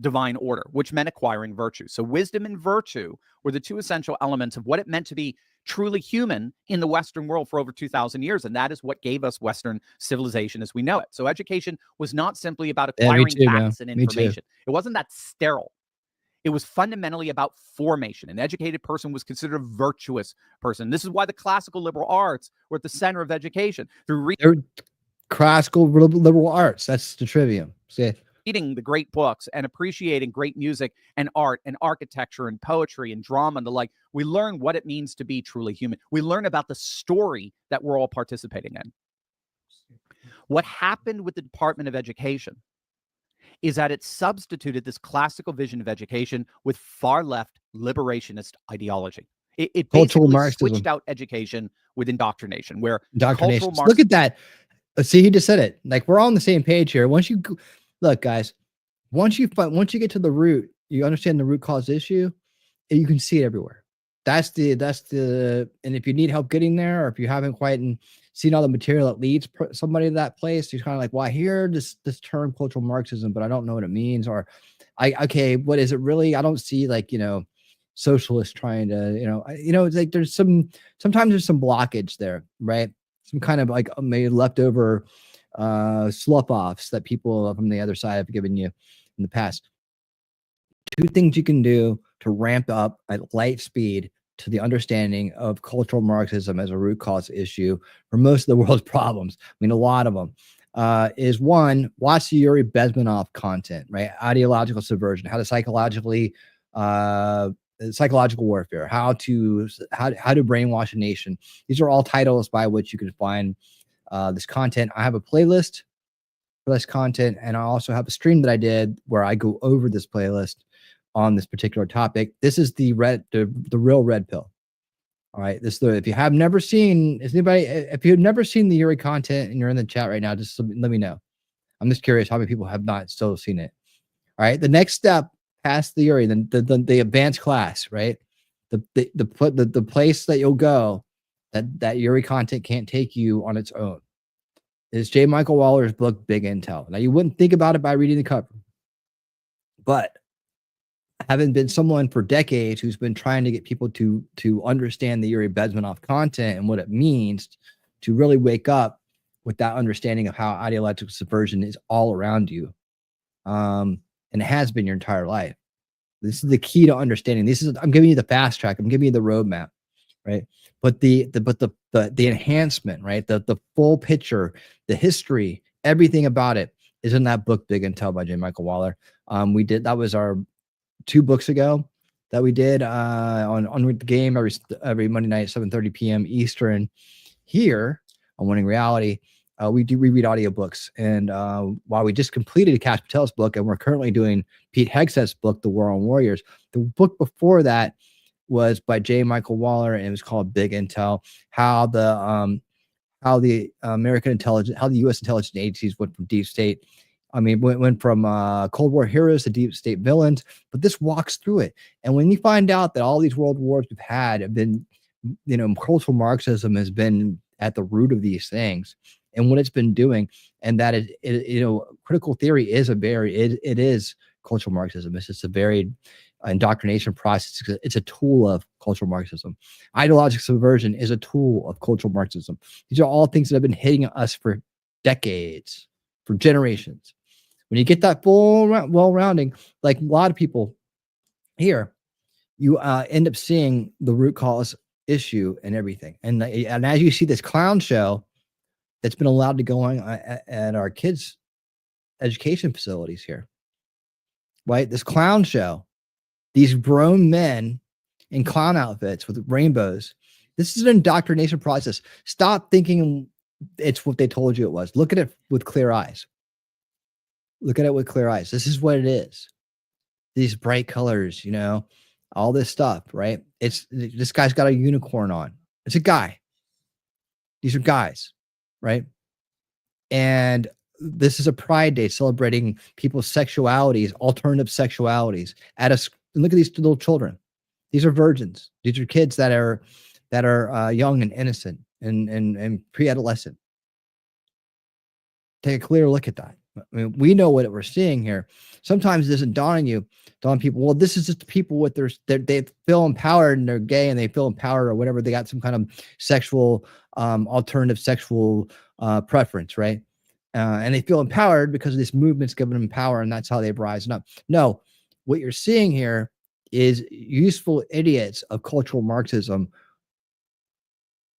divine order, which meant acquiring virtue. So wisdom and virtue were the two essential elements of what it meant to be truly human in the Western world for over 2,000 years. And that is what gave us Western civilization as we know it. So education was not simply about acquiring facts and information. It wasn't that sterile. It was fundamentally about formation. An educated person was considered a virtuous person. This is why the classical liberal arts were at the center of education. Through classical liberal arts. That's the trivium. See? Reading the great books and appreciating great music and art and architecture and poetry and drama and the like, we learn what it means to be truly human. We learn about the story that we're all participating in. What happened with the Department of Education is that it substituted this classical vision of education with far left liberationist ideology. It basically switched out education with indoctrination, where indoctrination. Look at that. See, he just said it. Like, we're all on the same page here. Once you look, guys, once you get to the root, you understand the root cause issue, you can see it everywhere. That's the, and if you need help getting there, or if you haven't quite seen all the material that leads somebody to that place, you're kind of like, well, I hear this term cultural Marxism, but I don't know what it means. Or okay, what is it really? I don't see, like, socialists trying to, it's like sometimes there's some blockage there, right? Some kind of like maybe leftover slough offs that people from the other side have given you in the past. Two things you can do to ramp up at light speed to the understanding of cultural Marxism as a root cause issue for most of the world's problems. I mean, a lot of them. Is one, watch the Yuri Bezmenov content, right? Ideological subversion, how to psychological warfare, how to brainwash a nation. These are all titles by which you can find this content. I have a playlist for this content, and I also have a stream that I did where I go over this playlist on this particular topic. This is the real red pill. All right. If you have never seen, if you've never seen the Yuri content and you're in the chat right now, just let me know. I'm just curious how many people have not still seen it. All right. The next step past the Yuri, the advanced class, right? The place that you'll go that Yuri content can't take you on its own is J. Michael Waller's book, Big Intel. Now, you wouldn't think about it by reading the cover, but having been someone for decades who's been trying to get people to understand the Yuri Bezmenov content and what it means to really wake up with that understanding of how ideological subversion is all around you, and it has been your entire life. This is the key to understanding. I'm giving you the fast track. I'm giving you the roadmap, right? But the enhancement, right? The full picture, the history, everything about it is in that book, Big Intel by J. Michael Waller. That was our 2 books ago that we did on the game every Monday night, 7:30 p.m. Eastern here on Winning Reality. We read audiobooks, and while we just completed Cash Patel's book, and we're currently doing Pete Hegseth's book, The War on Warriors, the book before that was by J. Michael Waller, and it was called Big Intel, how the American intelligence, how the U.S. intelligence agencies went from deep state. I mean, went from Cold War heroes to deep state villains, but this walks through it. And when you find out that all these world wars we've had have been, cultural Marxism has been at the root of these things and what it's been doing, and that critical theory is it is cultural Marxism. It's just a varied indoctrination process. It's a tool of cultural Marxism. Ideological subversion is a tool of cultural Marxism. These are all things that have been hitting us for decades, for generations. When you get that full well-rounding, like a lot of people here, you end up seeing the root cause issue and everything. And as you see this clown show that's been allowed to go on at our kids' education facilities here, right? This clown show, these grown men in clown outfits with rainbows. This is an indoctrination process. Stop thinking it's what they told you it was. Look at it with clear eyes. Look at it with clear eyes. This is what it is. These bright colors, you know, all this stuff, right? This guy's got a unicorn on. It's a guy. These are guys, right? And this is a Pride Day celebrating people's sexualities, alternative sexualities. Look at these little children. These are virgins. These are kids that are young and innocent and pre-adolescent. Take a clear look at that. I mean, we know what we're seeing here. Sometimes it doesn't dawn on people. Well, this is just people with they feel empowered and they're gay and they feel empowered or whatever. They got some kind of sexual, alternative sexual preference, right? And they feel empowered because this movement's giving them power, and that's how they've risen up. No, what you're seeing here is useful idiots of cultural Marxism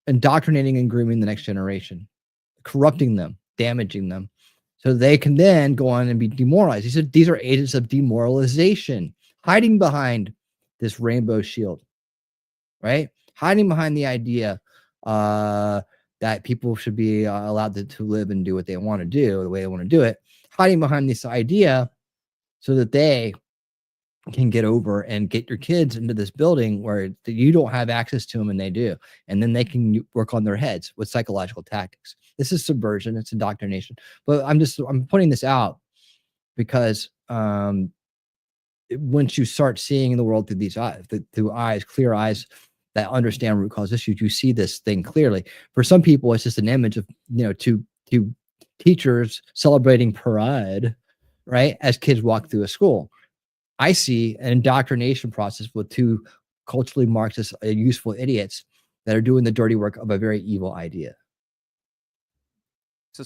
indoctrinating and grooming the next generation, corrupting them, damaging them, so they can then go on and be demoralized. These are agents of demoralization, hiding behind this rainbow shield, right? Hiding behind the idea that people should be allowed to live and do what they want to do, the way they want to do it, hiding behind this idea so that they can get over and get your kids into this building where you don't have access to them and they do. And then they can work on their heads with psychological tactics. This is subversion. It's indoctrination. But I'm putting this out because once you start seeing the world through these eyes, clear eyes that understand root cause issues, you see this thing clearly. For some people, it's just an image of, two teachers celebrating Pride, right? As kids walk through a school. I see an indoctrination process with two culturally Marxist, useful idiots that are doing the dirty work of a very evil idea.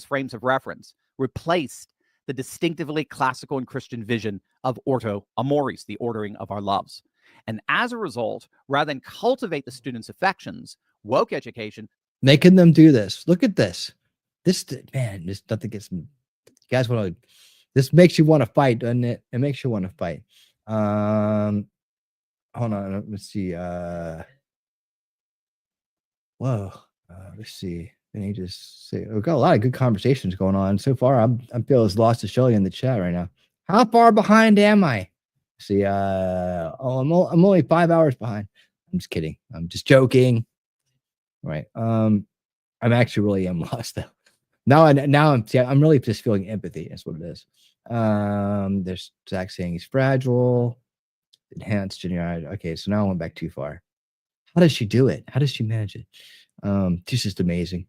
Frames of reference replaced the distinctively classical and Christian vision of ordo amoris, the ordering of our loves. And as a result, rather than cultivate the students' affections, woke education making them do this. Look at this. This nothing gets me. You guys want to. This makes you want to fight, doesn't it? It makes you want to fight. Hold on. Let's see. Whoa. Let's see. Let me just say we've got a lot of good conversations going on so far. I feel as lost as Shelly in the chat right now. How far behind am I? See, I'm only 5 hours behind. I'm just kidding. I'm just joking. Right. I'm actually really am lost though. Now I'm really just feeling empathy. That's what it is. There's Zach saying he's fragile. Enhanced junior. Okay, so now I went back too far. How does she do it? How does she manage it? She's just amazing.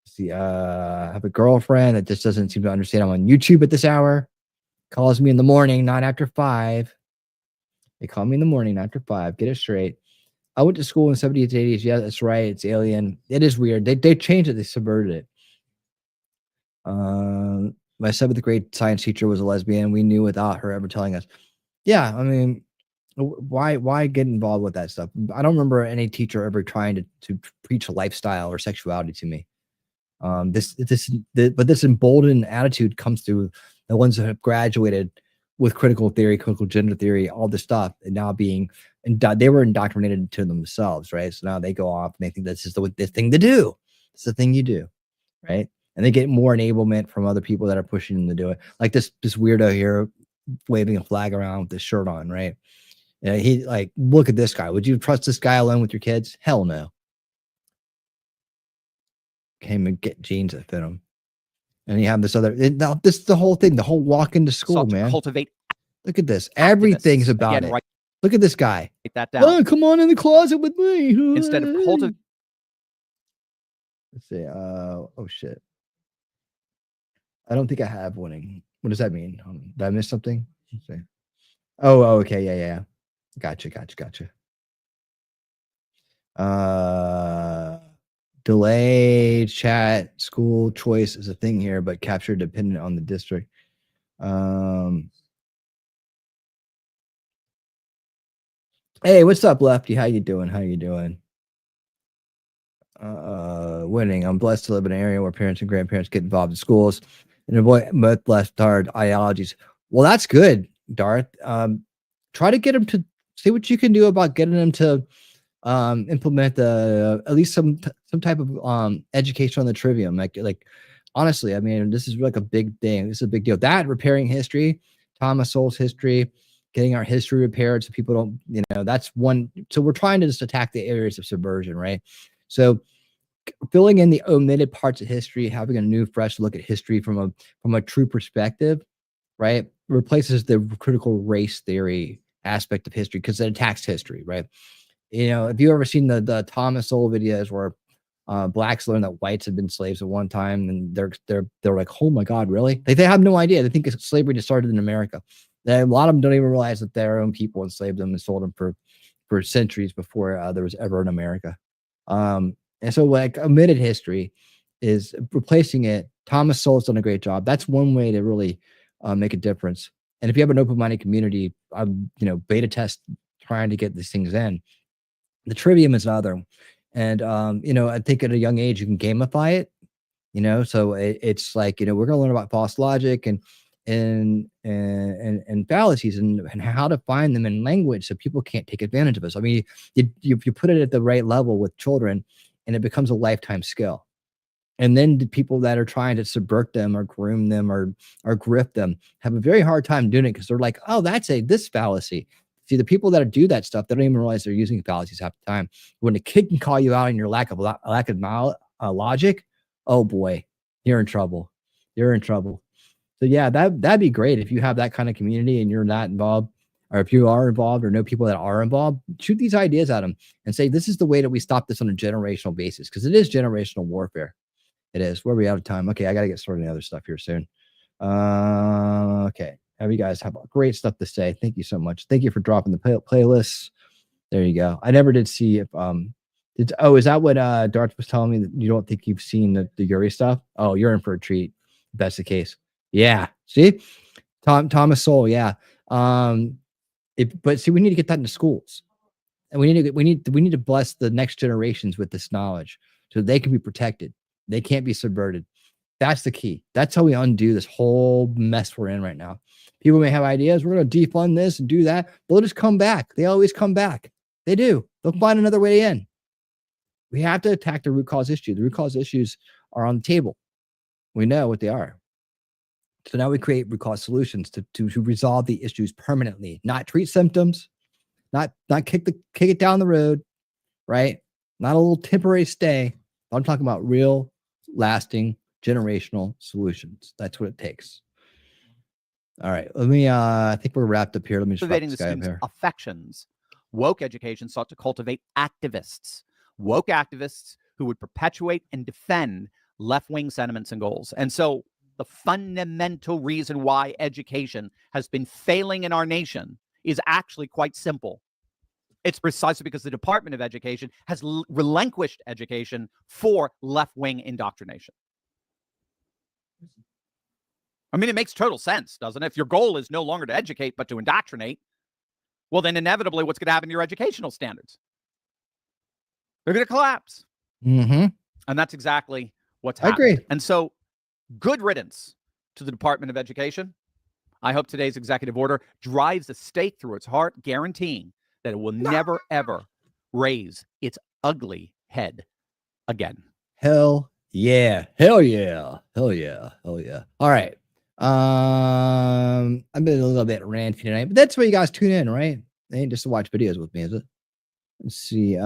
See, I have a girlfriend that just doesn't seem to understand I'm on YouTube at this hour. Calls me in the morning, not after 5. They call me in the morning, not after 5. Get it straight. I went to school in the 70s, 80s. Yeah, that's right. It's alien. It is weird. They changed it. They subverted it. My 7th grade science teacher was a lesbian. We knew without her ever telling us. Yeah, I mean, why get involved with that stuff? I don't remember any teacher ever trying to preach a lifestyle or sexuality to me. But this emboldened attitude comes through the ones that have graduated with critical theory, critical gender theory, all this stuff, and now they were indoctrinated to themselves, right? So now they go off and they think this is the thing to do. It's the thing you do, right? And they get more enablement from other people that are pushing them to do it. Like this weirdo here waving a flag around with this shirt on, right? He look at this guy. Would you trust this guy alone with your kids? Hell no. Came and get jeans that fit him. And you have this other. This is the whole thing. The whole walk into school, man. Cultivate. Look at this. Everything's about Again, it. right. Look at this guy. Write that down. Oh, come on in the closet with me. Instead of cultivate. Let's see. Oh shit. I don't think I have winning. What does that mean? Did I miss something? Let's see. Oh, okay. Yeah. Gotcha. Delayed chat school choice is a thing here, but capture dependent on the district. Hey, what's up, Lefty? How you doing? Winning. I'm blessed to live in an area where parents and grandparents get involved in schools and avoid myth left-hard ideologies. Well, that's good, Darth. Try to get them to see what you can do about getting them to implement at least some type of education on the trivium, like honestly, I mean, this is like a big thing. This is a big deal. That repairing history, Thomas Sowell's history, getting our history repaired so people don't, that's one. So we're trying to just attack the areas of subversion, right? So filling in the omitted parts of history, having a new, fresh look at history from a true perspective, right, replaces the critical race theory aspect of history because it attacks history, right? If you've ever seen the Thomas Sowell videos where blacks learn that whites had been slaves at one time, and they're like, oh my God, really? They have no idea. They think slavery just started in America. A lot of them don't even realize that their own people enslaved them and sold them for centuries before there was ever an America. And so like omitted history is replacing it. Thomas Sowell's done a great job. That's one way to really make a difference. And if you have an open-minded community, beta test trying to get these things in. The trivium is another. And, I think at a young age, you can gamify it, so it's like, we're going to learn about false logic and fallacies and how to find them in language so people can't take advantage of us. I mean, you put it at the right level with children and it becomes a lifetime skill. And then the people that are trying to subvert them or groom them or grift them have a very hard time doing it because they're like, oh, that's this fallacy. See, the people that do that stuff, they don't even realize they're using fallacies half the time. When a kid can call you out on your lack of logic, oh boy, you're in trouble. You're in trouble. So yeah, that'd be great if you have that kind of community and you're not involved, or if you are involved or know people that are involved, shoot these ideas at them and say, this is the way that we stop this on a generational basis, because it is generational warfare. It is. Where are we out of time? Okay, I got to get started on the other stuff here soon. Okay. Have you guys have great stuff to say. Thank you so much. Thank you for dropping the playlists. There you go. I never did see if is that what Darts was telling me, that you don't think you've seen the Yuri stuff? Oh, you're in for a treat. If that's the case. Yeah. See? Thomas Sowell, yeah. But see, we need to get that into schools. And we need to bless the next generations with this knowledge so they can be protected. They can't be subverted. That's the key. That's how we undo this whole mess we're in right now. People may have ideas. We're going to defund this and do that. They'll just come back. They always come back. They do. They'll find another way in. We have to attack the root cause issue. The root cause issues are on the table. We know what they are. So now we create root cause solutions to resolve the issues permanently, not treat symptoms, not kick it down the road, right? Not a little temporary stay. I'm talking about real, lasting, generational solutions. That's what it takes. All right. Let me I think we're wrapped up here. Let me just wrap this guy up here. Affections. Woke education sought to cultivate activists. Woke activists who would perpetuate and defend left-wing sentiments and goals. And so the fundamental reason why education has been failing in our nation is actually quite simple. It's precisely because the Department of Education has relinquished education for left-wing indoctrination. I mean, it makes total sense, doesn't it? If your goal is no longer to educate, but to indoctrinate, well, then inevitably what's going to happen to your educational standards? They're going to collapse. Mm-hmm. And that's exactly what's happening. I agree. And so good riddance to the Department of Education. I hope today's executive order drives a stake through its heart, guaranteeing that it will never, ever raise its ugly head again. Hell yeah. Hell yeah. Hell yeah. Hell yeah. All right. I've been a little bit ranty tonight, but that's where you guys tune in, right? They ain't just to watch videos with me, is it? Let's see.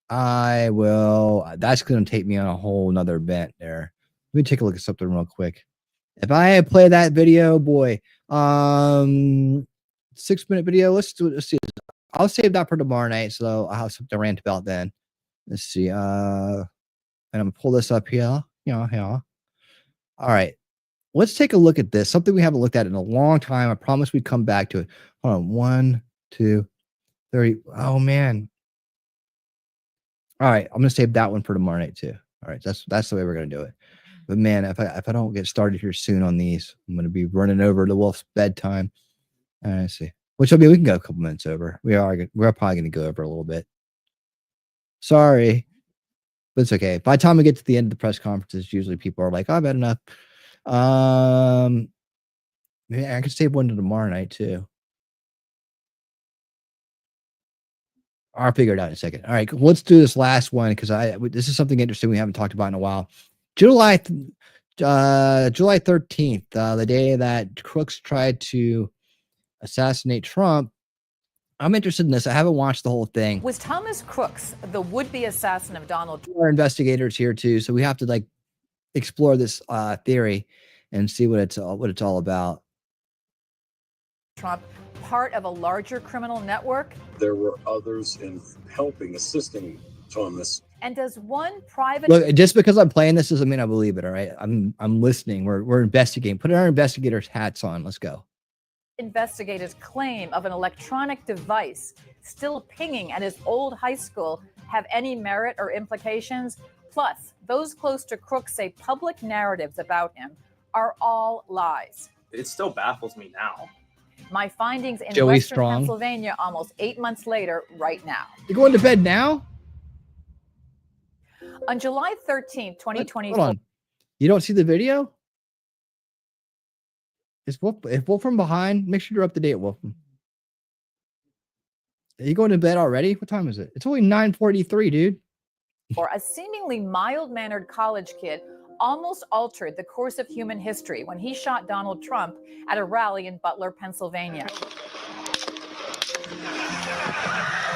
I will. That's going to take me on a whole nother bent there. Let me take a look at something real quick. If I play that video, boy, 6-minute video. Let's see. I'll save that for tomorrow night, so I'll have something to rant about then. Let's see. And I'm gonna pull this up here. Yeah. All right. Let's take a look at this. Something we haven't looked at in a long time. I promise we'd come back to it. Hold on. 1, 2, 30. Oh man. All right. I'm gonna save that one for tomorrow night too. All right. That's the way we're gonna do it. But man, if I don't get started here soon on these, I'm gonna be running over the wolf's bedtime. I see. Which will be, we can go a couple minutes over. We're probably going to go over a little bit. Sorry, but it's okay. By the time we get to the end of the press conferences, usually people are like, "Oh, I've had enough." Maybe I could save one to tomorrow night too. I'll figure it out in a second. All right, let's do this last one because this is something interesting we haven't talked about in a while. July 13th, the day that crooks tried to assassinate Trump. I'm interested in this. I haven't watched the whole thing. Was Thomas Crooks the would-be assassin of Donald Trump? We're investigators here too, so we have to like explore this theory and see what it's all about. Trump part of a larger criminal network? There were others in helping, assisting Thomas. And does one private Look, just because I'm playing this doesn't mean I believe it. All right, I'm listening. We're investigating. Put our investigators' hats on. Let's go. investigators' claim of an electronic device still pinging at his old high school have any merit or implications? Plus, those close to Crooks say public narratives about him are all lies. It still baffles me now. My findings in Joey Western Strong. Pennsylvania almost 8 months later, right now. You're going to bed now? On July 13th, 2024. Hold on. You don't see the video? Is Wolf from behind? Make sure you're up to date, Wolf. Are you going to bed already? What time is it? It's only 9:43, dude. Or a seemingly mild-mannered college kid almost altered the course of human history when he shot Donald Trump at a rally in Butler, Pennsylvania.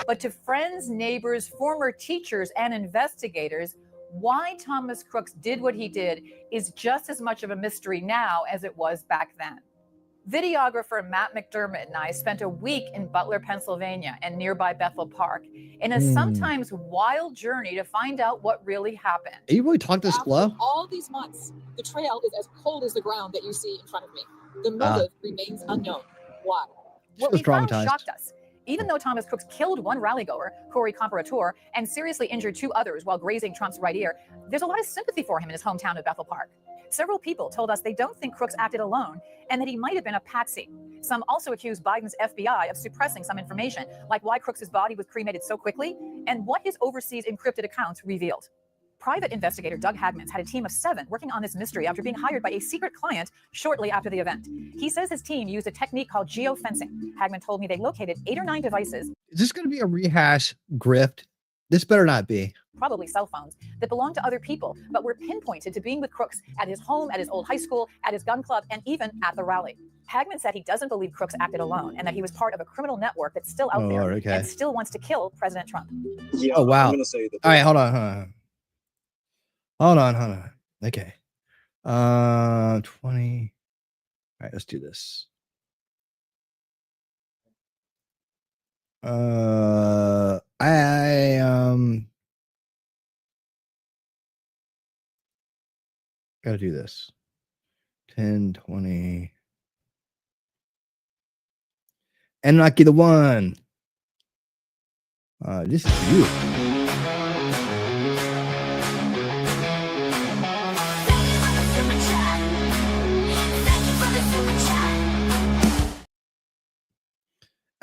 But to friends, neighbors, former teachers, and investigators, why Thomas Crooks did what he did is just as much of a mystery now as it was back then. Videographer Matt McDermott and I spent a week in Butler, Pennsylvania and nearby Bethel Park in a sometimes wild journey to find out what really happened. Are you really talking this slow? All these months, the trail is as cold as the ground that you see in front of me. The motive remains unknown. Why? What we found shocked us. Even though Thomas Crooks killed one rallygoer, Corey Comparator, and seriously injured two others while grazing Trump's right ear, there's a lot of sympathy for him in his hometown of Bethel Park. Several people told us they don't think Crooks acted alone and that he might have been a patsy. Some also accused Biden's FBI of suppressing some information, like why Crooks' body was cremated so quickly and what his overseas encrypted accounts revealed. Private investigator Doug Hagmans had a team of 7 working on this mystery after being hired by a secret client shortly after the event. He says his team used a technique called geofencing. Hagman told me they located 8 or 9 devices. Is this going to be a rehash grift? This better not be. Probably cell phones that belonged to other people, but were pinpointed to being with Crooks at his home, at his old high school, at his gun club, and even at the rally. Hagman said he doesn't believe Crooks acted alone and that he was part of a criminal network that's still out there and still wants to kill President Trump. Yeah, Oh, wow. I'm gonna say that. All right, hold on. Okay. 20. All right, let's do this. Gotta do this. 10, 20. And lucky the one. This is beautiful.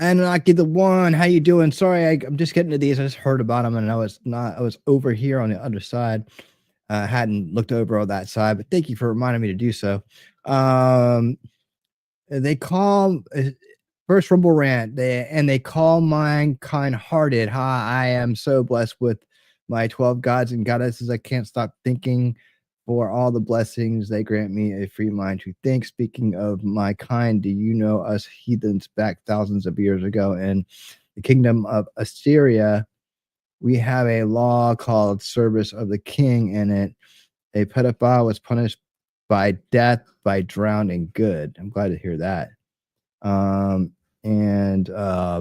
And lucky the one. How you doing? Sorry, I'm just getting to these. I just heard about them, and I was over here on the other side. Hadn't looked over on that side, but thank you for reminding me to do so. They call first rumble rant. They call mine kind-hearted. I am so blessed with my 12 gods and goddesses. I can't stop thinking for all the blessings they grant me a free mind to think. Speaking of my kind, do you know us heathens back thousands of years ago in the kingdom of Assyria? We have a law called service of the king. In it, a pedophile was punished by death by drowning. Good. I'm glad to hear that. And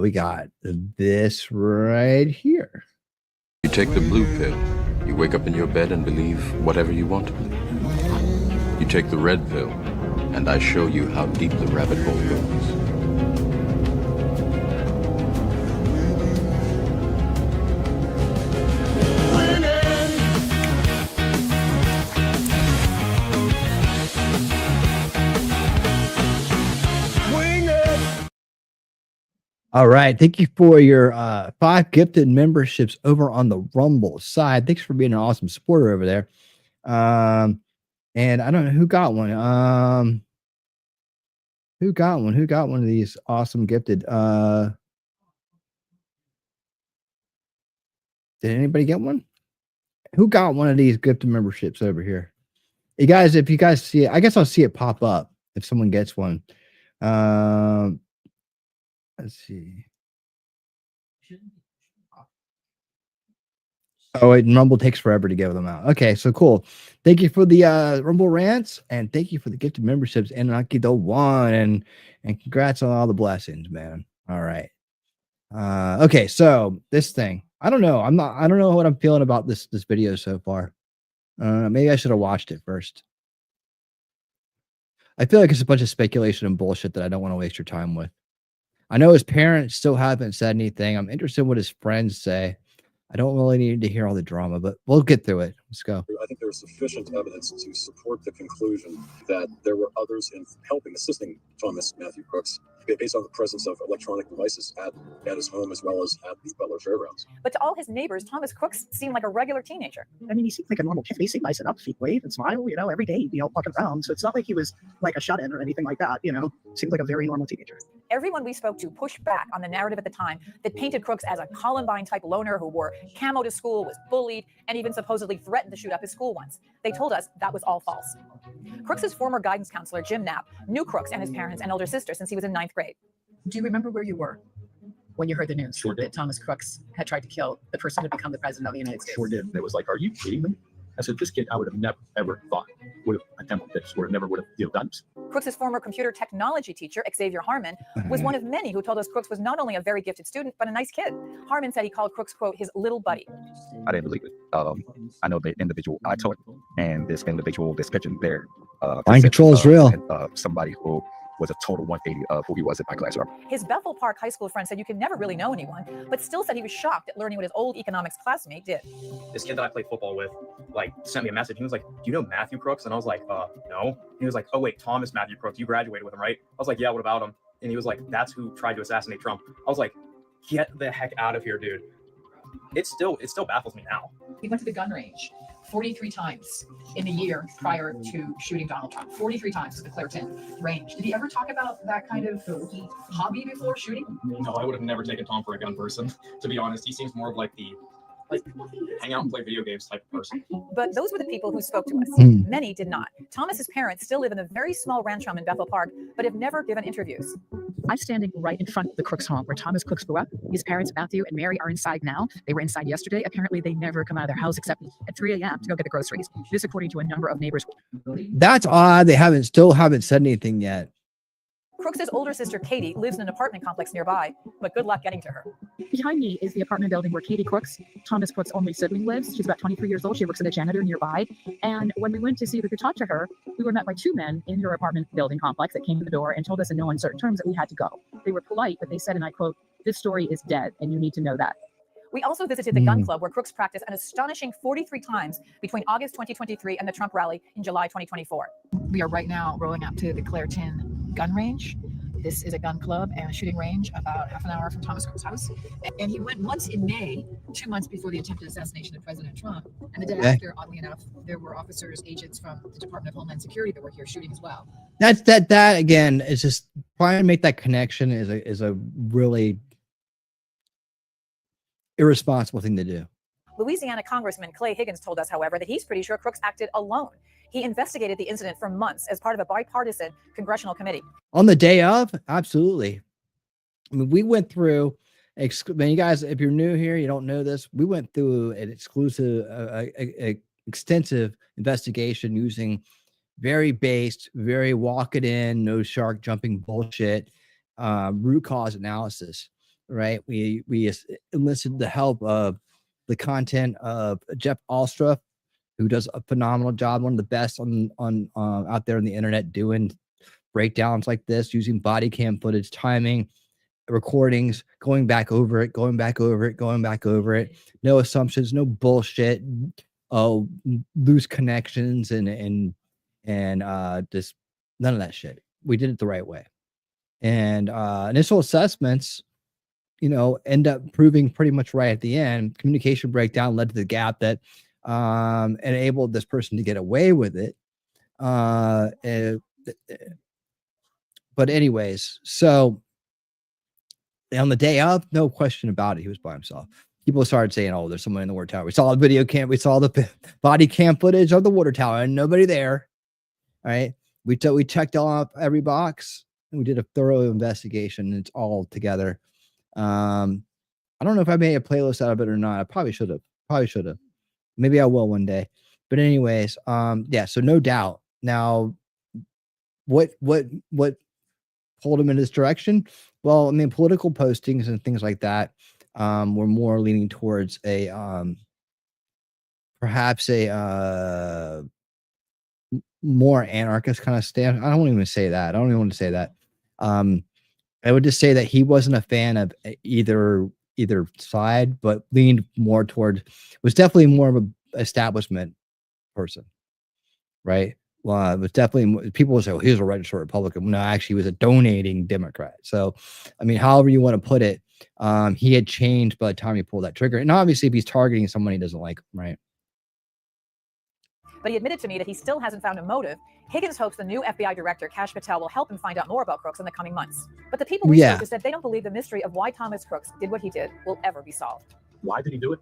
we got this right here. You take the blue pill. You wake up in your bed and believe whatever you want to believe. You take the red pill, and I show you how deep the rabbit hole goes. All right. Thank you for your 5 gifted memberships over on the Rumble side. Thanks for being an awesome supporter over there. And I don't know who got one. Who got one of these awesome gifted? Did anybody get one? Who got one of these gifted memberships over here? Hey guys, if you guys see it, I guess I'll see it pop up if someone gets one. Let's see. Oh wait, Rumble takes forever to give them out. Okay, so cool. Thank you for the Rumble rants, and thank you for the gifted memberships, and Aki the one, and congrats on all the blessings, man. All right. Okay, so this thing, I don't know. I don't know what I'm feeling about this video so far. Maybe I should have watched it first. I feel like it's a bunch of speculation and bullshit that I don't want to waste your time with. I know his parents still haven't said anything. I'm interested in what his friends say. I don't really need to hear all the drama, but we'll get through it. Let's go. I think there is sufficient evidence to support the conclusion that there were others in helping, assisting Thomas Matthew Crooks, based on the presence of electronic devices at his home as well as at the Butler Fairgrounds. But to all his neighbors, Thomas Crooks seemed like a regular teenager. I mean, he seemed like a normal kid. He seemed nice enough. He'd wave and smile, you know, every day, you know, walking around. So it's not like he was like a shut-in or anything like that, you know. Seemed like a very normal teenager. Everyone we spoke to pushed back on the narrative at the time that painted Crooks as a Columbine-type loner who wore camo to school, was bullied, and even supposedly threatened to shoot up his school once. They told us that was all false. Crooks's former guidance counselor, Jim Knapp, knew Crooks and his parents and older sister since he was in 9th grade. Do you remember where you were when you heard the news Sure did. that Thomas Crooks had tried to kill the person to become the president of the United States? Sure did. It was like, are you kidding me? I said, this kid, I would have never, ever thought would have attempted this, or never would have done this. Crooks's former computer technology teacher, Xavier Harmon, was one of many who told us Crooks was not only a very gifted student, but a nice kid. Harmon said he called Crooks, quote, his little buddy. I didn't believe it. I know the individual I taught, and this individual, this picture there. Mind control is real. Somebody who was a total 180 of who he was in my classroom. His Bethel Park High School friend said you could never really know anyone, but still said he was shocked at learning what his old economics classmate did. This kid that I played football with, like, sent me a message. He was like, do you know Matthew Crooks? And I was like, no. He was like, oh, wait, Thomas Matthew Crooks, you graduated with him, right? I was like, yeah, what about him? And he was like, that's who tried to assassinate Trump. I was like, get the heck out of here, dude. It still baffles me now. He went to the gun range 43 times in the year prior to shooting Donald Trump. 43 times to the Clairton range. Did he ever talk about that kind of hobby before shooting? No, I would have never taken Tom for a gun person. To be honest, he seems more of like the hang out and play video games type of person. But those were the people who spoke to us. Many did not. Thomas's parents still live in a very small ranch home in Bethel Park, but have never given interviews. I'm standing right in front of the Crooks home where Thomas Crooks grew up. His parents, Matthew and Mary, are inside now. They were inside yesterday. Apparently, they never come out of their house except at 3 a.m. to go get the groceries. This, according to a number of neighbors. That's odd. They still haven't said anything yet. Crooks's older sister, Katie, lives in an apartment complex nearby, but good luck getting to her. Behind me is the apartment building where Katie Crooks, Thomas Crooks' only sibling, lives. She's about 23 years old. She works as a janitor nearby. And when we went to see if we could talk to her, we were met by two men in her apartment building complex that came to the door and told us in no uncertain terms that we had to go. They were polite, but they said, and I quote, "This story is dead, and you need to know that." We also visited the gun club where Crooks practiced an astonishing 43 times between August 2023 and the Trump rally in July 2024. We are right now rolling up to the Clairton gun range. This is a gun club and a shooting range about half an hour from Thomas Crooks' house. And he went once in May, 2 months before the attempted assassination of President Trump. And the day after, oddly enough, there were officers, agents from the Department of Homeland Security that were here shooting as well. That again is just trying to make that connection is a really irresponsible thing to do. Louisiana Congressman Clay Higgins told us, however, that he's pretty sure Crooks acted alone. He investigated the incident for months as part of a bipartisan congressional committee. On the day of, absolutely. I mean, we went through, you guys, if you're new here, you don't know this, we went through an exclusive, extensive investigation using very based, very walk it in, no shark jumping bullshit, root cause analysis, right? We enlisted the help of the content of Jeff Alstroff, who does a phenomenal job, one of the best on out there on the internet doing breakdowns like this, using body cam footage, timing, recordings, going back over it, no assumptions, no bullshit, loose connections and just none of that shit. We did it the right way. And initial assessments, end up proving pretty much right at the end. Communication breakdown led to the gap that enabled this person to get away with it. But anyways, so on the day of, no question about it, he was by himself. People started saying, "Oh, there's someone in the water tower." We saw the video cam, we saw the body cam footage of the water tower, and nobody there. All right. We checked off every box and we did a thorough investigation. It's all together. I don't know if I made a playlist out of it or not. I probably should have. Maybe I will one day. But anyways, yeah, so no doubt. Now, what pulled him in this direction? Well, I mean, political postings and things like that were more leaning towards a perhaps a more anarchist kind of stance. I don't even say that. I don't even want to say that. I would just say that he wasn't a fan of either side, but leaned more toward, was definitely more of a establishment person, right? Well, it was definitely, people would say, oh, he was a registered Republican. No, actually, he was a donating Democrat. So, I mean, however you want to put it, he had changed by the time he pulled that trigger. And obviously, if he's targeting someone he doesn't like, right? But he admitted to me that he still hasn't found a motive. Higgins hopes the new FBI director, Kash Patel, will help him find out more about Crooks in the coming months. But the people researchers said they don't believe the mystery of why Thomas Crooks did what he did will ever be solved. Why did he do it?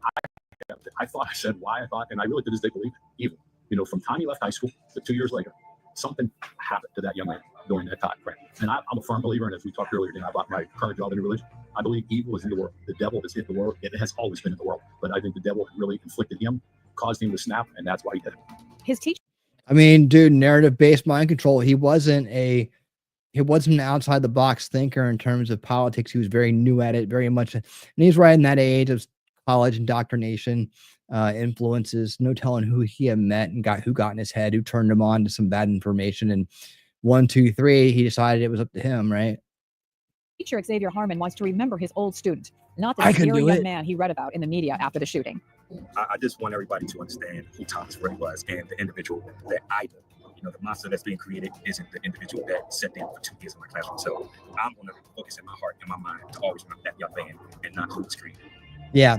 I thought I said why I thought, and I really to this day believe it. Even, you know, from time he left high school to 2 years later, something happened to that young man during that time frame. And I'm a firm believer, and as we talked earlier, about my current job in religion, I believe evil is in the world. The devil has hit the world. It has always been in the world. But I think the devil really inflicted him, caused him to snap, and that's why he did it. His teacher. I mean, dude, narrative-based mind control. He wasn't an outside the box thinker in terms of politics. He was very new at it, very much, and he's right in that age of college indoctrination, influences. No telling who he had met and who got in his head, who turned him on to some bad information. And 1, 2, 3, he decided it was up to him, right? Teacher Xavier Harmon wants to remember his old student, not the scary young man he read about in the media after the shooting. I just want everybody to understand who Thomas really was and the individual that I do. You know, the monster that's being created isn't the individual that sat down for 2 years in my classroom. So I'm going to focus in my heart and my mind to always remember that young man and not who was created. Yeah.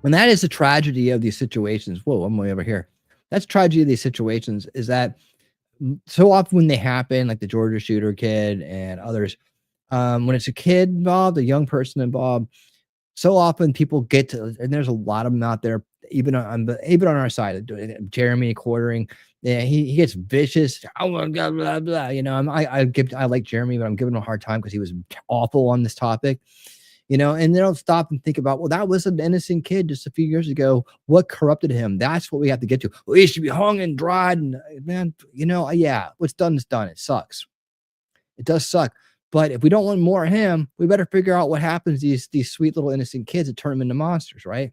And that is the tragedy of these situations. Whoa, I'm way over here. That's the tragedy of these situations, is that so often when they happen, like the Georgia shooter kid and others, when it's a kid involved, a young person involved, so often people get to, and there's a lot of them out there, even on our side, Jeremy Quartering, yeah, he gets vicious. Oh my God, blah blah. You know, I like Jeremy, but I'm giving him a hard time because he was awful on this topic. You know, and they don't stop and think about, well, that was an innocent kid just a few years ago. What corrupted him? That's what we have to get to. Well, he should be hung and dried. And man, you know, yeah, what's done is done. It sucks. It does suck. But if we don't want more of him, we better figure out what happens to these sweet little innocent kids that turn them into monsters, right?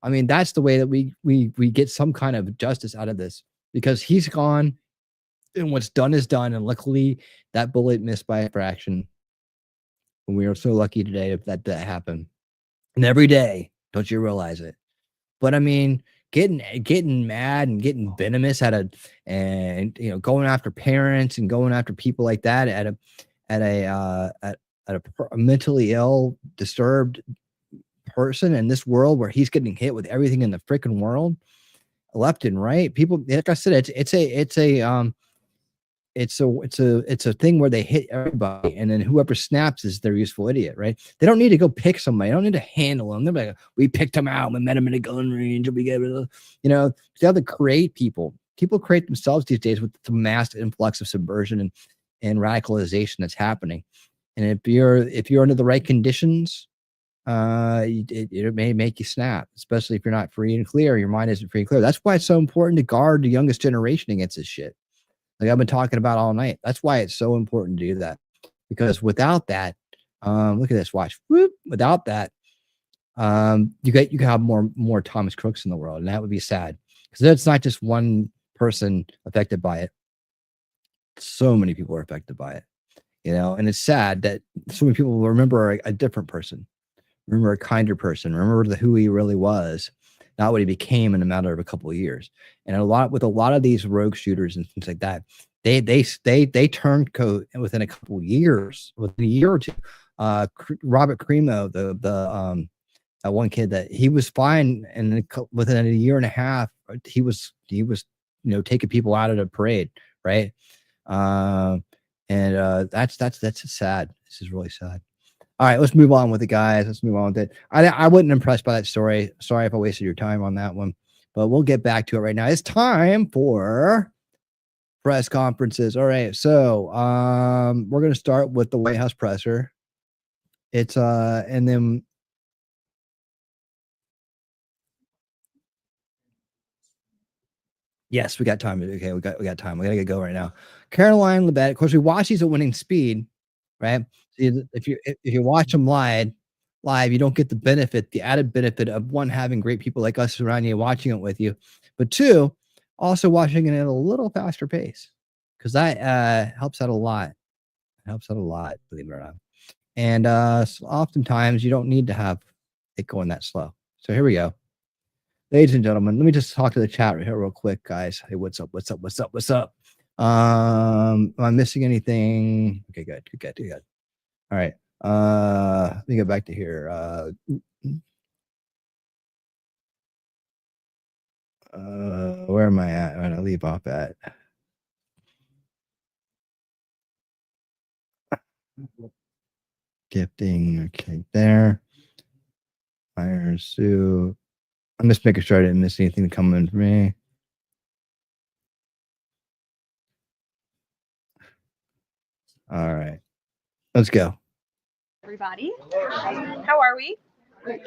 I mean, that's the way that we get some kind of justice out of this, because he's gone and what's done is done. And luckily that bullet missed by a fraction. And we are so lucky today that happened. And every day, don't you realize it? But I mean, getting mad and getting venomous and you know, going after parents and going after people like that at a mentally ill, disturbed person in this world where he's getting hit with everything in the freaking world, left and right. People, like I said, it's a thing where they hit everybody, and then whoever snaps is their useful idiot, right? They don't need to go pick somebody. They don't need to handle them. They're like, we picked him out. We met him in a gun range. We gave it, you know, they have to create people. People create themselves these days with the mass influx of subversion and radicalization that's happening. And if you're under the right conditions, it may make you snap, especially if you're not free and clear. Your mind isn't free and clear. That's why it's so important to guard the youngest generation against this shit. Like I've been talking about all night. That's why it's so important to do that, because without that, look at this, watch. Whoop, without that, you can have more Thomas Crooks in the world, and that would be sad, because it's not just one person affected by it. So many people are affected by it, you know, and it's sad that so many people will remember a different person, remember a kinder person, remember who he really was, not what he became in a matter of a couple of years. And a lot of these rogue shooters and things like that, they turned coat within a couple of years, within a year or two. Robert Cremo, the one kid, that he was fine, and within a year and a half, he was you know, taking people out of the parade, right? That's sad. This is really sad. All right, let's move on with it, guys. Let's move on with it. I wasn't impressed by that story. Sorry if I wasted your time on that one, but we'll get back to it right now. It's time for Press conferences. All right. So we're going to start with the White House presser. It's and then yes, we got time. Okay, we got time. We gotta get going right now. Caroline Lebet. Of course, we watch these at winning speed, right? If you watch them live, you don't get the added benefit of one, having great people like us around you watching it with you, but two, also watching it at a little faster pace, because that helps out a lot. It helps out a lot, believe it or not. And so oftentimes you don't need to have it going that slow. So here we go. Ladies and gentlemen, let me just talk to the chat right here real quick, guys. Hey, what's up? What's up? What's up? What's up? Am I missing anything? Okay, good. All right. Let me go back to here. Where am I at? I'm gonna leave off at. Gifting, okay, there. Fire Sue. I'm just making sure I didn't miss anything coming for me. All right, let's go. Everybody, how are we?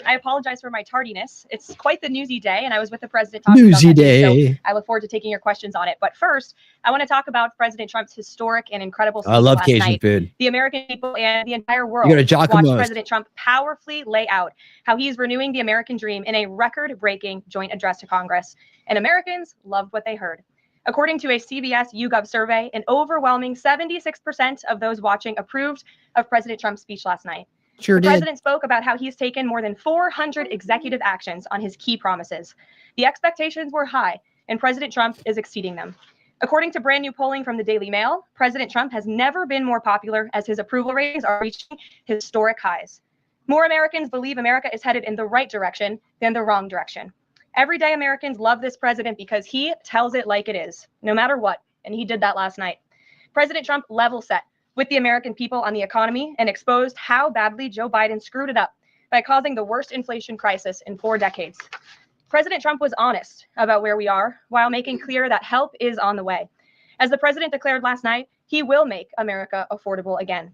I apologize for my tardiness. It's quite the newsy day, and I was with the president talking Newsy about that news, day. so I look forward to taking your questions on it. But first, I want to talk about President Trump's historic and incredible speech I love last Cajun night. food. The American people and the entire world You got a Jocko watched Most. President Trump powerfully lay out how he's renewing the American dream in a record-breaking joint address to Congress, and Americans loved what they heard. According to a CBS YouGov survey, an overwhelming 76% of those watching approved of President Trump's speech last night. Sure the did. president spoke about how he's taken more than 400 executive actions on his key promises. The expectations were high, and President Trump is exceeding them. According to brand new polling from the Daily Mail, President Trump has never been more popular, as his approval ratings are reaching historic highs. More Americans believe America is headed in the right direction than the wrong direction. Everyday Americans love this president because he tells it like it is, no matter what, and he did that last night. President Trump level set with the American people on the economy and exposed how badly Joe Biden screwed it up by causing the worst inflation crisis in 4 decades. President Trump was honest about where we are while making clear that help is on the way. As the president declared last night, he will make America affordable again.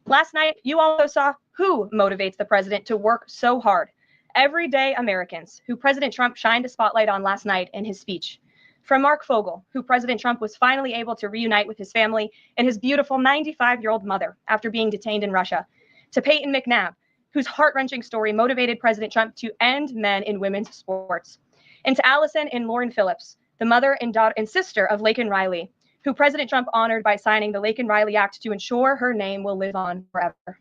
Last night, you also saw who motivates the president to work so hard. Everyday Americans, who President Trump shined a spotlight on last night in his speech. From Mark Fogel, who President Trump was finally able to reunite with his family and his beautiful 95-year-old mother after being detained in Russia, to Peyton McNabb, whose heart-wrenching story motivated President Trump to end men in women's sports, and to Allison and Lauren Phillips, the mother and daughter and sister of Laken Riley, who President Trump honored by signing the Laken Riley Act to ensure her name will live on forever.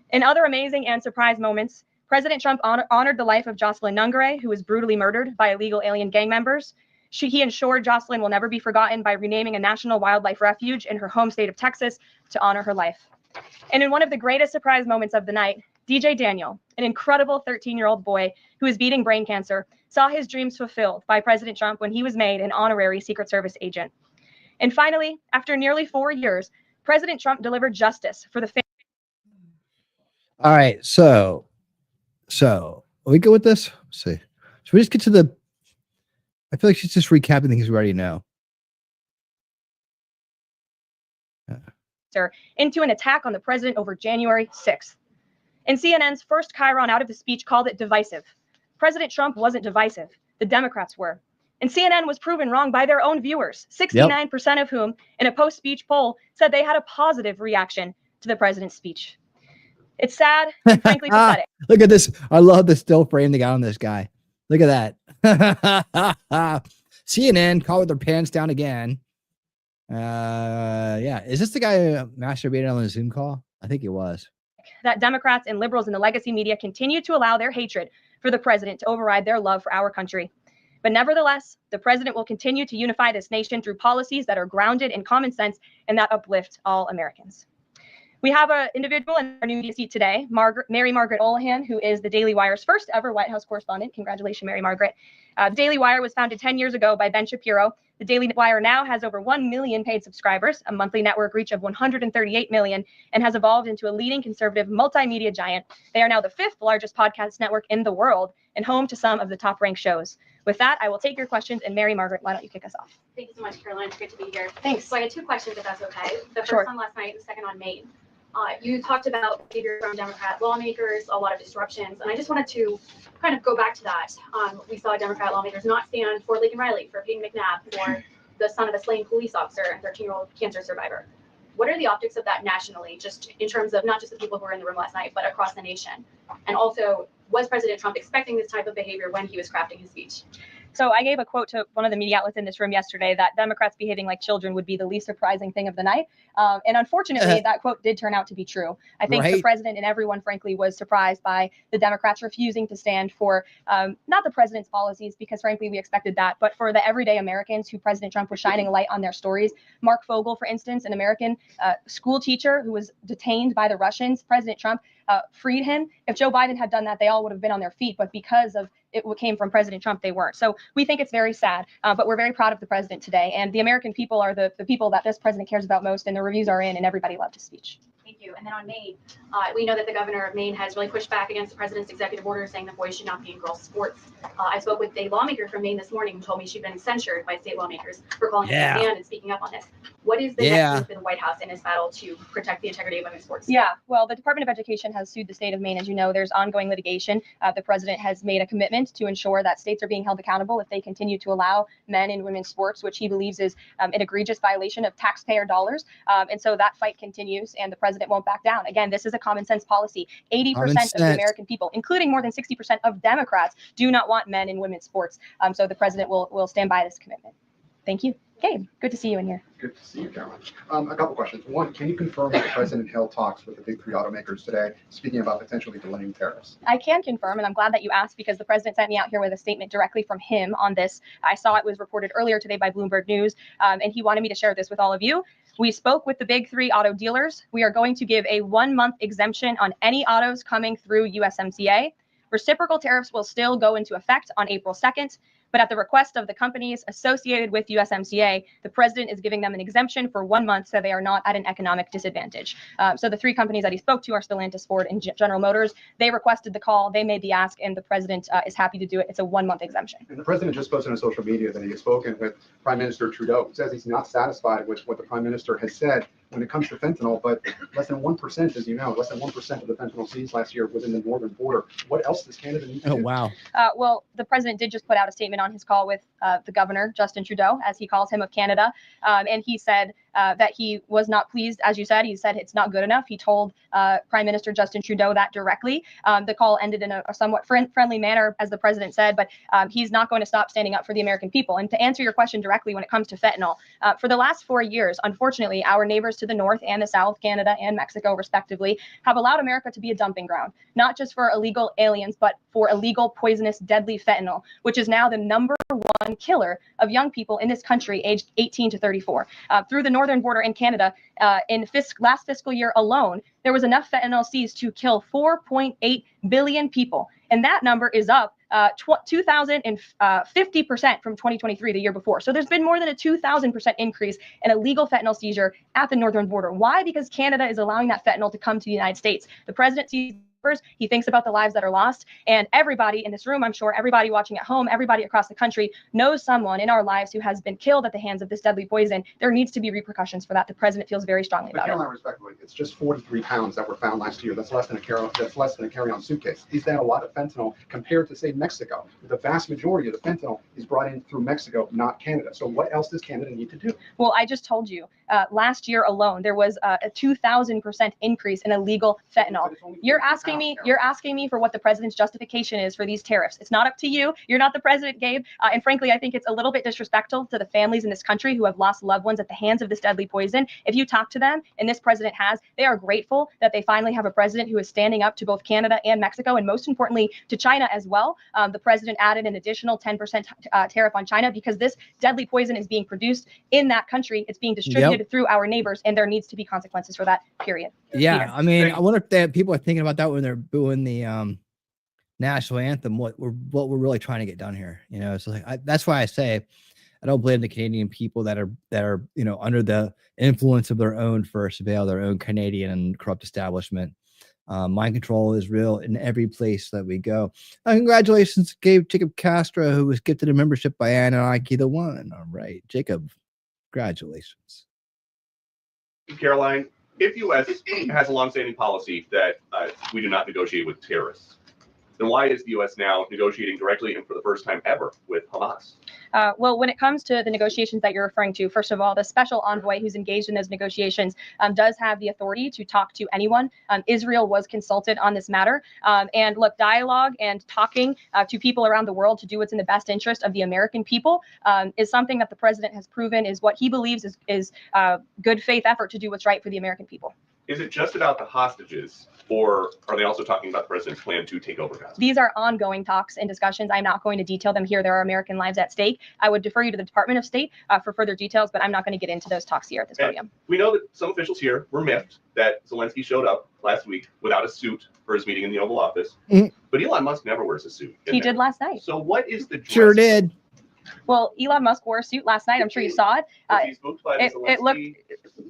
In other amazing and surprise moments, President Trump honored the life of Jocelyn Nungare, who was brutally murdered by illegal alien gang members. He ensured Jocelyn will never be forgotten by renaming a national wildlife refuge in her home state of Texas to honor her life. And in one of the greatest surprise moments of the night, DJ Daniel, an incredible 13-year-old boy who is beating brain cancer, saw his dreams fulfilled by President Trump when he was made an honorary Secret Service agent. And finally, after nearly 4 years, President Trump delivered justice for the family. All right, so we go with this. Let's see. Should we just get to the? I feel like she's just recapping things we already know. Into an attack on the president over January 6th. And CNN's first chyron out of the speech called it divisive. President Trump wasn't divisive. The Democrats were. And CNN was proven wrong by their own viewers, 69% of whom, in a post-speech poll, said they had a positive reaction to the president's speech. It's sad and frankly pathetic. Look at this. I love the still frame they got on this guy. Look at that. CNN caught with their pants down again. Yeah. Is this the guy who masturbated on the Zoom call? I think it was. That Democrats and liberals in the legacy media continue to allow their hatred for the president to override their love for our country. But nevertheless, the president will continue to unify this nation through policies that are grounded in common sense and that uplift all Americans. We have an individual in our new media seat today, Mary Margaret Olahan, who is the Daily Wire's first ever White House correspondent. Congratulations, Mary Margaret. The Daily Wire was founded 10 years ago by Ben Shapiro, The Daily Wire now has over 1 million paid subscribers, a monthly network reach of 138 million, and has evolved into a leading conservative multimedia giant. They are now the 5th largest podcast network in the world and home to some of the top-ranked shows. With that, I will take your questions. And Mary Margaret, why don't you kick us off? Thank you so much, Caroline. It's great to be here. Thanks. So I had 2 questions, if that's okay. The first Sure. on last night, the second on Maine. You talked about behavior from Democrat lawmakers, a lot of disruptions, and I just wanted to kind of go back to that. We saw Democrat lawmakers not stand for Lincoln Riley, for Peyton McNabb, for the son of a slain police officer and 13-year-old cancer survivor. What are the optics of that nationally, just in terms of not just the people who were in the room last night, but across the nation? And also, was President Trump expecting this type of behavior when he was crafting his speech? So I gave a quote to one of the media outlets in this room yesterday that Democrats behaving like children would be the least surprising thing of the night. And unfortunately, that quote did turn out to be true. I think the president and everyone, frankly, was surprised by the Democrats refusing to stand for not the president's policies, because frankly, we expected that, but for the everyday Americans who President Trump was shining a light on their stories. Mark Fogel, for instance, an American school teacher who was detained by the Russians, President Trump freed him. If Joe Biden had done that, they all would have been on their feet. But because of it came from President Trump, they weren't. So we think it's very sad, but we're very proud of the president today. And the American people are the people that this president cares about most, and the reviews are in, and everybody loved his speech. Thank you. And then on Maine, we know that the governor of Maine has really pushed back against the president's executive order saying that boys should not be in girls' sports. I spoke with a lawmaker from Maine this morning who told me she'd been censured by state lawmakers for calling him a man and speaking up on this. What is the next move for the White House in this battle to protect the integrity of women's sports? Yeah, well, the Department of Education has sued the state of Maine. As you know, there's ongoing litigation. The president has made a commitment to ensure that states are being held accountable if they continue to allow men in women's sports, which he believes is an egregious violation of taxpayer dollars. And so that fight continues, and the president won't back down. Again, this is a common sense policy. 80% of the American people, including more than 60% of Democrats, do not want men in women's sports. So the president will stand by this commitment. Thank you. Gabe, good to see you in here. Good to see you, Caroline. A couple questions. One, can you confirm that the president held talks with the big 3 automakers today, speaking about potentially delaying tariffs? I can confirm, and I'm glad that you asked, because the president sent me out here with a statement directly from him on this. I saw it was reported earlier today by Bloomberg News, and he wanted me to share this with all of you. We spoke with the big 3 auto dealers. We are going to give a 1-month exemption on any autos coming through USMCA. Reciprocal tariffs will still go into effect on April 2nd. But at the request of the companies associated with USMCA, the president is giving them an exemption for 1 month so they are not at an economic disadvantage. So the 3 companies that he spoke to are Stellantis, Ford, and General Motors. They requested the call, they made the ask, and the president is happy to do it. It's a 1-month exemption. And the president just posted on social media that he has spoken with Prime Minister Trudeau. He says he's not satisfied with what the Prime Minister has said when it comes to fentanyl, but less than 1%, as you know, less than 1% of the fentanyl seized last year within the northern border. What else does Canada need to do? Oh, wow. Well, the president did just put out a statement on his call with the governor, Justin Trudeau, as he calls him, of Canada. And he said that he was not pleased, as you said. He said it's not good enough. He told Prime Minister Justin Trudeau that directly. The call ended in a somewhat friendly manner, as the president said, but he's not going to stop standing up for the American people. And to answer your question directly when it comes to fentanyl, for the last 4 years, unfortunately, our neighbors to the north and the south, Canada and Mexico, respectively, have allowed America to be a dumping ground, not just for illegal aliens, but for illegal, poisonous, deadly fentanyl, which is now the #1 killer of young people in this country aged 18 to 34. Through the northern border in Canada, in last fiscal year alone, there was enough fentanyl seized to kill 4.8 billion people. And that number is up 2,050% from 2023, the year before. So there's been more than a 2,000% increase in illegal fentanyl seizure at the northern border. Why? Because Canada is allowing that fentanyl to come to the United States. The president sees he thinks about the lives that are lost. And everybody in this room, I'm sure everybody watching at home, everybody across the country knows someone in our lives who has been killed at the hands of this deadly poison. There needs to be repercussions for that. The president feels very strongly about Caroline, respectfully, it's just 43 pounds that were found last year. That's less than a carry-on suitcase. Is that a lot of fentanyl compared to, say, Mexico? The vast majority of the fentanyl is brought in through Mexico, not Canada. So what else does Canada need to do? Well, I just told you, last year alone, there was a 2,000% increase in illegal fentanyl. You're asking me for what the president's justification is for these tariffs. It's not up to you. You're not the president, Gabe. And frankly, I think it's a little bit disrespectful to the families in this country who have lost loved ones at the hands of this deadly poison. If you talk to them, and this president has, they are grateful that they finally have a president who is standing up to both Canada and Mexico, and most importantly, to China as well. The president added an additional 10% tariff on China because this deadly poison is being produced in that country. It's being distributed through our neighbors, and there needs to be consequences for that, period. Yeah, I mean, I wonder if people are thinking about that when they're booing the national anthem. What we're really trying to get done here, you know. So that's why I say, don't blame the Canadian people that are under the influence of their own first veil, their own Canadian and corrupt establishment. Mind control is real in every place that we go. Congratulations, Jacob Castro, who was gifted a membership by Anunnaki the One. All right, Jacob, congratulations. Caroline, if U.S. has a longstanding policy that we do not negotiate with terrorists, then why is the U.S. now negotiating directly and for the first time ever with Hamas? Well, when it comes to the negotiations that you're referring to, first of all, the special envoy who's engaged in those negotiations does have the authority to talk to anyone. Israel was consulted on this matter. And look, dialogue and talking to people around the world to do what's in the best interest of the American people is something that the president has proven is what he believes is good faith effort to do what's right for the American people. Is it just about the hostages, or are they also talking about the president's plan to take over Gaza? These are ongoing talks and discussions. I'm not going to detail them here. There are American lives at stake. I would defer you to the Department of State for further details, but I'm not going to get into those talks here at this podium. We know that some officials here were miffed that Zelensky showed up last week without a suit for his meeting in the Oval Office. But Elon Musk never wears a suit. He did last night. So what is the dress? Sure did. Well, Elon Musk wore a suit last night. I'm sure you saw it. He's booked by It looked.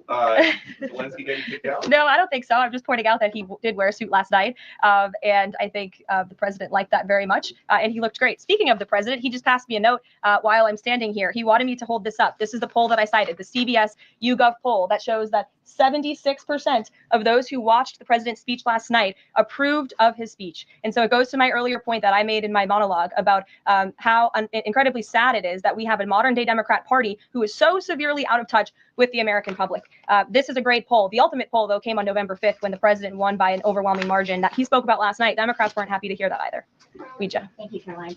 Zelensky getting kicked out? No, I don't think so. I'm just pointing out that he did wear a suit last night, and I think the president liked that very much, and he looked great. Speaking of the president, he just passed me a note while I'm standing here. He wanted me to hold this up. This is the poll that I cited, the CBS YouGov poll that shows that 76% of those who watched the president's speech last night approved of his speech. And so it goes to my earlier point that I made in my monologue about how incredibly sad it is that we have a modern day Democrat Party who is so severely out of touch with the American public. This is a great poll. The ultimate poll, though, came on November 5th when the president won by an overwhelming margin that he spoke about last night. Democrats weren't happy to hear that either. Ouija. Thank you, Caroline.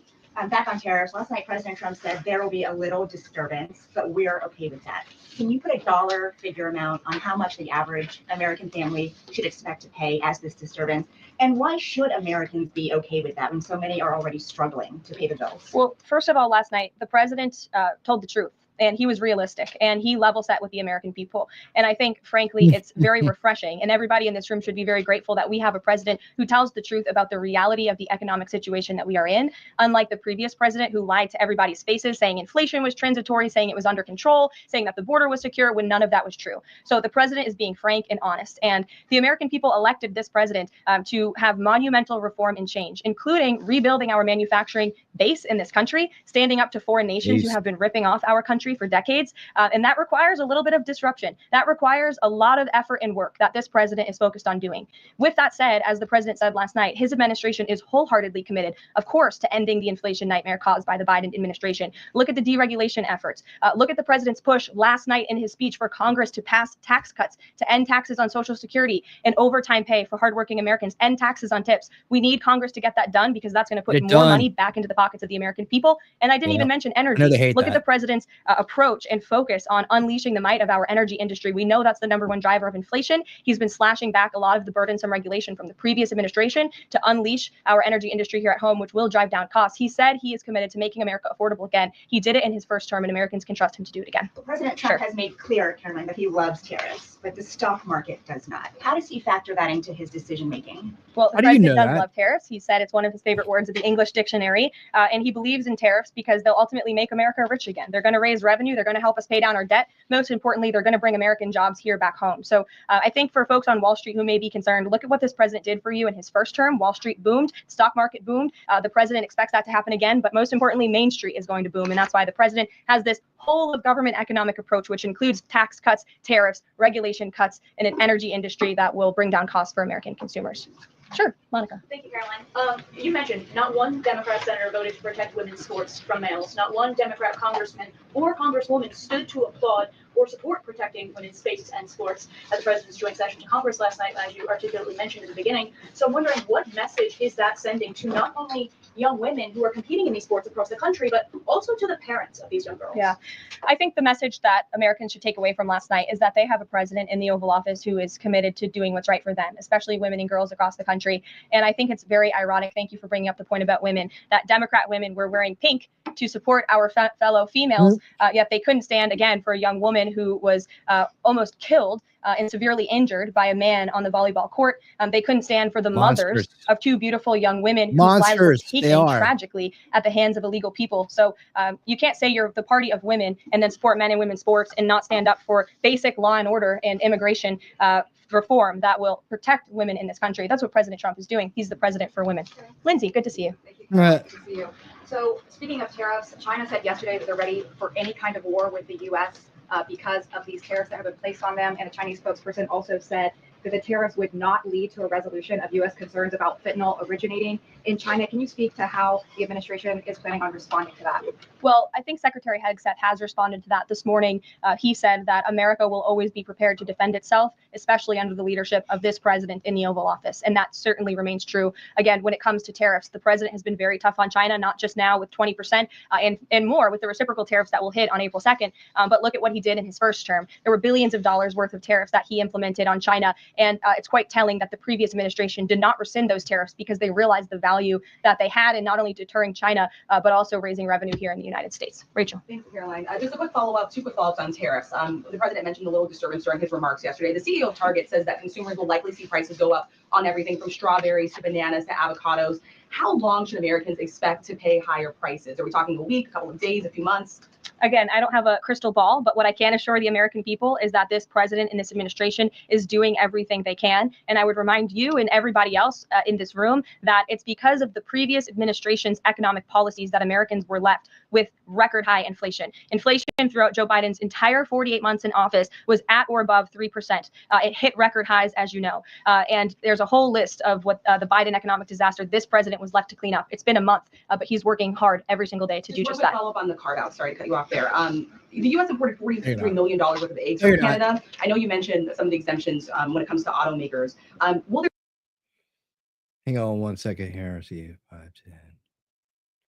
Back on tariffs, last night President Trump said there will be a little disturbance, but we're okay with that. Can you put a dollar figure amount on how much the average American family should expect to pay as this disturbance? And why should Americans be okay with that when so many are already struggling to pay the bills? Well, first of all, last night, the president told the truth. And he was realistic and he level set with the American people. And I think, frankly, it's very refreshing. And everybody in this room should be very grateful that we have a president who tells the truth about the reality of the economic situation that we are in, unlike the previous president who lied to everybody's faces, saying inflation was transitory, saying it was under control, saying that the border was secure when none of that was true. So the president is being frank and honest. And the American people elected this president to have monumental reform and change, including rebuilding our manufacturing base in this country, standing up to foreign nations who have been ripping off our country for decades. And that requires a little bit of disruption. That requires a lot of effort and work that this president is focused on doing. With that said, as the president said last night, his administration is wholeheartedly committed, of course, to ending the inflation nightmare caused by the Biden administration. Look at the deregulation efforts. Look at the president's push last night in his speech for Congress to pass tax cuts, to end taxes on Social Security and overtime pay for hardworking Americans, end taxes on tips. We need Congress to get that done because that's going to put more money back into the pockets of the American people. And I didn't even mention energy. Look at the president's approach and focus on unleashing the might of our energy industry. We know that's the #1 driver of inflation. He's been slashing back a lot of the burdensome regulation from the previous administration to unleash our energy industry here at home, which will drive down costs. He said he is committed to making America affordable again. He did it in his first term, and Americans can trust him to do it again. President Trump has made clear, Caroline, that he loves tariffs, but the stock market does not. How does he factor that into his decision making? Well, the president does love tariffs. He said it's one of his favorite words of the English dictionary, and he believes in tariffs because they'll ultimately make America rich again. They're going to raise revenue. They're going to help us pay down our debt. Most importantly, they're going to bring American jobs here back home. So I think for folks on Wall Street who may be concerned, look at what this president did for you in his first term. Wall Street boomed, stock market boomed. The president expects that to happen again, but most importantly, Main Street is going to boom. And that's why the president has this whole of government economic approach, which includes tax cuts, tariffs, regulation cuts, and an energy industry that will bring down costs for American consumers. Sure, Monica. Thank you, Caroline. You mentioned not one Democrat senator voted to protect women's sports from males. Not one Democrat congressman or congresswoman stood to applaud or support protecting women's space and sports at the president's joint session to Congress last night, as you articulately mentioned at the beginning. So I'm wondering, what message is that sending to not only young women who are competing in these sports across the country, but also to the parents of these young girls? Yeah, I think the message that Americans should take away from last night is that they have a president in the Oval Office who is committed to doing what's right for them, especially women and girls across the country. And I think it's very ironic, thank you for bringing up the point about women, that Democrat women were wearing pink to support our fellow females, yet they couldn't stand, again, for a young woman who was almost killed and severely injured by a man on the volleyball court. They couldn't stand for the mothers of two beautiful young women whose lives were taken tragically at the hands of illegal people. So you can't say you're the party of women and then support men and women's sports and not stand up for basic law and order and immigration reform that will protect women in this country. That's what President Trump is doing. He's the president for women. Lindsay, good to see you. Good to see you. So speaking of tariffs, China said yesterday that they're ready for any kind of war with the U.S. Because of these tariffs that have been placed on them. And a Chinese spokesperson also said that the tariffs would not lead to a resolution of U.S. concerns about fentanyl originating in China. Can you speak to how the administration is planning on responding to that? Well, I think Secretary Hegseth has responded to that this morning. He said that America will always be prepared to defend itself, especially under the leadership of this president in the Oval Office. And that certainly remains true. Again, when it comes to tariffs, the president has been very tough on China, not just now with 20% and more with the reciprocal tariffs that will hit on April 2nd. But look at what he did in his first term. There were billions of dollars worth of tariffs that he implemented on China. And it's quite telling that the previous administration did not rescind those tariffs because they realized the value that they had in not only deterring China, but also raising revenue here in the United States. Rachel. Thanks, Caroline. Just a quick follow-up, two quick follow-ups on tariffs. The president mentioned a little disturbance during his remarks yesterday. The CEO of Target says that consumers will likely see prices go up on everything from strawberries to bananas to avocados. How long should Americans expect to pay higher prices? Are we talking a week, a couple of days, a few months? Again, I don't have a crystal ball, but what I can assure the American people is that this president and this administration is doing everything they can. And I would remind you and everybody else in this room that it's because of the previous administration's economic policies that Americans were left with record high inflation. Inflation throughout Joe Biden's entire 48 months in office was at or above 3%. It hit record highs, as you know. And there's a whole list of what the Biden economic disaster this president was left to clean up. It's been a month, but he's working hard every single day to do just that. Follow up on the carve out. Sorry to cut you off there. The U.S. imported $43 million worth of eggs from Canada. I know you mentioned some of the exemptions when it comes to automakers. Will there Hang on 1 second here. See 5, 10,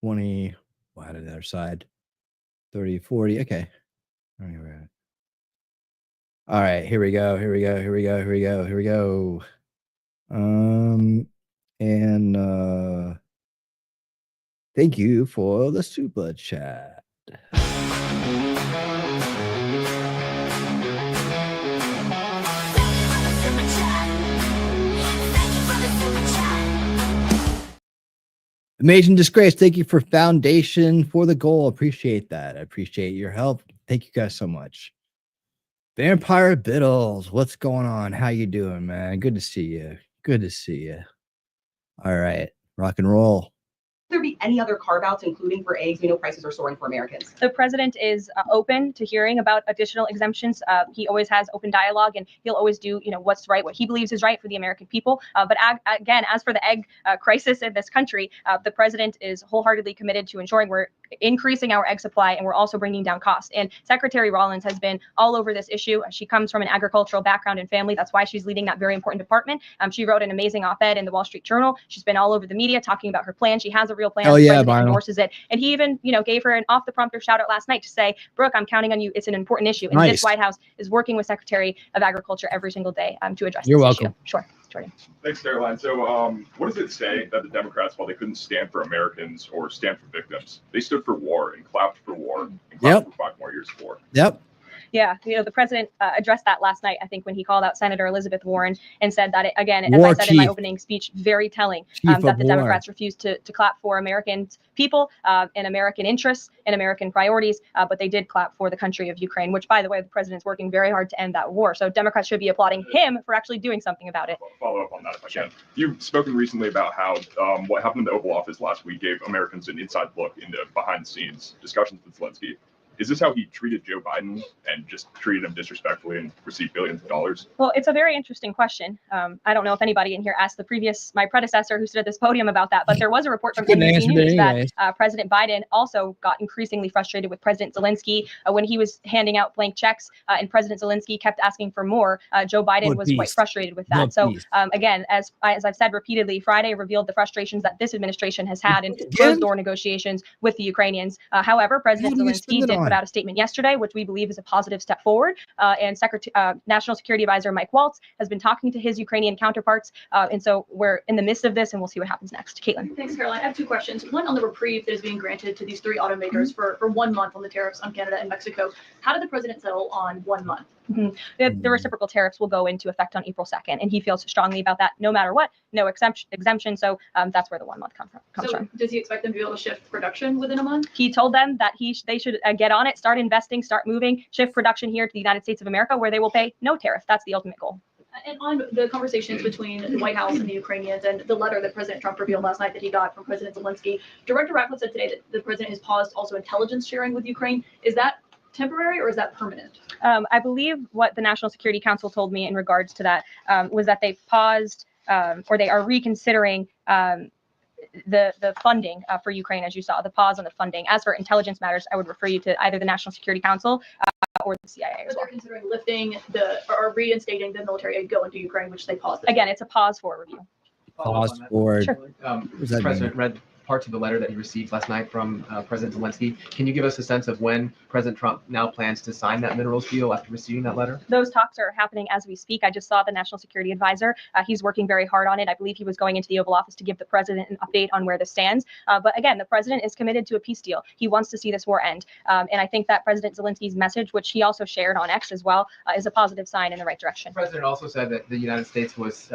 20. Wow, to the other side. 30, 40. Okay. All right. Here we go. And thank you for the super chat. Amazing Disgrace, thank you for Foundation for the Goal. Appreciate that. I appreciate your help. Thank you guys so much. Vampire Biddles, what's going on? How you doing, man? Good to see you. All right, rock and roll. there be any other carve outs, including for eggs? We know prices are soaring for Americans. The president is open to hearing about additional exemptions. He always has open dialogue, and he'll always do, what's right, what he believes is right for the American people. But again, as for the egg crisis in this country, the president is wholeheartedly committed to ensuring we're increasing our egg supply, and we're also bringing down costs. And Secretary Rollins has been all over this issue. She comes from an agricultural background and family. That's why she's leading that very important department. She wrote an amazing op-ed in the Wall Street Journal. She's been all over the media talking about her plan. She has a real plan. Oh, the yeah, president endorses it. And he even, gave her an off-the-prompter shout-out last night to say, Brooke, I'm counting on you. It's an important issue. And this White House is working with Secretary of Agriculture every single day to address this issue. Sure. Jordan. Thanks, Caroline. So what does it say that the Democrats, while they couldn't stand for Americans or stand for victims, they stood for war and clapped for war and clapped for 5 more years of war? Yep. Yeah, the president addressed that last night, I think, when he called out Senator Elizabeth Warren and said that, again, as I said in my opening speech, very telling that the Democrats refused to clap for American people and American interests and American priorities, but they did clap for the country of Ukraine, which, by the way, the president's working very hard to end that war. So Democrats should be applauding him for actually doing something about it. Follow up on that if I can. You've spoken recently about how what happened in the Oval Office last week gave Americans an inside look into behind-the-scenes discussions with Zelensky. Is this how he treated Joe Biden and just treated him disrespectfully and received billions of dollars? Well, it's a very interesting question. I don't know if anybody in here asked my predecessor who stood at this podium about that, but there was a report from NBC News that President Biden also got increasingly frustrated with President Zelensky when he was handing out blank checks and President Zelensky kept asking for more. Joe Biden was quite frustrated with that. So again, as I've said repeatedly, Friday revealed the frustrations that this administration has had in closed-door negotiations with the Ukrainians. However, President Zelensky did put out a statement yesterday, which we believe is a positive step forward. And National Security Advisor Mike Waltz has been talking to his Ukrainian counterparts. And so we're in the midst of this, and we'll see what happens next. Caitlin. Thanks, Caroline. I have 2 questions. One on the reprieve that is being granted to these 3 automakers for 1 month on the tariffs on Canada and Mexico. How did the president settle on 1 month? The reciprocal tariffs will go into effect on April 2nd, and he feels strongly about that. No matter what, no exemption. So that's where the 1 month comes from. Does he expect them to be able to shift production within a month? He told them that they should get on it, start investing, start moving, shift production here to the United States of America, where they will pay no tariff. That's the ultimate goal. And on the conversations between the White House and the Ukrainians and the letter that President Trump revealed last night that he got from President Zelensky, Director Ratcliffe said today that the president has paused also intelligence sharing with Ukraine. Is that temporary or is that permanent? I believe what the National Security Council told me in regards to that was that they paused or they are reconsidering the funding for Ukraine, as you saw, the pause on the funding. As for intelligence matters, I would refer you to either the National Security Council or the CIA. But they're considering lifting or reinstating the military aid going to Ukraine, which they paused. Again, it's a pause for review. Pause for. The president read parts of the letter that he received last night from President Zelensky. Can you give us a sense of when President Trump now plans to sign that minerals deal after receiving that letter? Those talks are happening as we speak. I just saw the National Security Advisor. He's working very hard on it. I believe he was going into the Oval Office to give the president an update on where this stands. But again, the president is committed to a peace deal. He wants to see this war end. And I think that President Zelensky's message, which he also shared on X as well, is a positive sign in the right direction. The president also said that the United States was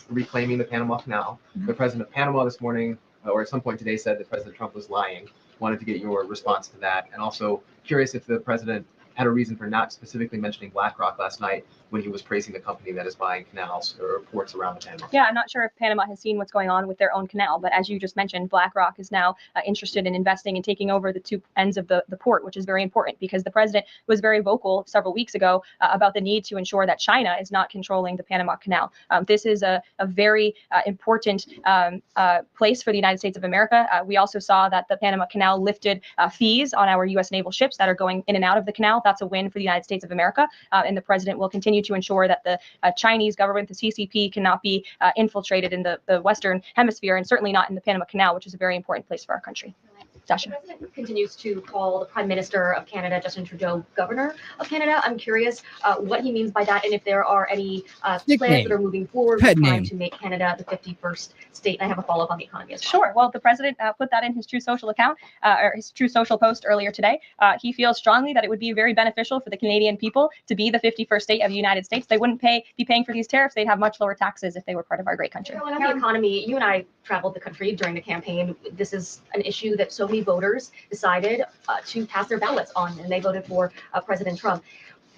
reclaiming the Panama Canal. The president of Panama this morning, or at some point today, said that President Trump was lying. Wanted to get your response to that. And also curious if the president had a reason for not specifically mentioning BlackRock last night when he was praising the company that is buying canals or ports around the Panama. Yeah, I'm not sure if Panama has seen what's going on with their own canal, but as you just mentioned, BlackRock is now interested in investing and taking over the two ends of the port, which is very important because the president was very vocal several weeks ago about the need to ensure that China is not controlling the Panama Canal. This is a very important place for the United States of America. We also saw that the Panama Canal lifted fees on our U.S. naval ships that are going in and out of the canal. That's a win for the United States of America, and the president will continue to ensure that the Chinese government, the CCP, cannot be infiltrated in the Western Hemisphere, and certainly not in the Panama Canal, which is a very important place for our country. Dasha. The president continues to call the Prime Minister of Canada, Justin Trudeau, Governor of Canada. I'm curious what he means by that, and if there are any plans that are moving forward with trying to make Canada the 51st state. I have a follow-up on the economy as well. Sure. Well, the president put that in his True Social account, or his True Social post earlier today. He feels strongly that it would be very beneficial for the Canadian people to be the 51st state of the United States. They wouldn't be paying for these tariffs. They'd have much lower taxes if they were part of our great country. On the economy, you and I traveled the country during the campaign. This is an issue that so many voters decided to cast their ballots on, and they voted for President Trump.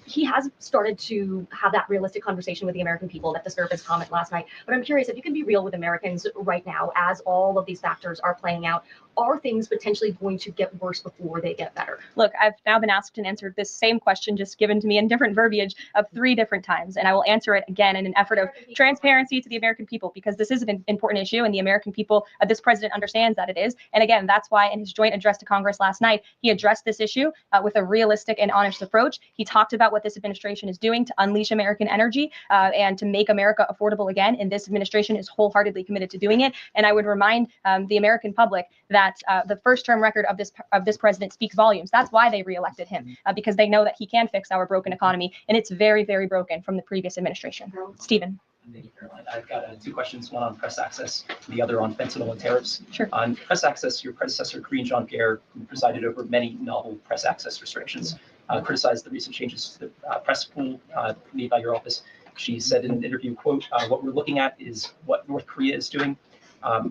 He has started to have that realistic conversation with the American people that disturbed his comment last night. But I'm curious if you can be real with Americans right now as all of these factors are playing out. Are things potentially going to get worse before they get better? Look, I've now been asked and answered this same question just given to me in different verbiage of 3 different times. And I will answer it again in an effort of transparency to the American people, because this is an important issue and the American people, this president understands that it is. And again, that's why in his joint address to Congress last night, he addressed this issue with a realistic and honest approach. He talked about what this administration is doing to unleash American energy and to make America affordable again. And this administration is wholeheartedly committed to doing it. And I would remind the American public that the first term record of this president speaks volumes. That's why they reelected him, because they know that he can fix our broken economy, and it's very, very broken from the previous administration. Stephen. Thank you, Caroline. I've got 2 questions, one on press access, the other on fentanyl and tariffs. Sure. On press access, your predecessor, Karine Jean-Pierre, who presided over many novel press access restrictions, criticized the recent changes to the press pool made by your office. She said in an interview, quote, what we're looking at is what North Korea is doing.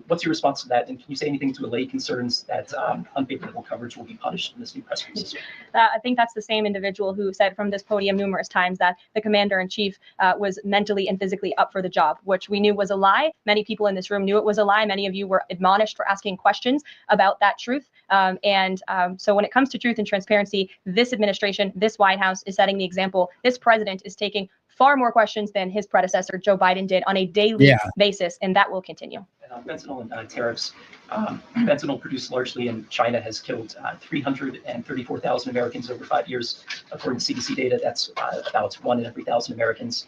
What's your response to that? And can you say anything to allay concerns that unfavorable coverage will be punished in this new press system? I think that's the same individual who said from this podium numerous times that the commander-in-chief was mentally and physically up for the job, which we knew was a lie. Many people in this room knew it was a lie. Many of you were admonished for asking questions about that truth. So when it comes to truth and transparency, this administration, this White House is setting the example. This president is taking far more questions than his predecessor, Joe Biden, did on a daily basis, and that will continue. And on fentanyl and tariffs, fentanyl produced largely in China has killed 334,000 Americans over 5 years. According to CDC data, that's about 1 in every 1,000 Americans.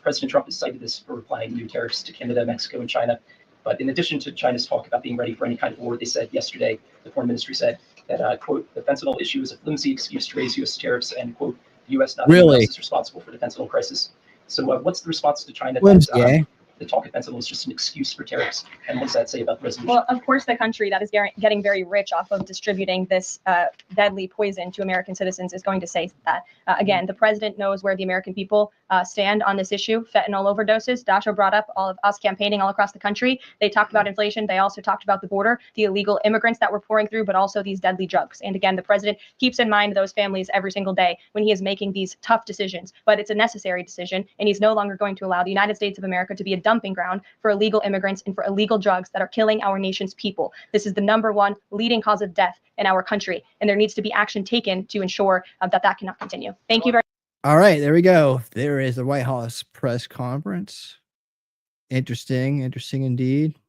President Trump has cited this for applying new tariffs to Canada, Mexico, and China. But in addition to China's talk about being ready for any kind of war, they said yesterday, the foreign ministry said that, quote, the fentanyl issue is a flimsy excuse to raise U.S. tariffs, and, quote, the U.S. not is responsible for the fentanyl crisis. So what's the response to China? the talk of fentanyl is just an excuse for tariffs. And what does that say about the resolution? Well, of course, the country that is getting very rich off of distributing this deadly poison to American citizens is going to say that. Again, the president knows where the American people stand on this issue. Fentanyl overdoses. Dasha brought up all of us campaigning all across the country. They talked about inflation. They also talked about the border, the illegal immigrants that we're pouring through, but also these deadly drugs. And again, the president keeps in mind those families every single day when he is making these tough decisions. But it's a necessary decision, and he's no longer going to allow the United States of America to be a dumping ground for illegal immigrants and for illegal drugs that are killing our nation's people. This is the #1 leading cause of death in our country, and there needs to be action taken to ensure that cannot continue. Thank you very much. All right, there we go. There is the White House press conference. Interesting indeed.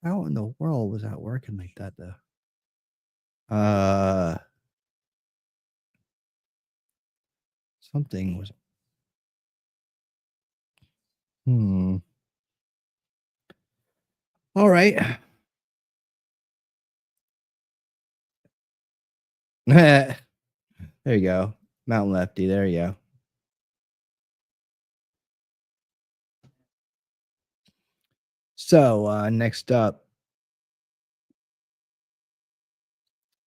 How in the world was that working like that, though? Something was. All right. There you go. Mountain Lefty. There you go. So next up,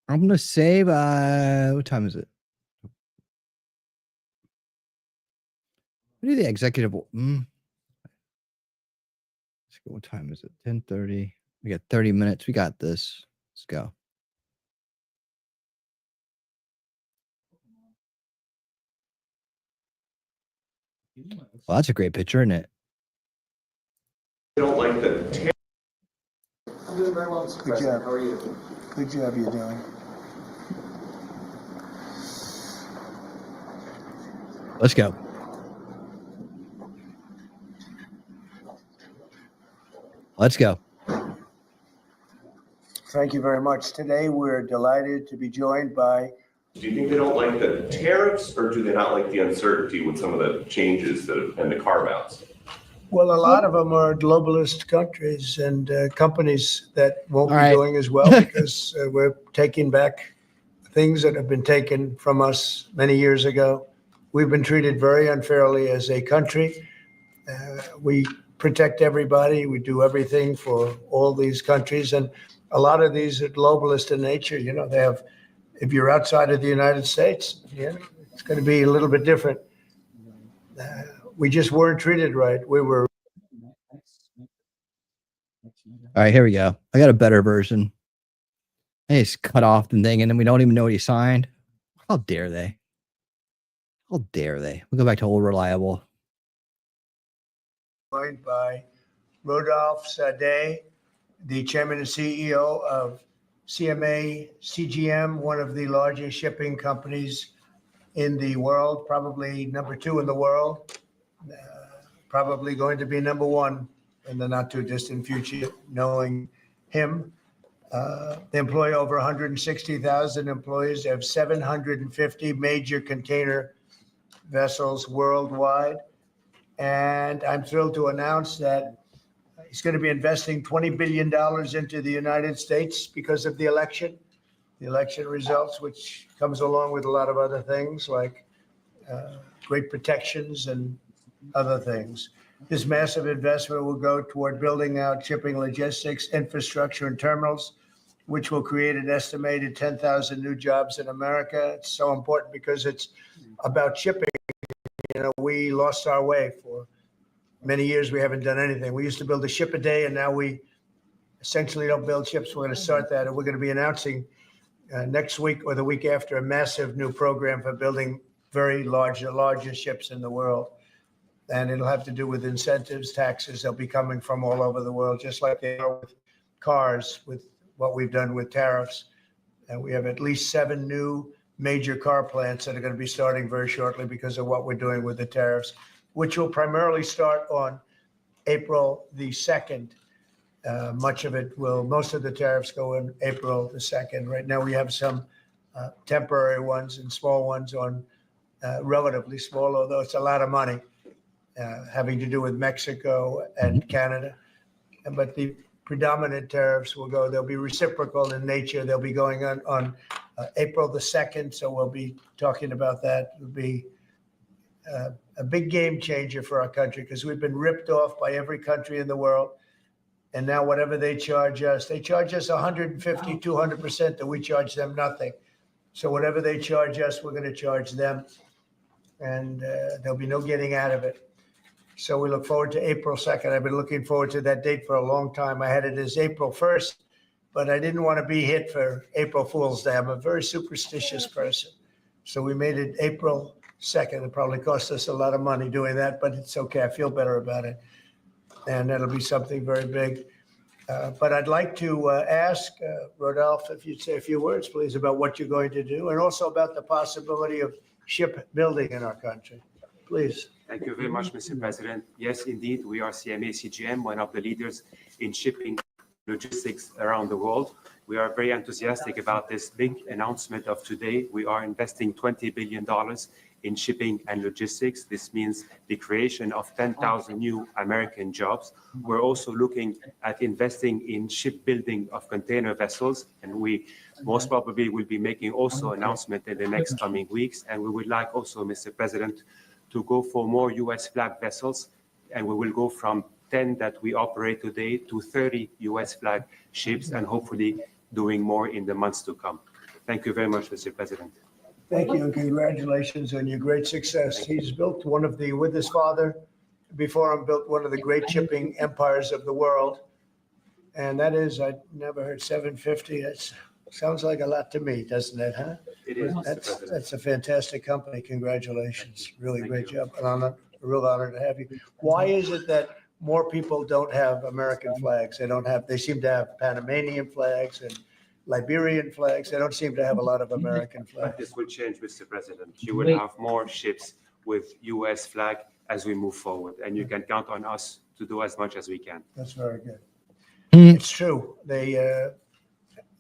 I'm gonna save. What time is it? What do the executive? Let's go. What time is it? 10:30. We got 30 minutes. We got this. Let's go. Well, that's a great picture, isn't it? I don't like the. I'm doing very well, Mr. President. How are you? Good job you're doing. Let's go. Let's go. Thank you very much. Today, we're delighted to be joined by. Do you think they don't like the tariffs, or do they not like the uncertainty with some of the changes and the carve-outs? Well, a lot of them are globalist countries and companies that won't All be right. doing as well because we're taking back things that have been taken from us many years ago. We've been treated very unfairly as a country. We protect everybody. We do everything for all these countries. And a lot of these are globalist in nature. You know, they have, if you're outside of the United States, it's going to be a little bit different. We just weren't treated right. We were. All right, here we go. I got a better version. They just cut off the thing, and then we don't even know what he signed. How dare they? How dare they? We'll go back to old reliable. Joined by Rodolphe Sade, the chairman and CEO of CMA CGM, one of the largest shipping companies in the world, probably #2 in the world, probably going to be #1 in the not too distant future, knowing him. They employ over 160,000 employees. They have 750 major container vessels worldwide. And I'm thrilled to announce that he's going to be investing $20 billion into the United States because of the election results, which comes along with a lot of other things like great protections and other things. This massive investment will go toward building out shipping logistics, infrastructure, and terminals, which will create an estimated 10,000 new jobs in America. It's so important because it's about shipping. You know, we lost our way for many years. We haven't done anything. We used to build a ship a day, and now we essentially don't build ships. We're going to start that, and we're going to be announcing next week or the week after a massive new program for building very large, the largest ships in the world. And it'll have to do with incentives, taxes. They'll be coming from all over the world, just like they are with cars, with what we've done with tariffs. And we have at least 7 new major car plants that are going to be starting very shortly because of what we're doing with the tariffs, which will primarily start on April the 2nd. Most of the tariffs go in April the 2nd. Right now we have some temporary ones and small ones on relatively small, although it's a lot of money having to do with Mexico and Canada. But the predominant tariffs will go, they'll be reciprocal in nature. They'll be going on April the 2nd. So we'll be talking about that. It'll be a big game changer for our country because we've been ripped off by every country in the world. And now whatever they charge us 150, 200%, and we charge them nothing. So whatever they charge us, we're going to charge them. And there'll be no getting out of it. So we look forward to April 2nd. I've been looking forward to that date for a long time. I had it as April 1st, but I didn't want to be hit for April Fool's Day. I'm a very superstitious person. So we made it April 2nd. It probably cost us a lot of money doing that, but it's okay. I feel better about it. And that'll be something very big. But I'd like to ask Rodolphe if you'd say a few words, please, about what you're going to do and also about the possibility of shipbuilding in our country. Please. Thank you very much, Mr. President. Yes, indeed, we are CMA CGM, one of the leaders in shipping logistics around the world. We are very enthusiastic about this big announcement of today. We are investing $20 billion in shipping and logistics. This means the creation of 10,000 new American jobs. We're also looking at investing in shipbuilding of container vessels, and we most probably will be making also announcement in the next coming weeks. And we would like also, Mr. President, to go for more U.S. flag vessels, and we will go from 10 that we operate today to 30 U.S. flag ships, and hopefully doing more in the months to come. Thank you very much, Mr. President. Thank you, and congratulations on your great success. He's built one of the, with his father, before him, built one of the great shipping empires of the world. And that is, I never heard 750. That sounds like a lot to me, doesn't it, huh? It is, That's a fantastic company. Congratulations. Really great job. And a real honor to have you. Why is it that more people don't have American flags? They seem to have Panamanian flags and Liberian flags. They don't seem to have a lot of American flags. But this will change, Mr. President. You will have more ships with U.S. flag as we move forward, and you can count on us to do as much as we can. That's very good. It's true.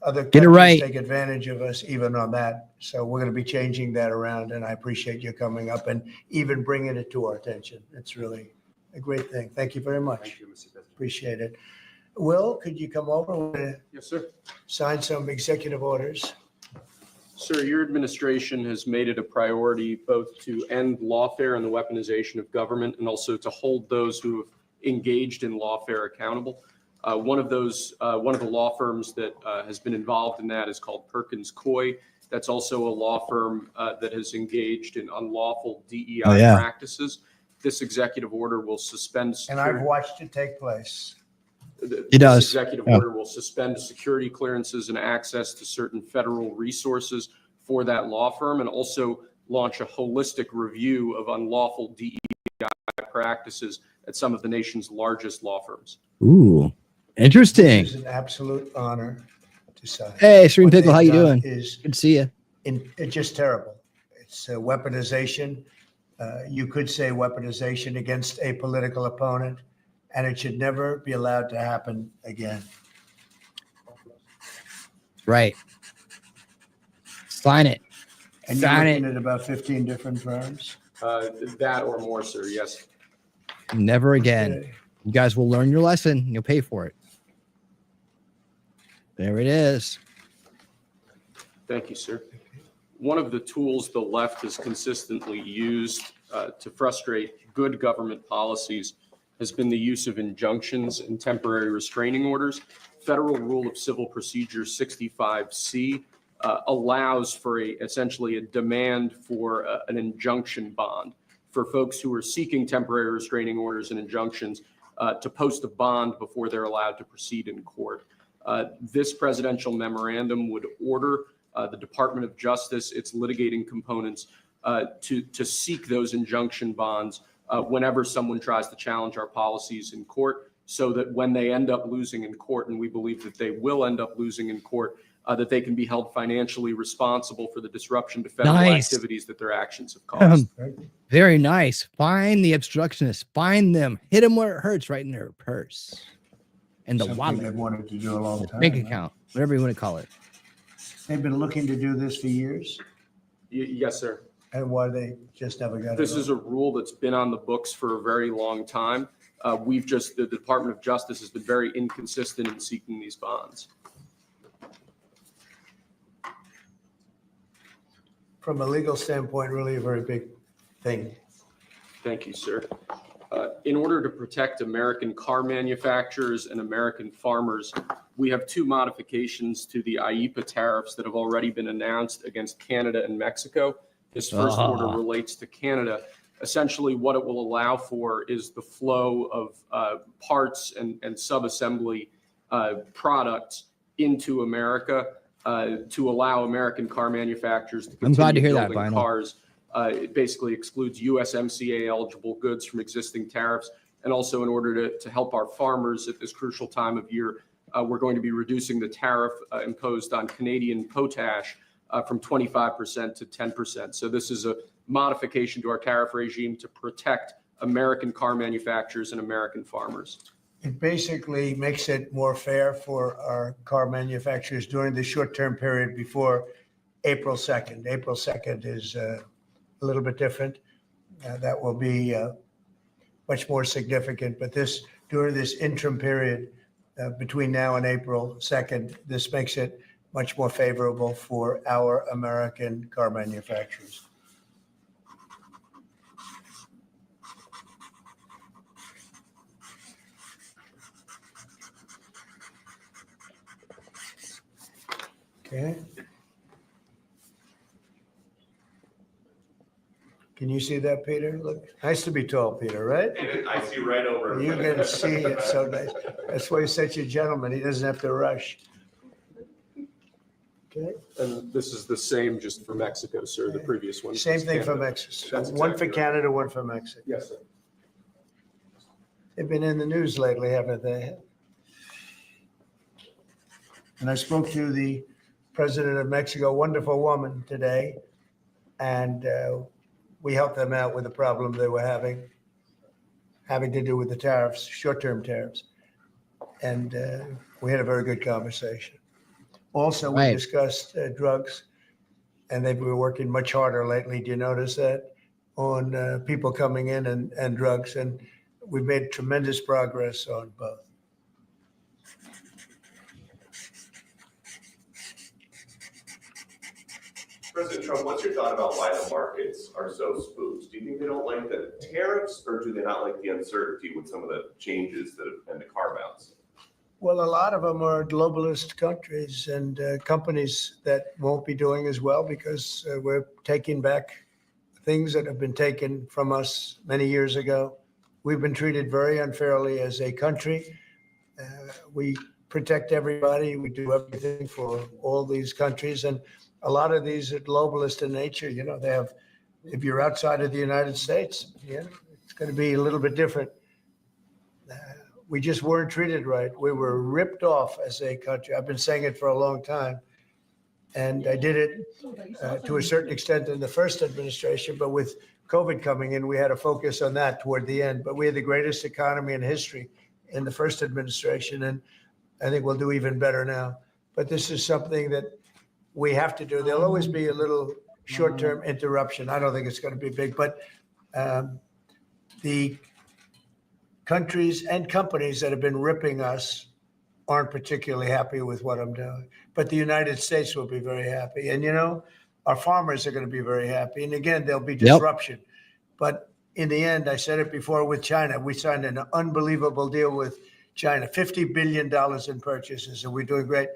Other countries take advantage of us even on that. So we're going to be changing that around, and I appreciate you coming up and even bringing it to our attention. It's really a great thing. Thank you very much. Thank you, Mr. President. Appreciate it. Will, could you come over? Yes, sir. Sign some executive orders. Sir, your administration has made it a priority both to end lawfare and the weaponization of government, and also to hold those who have engaged in lawfare accountable. One of the law firms that has been involved in that is called Perkins Coie. That's also a law firm that has engaged in unlawful DEI practices. This executive order will suspend security. And I've watched it take place. This executive order will suspend security clearances and access to certain federal resources for that law firm, and also launch a holistic review of unlawful DEI practices at some of the nation's largest law firms. Ooh, interesting. It's an absolute honor to sign. Hey, Serene Pickle, how you doing? Good to see you. It's just terrible. It's weaponization. You could say weaponization against a political opponent, and it should never be allowed to happen again. Right. Sign it. And Sign you're it. looking at about 15 different firms. That or more, sir. Yes. Never again. You guys will learn your lesson. You'll pay for it. There it is. Thank you, sir. One of the tools the left has consistently used to frustrate good government policies has been the use of injunctions and temporary restraining orders. Federal Rule of Civil Procedure 65C allows for essentially a demand for an injunction bond for folks who are seeking temporary restraining orders and injunctions to post a bond before they're allowed to proceed in court. This presidential memorandum would order the Department of Justice, its litigating components, to seek those injunction bonds whenever someone tries to challenge our policies in court, so that when they end up losing in court, and we believe that they will end up losing in court, that they can be held financially responsible for the disruption to federal activities that their actions have caused. Very nice. Find the obstructionists. Find them. Hit them where it hurts, right in their purse. And the Something wallet. they've wanted to do a long time. Bank account. Whatever you want to call it. They've been looking to do this for years. Yes, sir. And why they just never got it. This is a rule that's been on the books for a very long time. The Department of Justice has been very inconsistent in seeking these bonds. From a legal standpoint, really a very big thing. Thank you, sir. In order to protect American car manufacturers and American farmers, we have two modifications to the IEEPA tariffs that have already been announced against Canada and Mexico. This first order relates to Canada. Essentially, what it will allow for is the flow of parts and sub-assembly products into America to allow American car manufacturers to I'm glad to continue hear that, building Vinyl. cars. It basically excludes USMCA eligible goods from existing tariffs. And also in order to help our farmers at this crucial time of year, we're going to be reducing the tariff imposed on Canadian potash from 25% to 10%. So this is a modification to our tariff regime to protect American car manufacturers and American farmers. It basically makes it more fair for our car manufacturers during the short-term period before April 2nd. April 2nd is a little bit different. That will be much more significant. But during this interim period between now and April 2nd, this makes it much more favorable for our American car manufacturers. Okay. Can you see that, Peter? Look, nice to be tall, Peter, right? I see right over it. You can see it so nice. That's why he's such a gentleman. He doesn't have to rush. Okay. And this is the same just for Mexico, sir, the previous one. Same thing for Mexico. One for Canada, one for Mexico. Yes, sir. They've been in the news lately, haven't they? And I spoke to the president of Mexico, wonderful woman today, and we helped them out with the problem they were having to do with the tariffs, short-term tariffs. And we had a very good conversation. Also, we discussed drugs, and they've been working much harder lately. Do you notice that? On people coming in and drugs. And we've made tremendous progress on both. President Trump, what's your thought about why the markets are so spooked? Do you think they don't like the tariffs, or do they not like the uncertainty with some of the changes and the carve-outs? Well, a lot of them are globalist countries and companies that won't be doing as well because we're taking back things that have been taken from us many years ago. We've been treated very unfairly as a country. We protect everybody. We do everything for all these countries. And a lot of these are globalist in nature. You know, they have, if you're outside of the United States, it's going to be a little bit different. We just weren't treated right. We were ripped off as a country. I've been saying it for a long time. And I did it to a certain extent in the first administration, but with COVID coming in, we had to focus on that toward the end. But we had the greatest economy in history in the first administration, and I think we'll do even better now. But this is something that we have to do. There'll always be a little short-term interruption. I don't think it's going to be big, but the countries and companies that have been ripping us aren't particularly happy with what I'm doing. But the United States will be very happy. And, you know, our farmers are going to be very happy. And again, there'll be disruption. But in the end, I said it before with China, we signed an unbelievable deal with China, $50 billion in purchases, and we're doing great.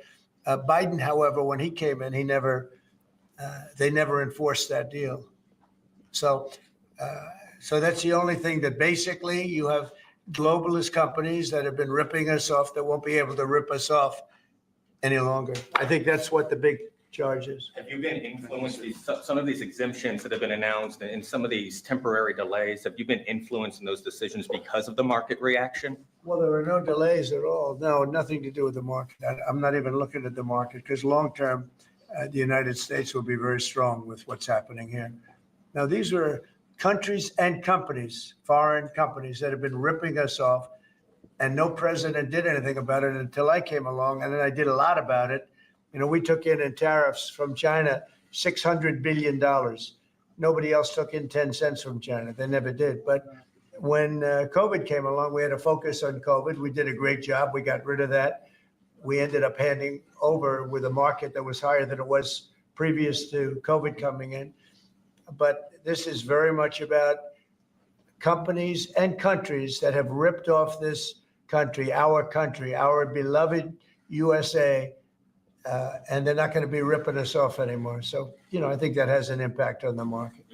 Biden, however, when he came in, they never enforced that deal. So that's the only thing that basically you have globalist companies that have been ripping us off that won't be able to rip us off any longer. I think that's what the big charge is. Have you been influenced, some of these exemptions that have been announced and some of these temporary delays, have you been influenced in those decisions because of the market reaction? Well, there are no delays at all. No, nothing to do with the market. I'm not even looking at the market because long-term, the United States will be very strong with what's happening here. Now, these are countries and companies, foreign companies that have been ripping us off, and no president did anything about it until I came along, and then I did a lot about it. You know, we took in tariffs from China, $600 billion. Nobody else took in 10 cents from China. They never did. But when COVID came along, we had to focus on COVID. We did a great job. We got rid of that. We ended up handing over with a market that was higher than it was previous to COVID coming in. But this is very much about companies and countries that have ripped off this country, our beloved USA, and they're not going to be ripping us off anymore. So, I think that has an impact on the market.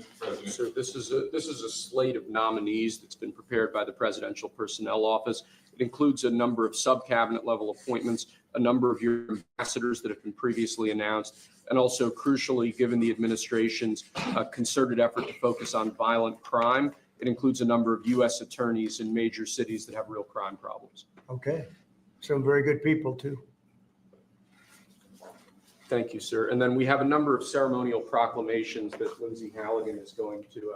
Sir, this is a slate of nominees that's been prepared by the Presidential Personnel Office. It includes a number of sub-cabinet level appointments, a number of your ambassadors that have been previously announced, and also crucially, given the administration's concerted effort to focus on violent crime, it includes a number of U.S. attorneys in major cities that have real crime problems. Okay. Some very good people, too. Thank you, sir. And then we have a number of ceremonial proclamations that Lindsay Halligan is going to.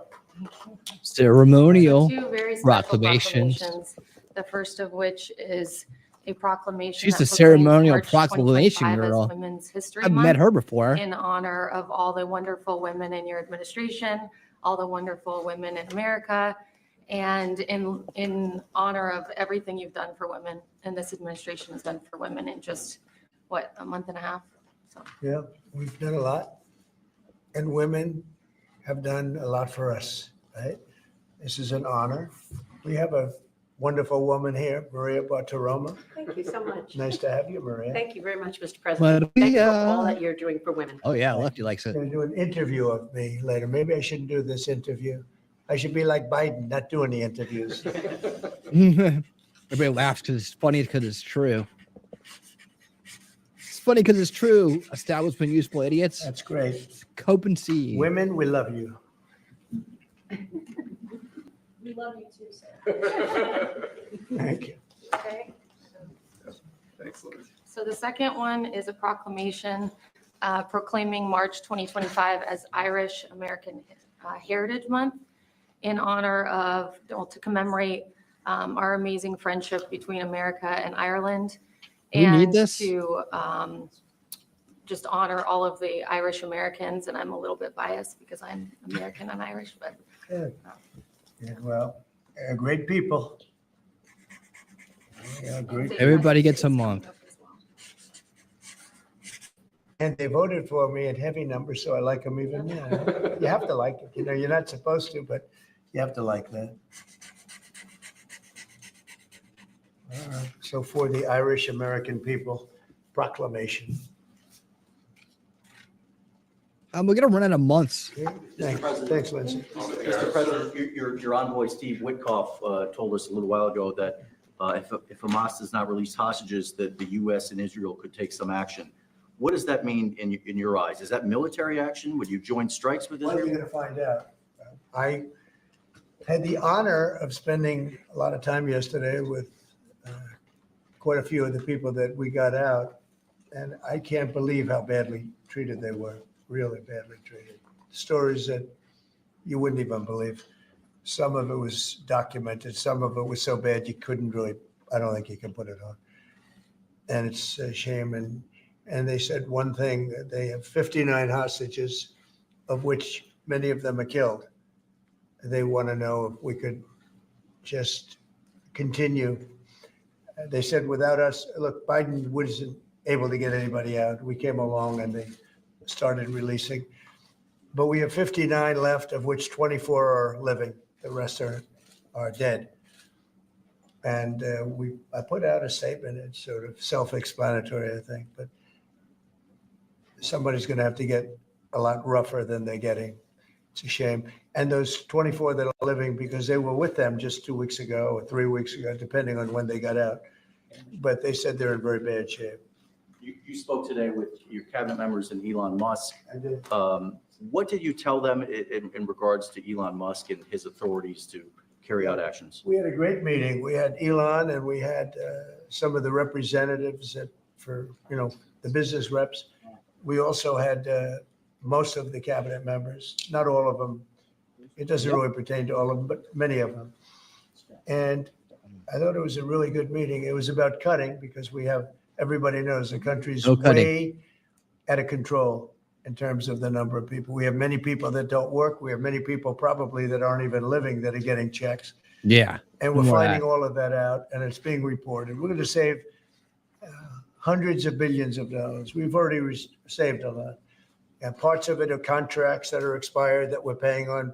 Ceremonial Two very special proclamations. The first of which is a proclamation. She's that a proclaims ceremonial March proclamation 2025 as girl. Women's History I've Month met her before. in honor of all the wonderful women in your administration, all the wonderful women in America, and in honor of everything you've done for women and this administration has done for women in just, what, a month and a half? So. Yeah, we've done a lot. And women have done a lot for us, right? This is an honor. We have a wonderful woman here, Maria Bartiromo. Thank you so much. Nice to have you, Maria. Thank you very much, Mr. President. Thank you for all that you're doing for women. Oh, yeah, Lefty likes it. Going to do an interview of me later. Maybe I shouldn't do this interview. I should be like Biden, not doing the interviews. Everybody laughs because it's funny because it's true. It's funny because it's true. Establishment useful idiots. That's great. Cope and see. Women, we love you. We love you too, sir. Thank you. Okay. Thanks, Liz. So the second one is a proclamation proclaiming March 2025 as Irish American Heritage Month in honor of, to commemorate our amazing friendship between America and Ireland. We need And this? to just honor all of the Irish Americans. And I'm a little bit biased because I'm American and Irish, but Good. Yeah, well, great people. Yeah, great. Everybody gets a month. And they voted for me in heavy numbers, so I like them even more. You have to like it. You're not supposed to, but you have to like that. All right. So for the Irish American people, proclamation. We're gonna run out of months. Thanks, Lindsay. Mr. President, your envoy, Steve Witkoff, told us a little while ago that if Hamas does not release hostages, that the U.S. and Israel could take some action. What does that mean in your eyes? Is that military action? Would you join strikes with Well, Israel? you're going to find out. I had the honor of spending a lot of time yesterday with quite a few of the people that we got out, and I can't believe how badly treated they were, really badly treated. Stories that you wouldn't even believe. Some of it was documented. Some of it was so bad you couldn't really, I don't think you can put it on. And it's a shame. And they said one thing, that they have 59 hostages, of which many of them are killed. They want to know if we could just continue. They said without us, look, Biden wasn't able to get anybody out. We came along and they started releasing. But we have 59 left, of which 24 are living. The rest are dead. And I put out a statement. It's sort of self-explanatory, I think. But somebody's going to have to get a lot rougher than they're getting. It's a shame. And those 24 that are living, because they were with them just 2 weeks ago or 3 weeks ago, depending on when they got out. But they said they're in very bad shape. You spoke today with your cabinet members and Elon Musk. I did. What did you tell them in regards to Elon Musk and his authorities to carry out actions? We had a great meeting. We had Elon and we had some of the representatives for the business reps. We also had most of the cabinet members, not all of them. It doesn't really pertain to all of them, but many of them. And I thought it was a really good meeting. It was about cutting because everybody knows the country's way out of control in terms of the number of people. We have many people that don't work. We have many people probably that aren't even living that are getting checks. Yeah. And we're finding all of that out and it's being reported. We're going to save hundreds of billions of dollars. We've already saved a lot. And parts of it are contracts that are expired that we're paying on,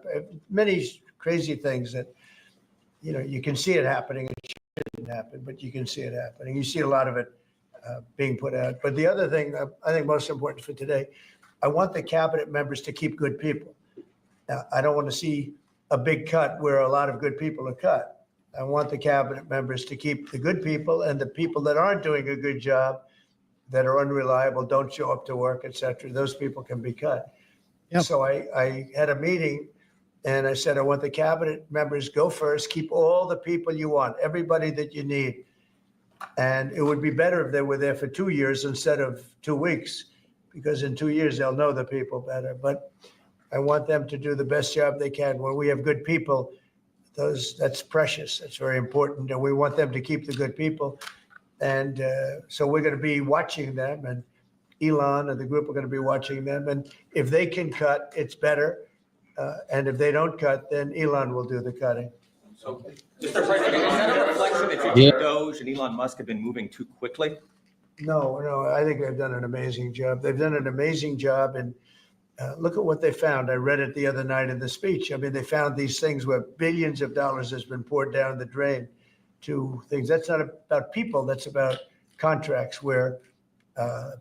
many crazy things that you can see it happening. It shouldn't happen, but you can see it happening. You see a lot of it being put out. But the other thing I think most important for today, I want the cabinet members to keep good people. Now, I don't want to see a big cut where a lot of good people are cut. I want the cabinet members to keep the good people, and the people that aren't doing a good job, that are unreliable, don't show up to work, et cetera, those people can be cut. Yep. So I had a meeting and I said, I want the cabinet members go first, keep all the people you want, everybody that you need. And it would be better if they were there for 2 years instead of 2 weeks, because in 2 years, they'll know the people better. But I want them to do the best job they can. When we have good people, that's precious. That's very important. And we want them to keep the good people. And so we're going to be watching them, and Elon and the group are going to be watching them. And if they can cut, it's better. And if they don't cut, then Elon will do the cutting. So, Mr. President, is that a reflection that you think Doge and Elon Musk have been moving too quickly? No, I think they've done an amazing job. They've done an amazing job. And look at what they found. I read it the other night in the speech. I mean, they found these things where billions of dollars has been poured down the drain to things. That's not about people. That's about contracts where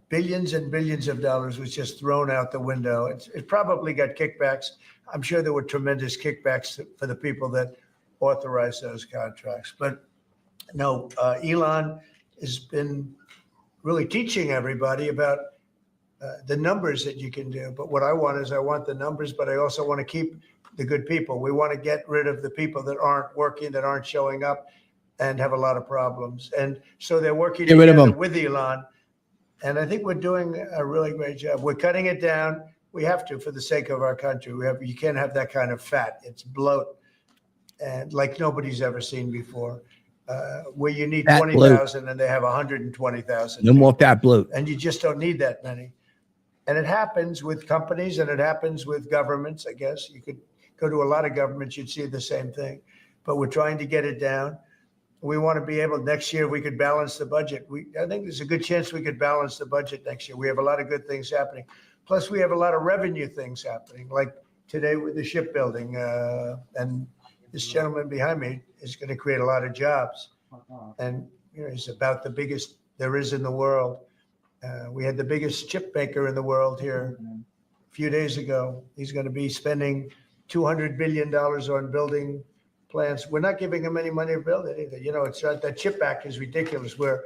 billions and billions of dollars was just thrown out the window. It probably got kickbacks. I'm sure there were tremendous kickbacks for the people that authorized those contracts. But no, Elon has been really teaching everybody about the numbers that you can do. But what I want the numbers, but I also want to keep the good people. We want to get rid of the people that aren't working, that aren't showing up, and have a lot of problems. And so they're working together with Elon. And I think we're doing a really great job. We're cutting it down. We have to, for the sake of our country. You can't have that kind of fat. It's bloat, and like nobody's ever seen before. Where you need 20,000 and they have 120,000. No more fat bloat. And you just don't need that many. And it happens with companies, and it happens with governments, I guess. You could go to a lot of governments, you'd see the same thing. But we're trying to get it down. We want to be able, next year, we could balance the budget. I think there's a good chance we could balance the budget next year. We have a lot of good things happening. Plus, we have a lot of revenue things happening, like today with the shipbuilding. And this gentleman behind me is going to create a lot of jobs. And he's about the biggest there is in the world. We had the biggest chip maker in the world here a few days ago. He's going to be spending $200 billion on building plants. We're not giving him any money to build it either. It's that chip act is ridiculous, where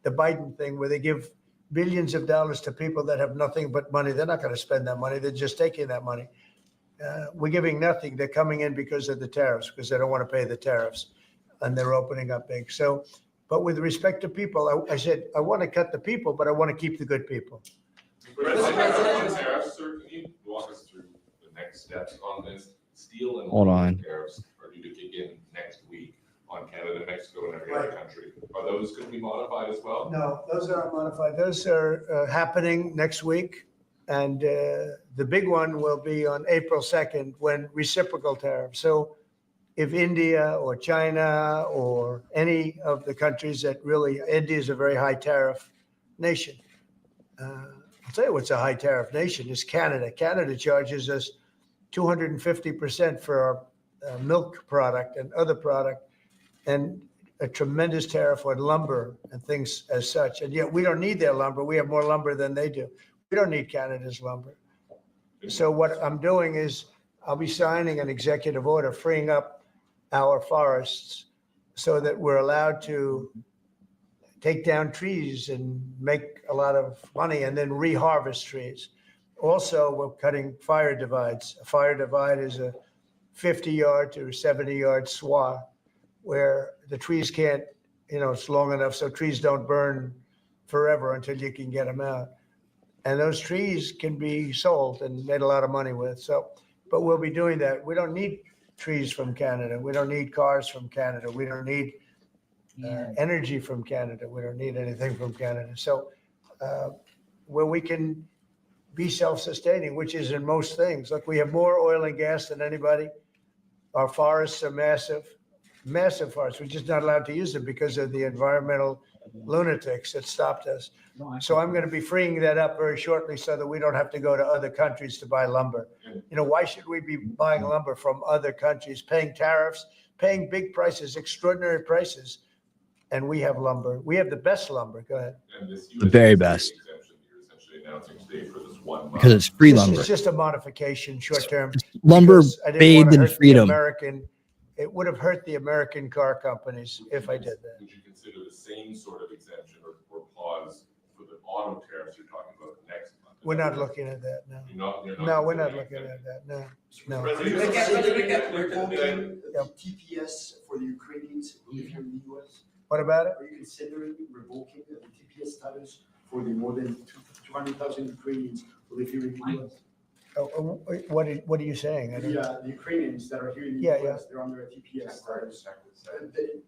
the Biden thing, where they give billions of dollars to people that have nothing but money. They're not going to spend that money. They're just taking that money. We're giving nothing. They're coming in because of the tariffs, because they don't want to pay the tariffs, and they're opening up big. So, but with respect to people, I said, I want to cut the people, but I want to keep the good people. Tariffs, sir, can you walk us through the next steps on this? Steel and Hold on. tariffs are due to kick in next week on Canada, Mexico, and every other country. Are those going to be modified as well? No, those aren't modified. Those are happening next week. And the big one will be on April 2nd, when reciprocal tariffs. So if India or China or any of the countries that really, India is a very high tariff nation. I'll tell you what's a high tariff nation is Canada. Canada charges us 250% for our milk product and other product, and a tremendous tariff on lumber and things as such. And yet we don't need their lumber. We have more lumber than they do. We don't need Canada's lumber. So what I'm doing is I'll be signing an executive order freeing up our forests so that we're allowed to take down trees and make a lot of money and then reharvest trees. Also, we're cutting fire divides. A fire divide is a 50-yard to 70-yard swath where the trees can't, it's long enough so trees don't burn forever until you can get them out. And those trees can be sold and made a lot of money with. So, but we'll be doing that. We don't need trees from Canada. We don't need cars from Canada. We don't need energy from Canada. We don't need anything from Canada. So where we can be self-sustaining, which is in most things. Look, we have more oil and gas than anybody. Our forests are massive forests. We're just not allowed to use them because of the environmental lunatics that stopped us. So I'm going to be freeing that up very shortly so that we don't have to go to other countries to buy lumber. You know, why should we be buying lumber from other countries, paying tariffs, paying big prices, extraordinary prices? And we have lumber. We have the best lumber. Go ahead. And this The very best. exemption you're essentially announcing today for this 1 month. Because it's free lumber. It's just a modification, short term. Lumber because I didn't want bathed to in hurt the freedom. American. It would have hurt the American car companies if I did that. Would you consider the same sort of exemption or pause for the auto tariffs you're talking about next month? We're not looking at that, no. You're not No, we're not considering looking at that, no, no. Revoking Yep. TPS for the Ukrainians who live here in the US? What about it? Are you considering revoking the TPS status for the more than 200,000 Ukrainians who live here in the US? What are you saying? I don't know. The Ukrainians that are here in the Yeah, US, they're under a TPS status.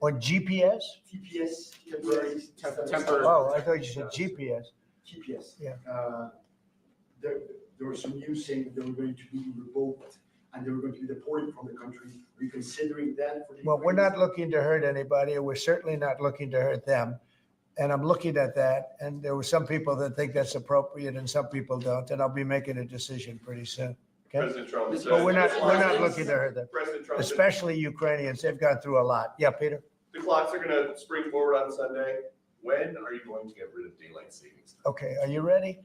On GPS? TPS, temporary. Oh, I thought you said GPS. TPS. Yeah. There was some news saying that they were going to be revoked and they were going to be deported from the country. Are you considering that for the Well, we're not looking to hurt anybody, and we're certainly not looking to hurt them. And I'm looking at that, and there were some people that think that's appropriate and some people don't, and I'll be making a decision pretty soon. Okay? President Trump But said- we're not looking to hurt them, President Trump said especially Ukrainians. They've gone through a lot. Yeah, Peter? the clocks are gonna spring forward on Sunday. When are you going to get rid of daylight savings? Okay, are you ready?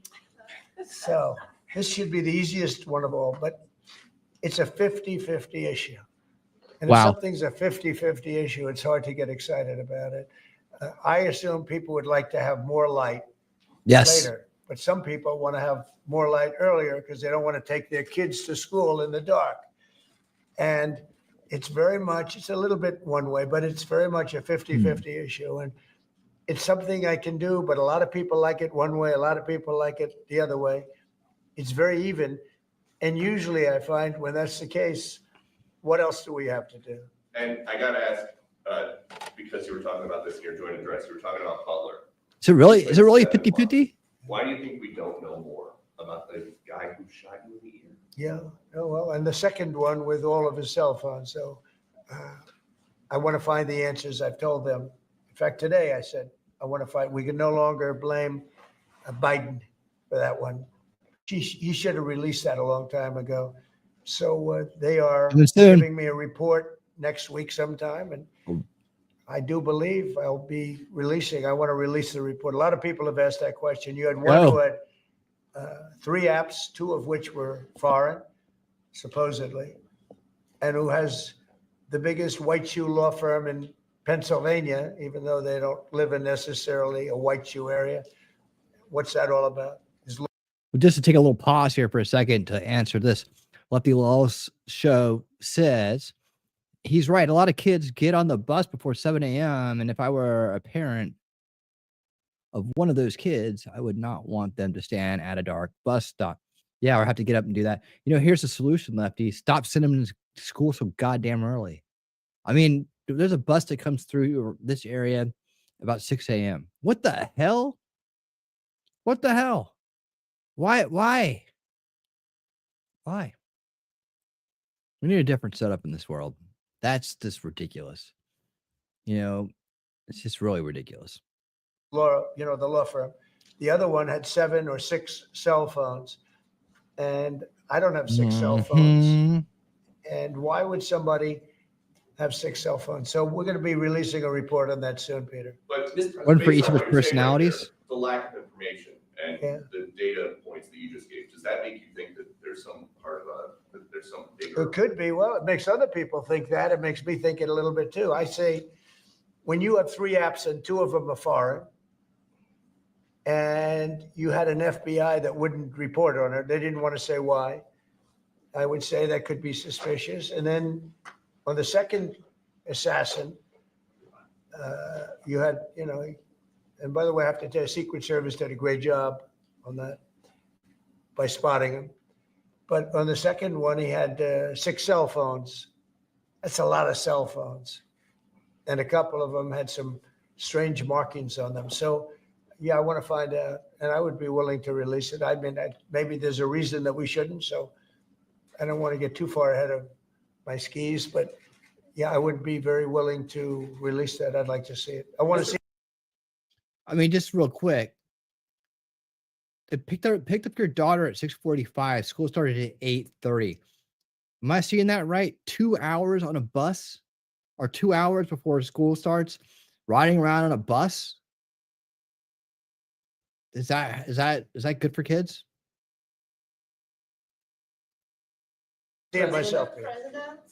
So this should be the easiest one of all, but it's a 50-50 issue. And if Wow. something's a 50-50 issue, it's hard to get excited about it. I assume people would like to have more light Yes. later, but some people want to have more light earlier because they don't want to take their kids to school in the dark. And it's a little bit one way, but it's very much a 50-50 issue. And it's something I can do, but a lot of people like it one way, a lot of people like it the other way. It's very even. And usually I find when that's the case, what else do we have to do? And I gotta ask, because you were talking about this in your joint address, you were talking about Butler. Is it really 50-50? Why do you think we don't know more about the guy who shot you in the ear? Yeah, oh, well, and the second one with all of his cell phones. So I want to find the answers. I've told them. In fact, today I said, I want to find, we can no longer blame Biden for that one. He should have released that a long time ago. So they are giving me a report next week sometime. And I do believe I'll be releasing. I want to release the report. A lot of people have asked that question. You had one who had 3 apps, 2 of which were foreign, supposedly, and who has the biggest white shoe law firm in Pennsylvania, even though they don't live in necessarily a white shoe area. What's that all about? Just to take a little pause here for a second to answer this. Lefty Lawless show says he's right. A lot of kids get on the bus before 7 a.m. And if I were a parent of one of those kids, I would not want them to stand at a dark bus stop. Yeah, or have to get up and do that. You know, here's the solution, Lefty. Stop sending them to school so goddamn early. I mean, there's a bus that comes through this area about 6 a.m. What the hell? What the hell? Why? We need a different setup in this world. That's just ridiculous. You know, it's just really ridiculous. Law, the law firm. The other one had 7 or 6 cell phones. And I don't have 6 cell phones. And why would somebody have 6 cell phones? So we're going to be releasing a report on that soon, Peter. But One for based each on of his what you're saying right personalities? there, the lack of information and the data points that you just gave, does that make you think that there's some part of that there's some bigger? It could be. Well, it makes other people think that. It makes me think it a little bit too. I say, when you have 3 apps and 2 of them are foreign, and you had an FBI that wouldn't report on it, they didn't want to say why, I would say that could be suspicious. And then on the second assassin, you had, and by the way, I have to tell you, Secret Service did a great job on that by spotting him. But on the second one, he had 6 cell phones. That's a lot of cell phones. And a couple of them had some strange markings on them. So, yeah, I want to find out, and I would be willing to release it. I mean, maybe there's a reason that we shouldn't, so I don't want to get too far ahead of my skis, but yeah, I would be very willing to release that. I'd like to see it. I want to see. I mean, just real quick. It picked up your daughter at 6:45. School started at 8:30. Am I seeing that right? 2 hours on a bus, or 2 hours before school starts, riding around on a bus? Is that good for kids? See it myself. Peter.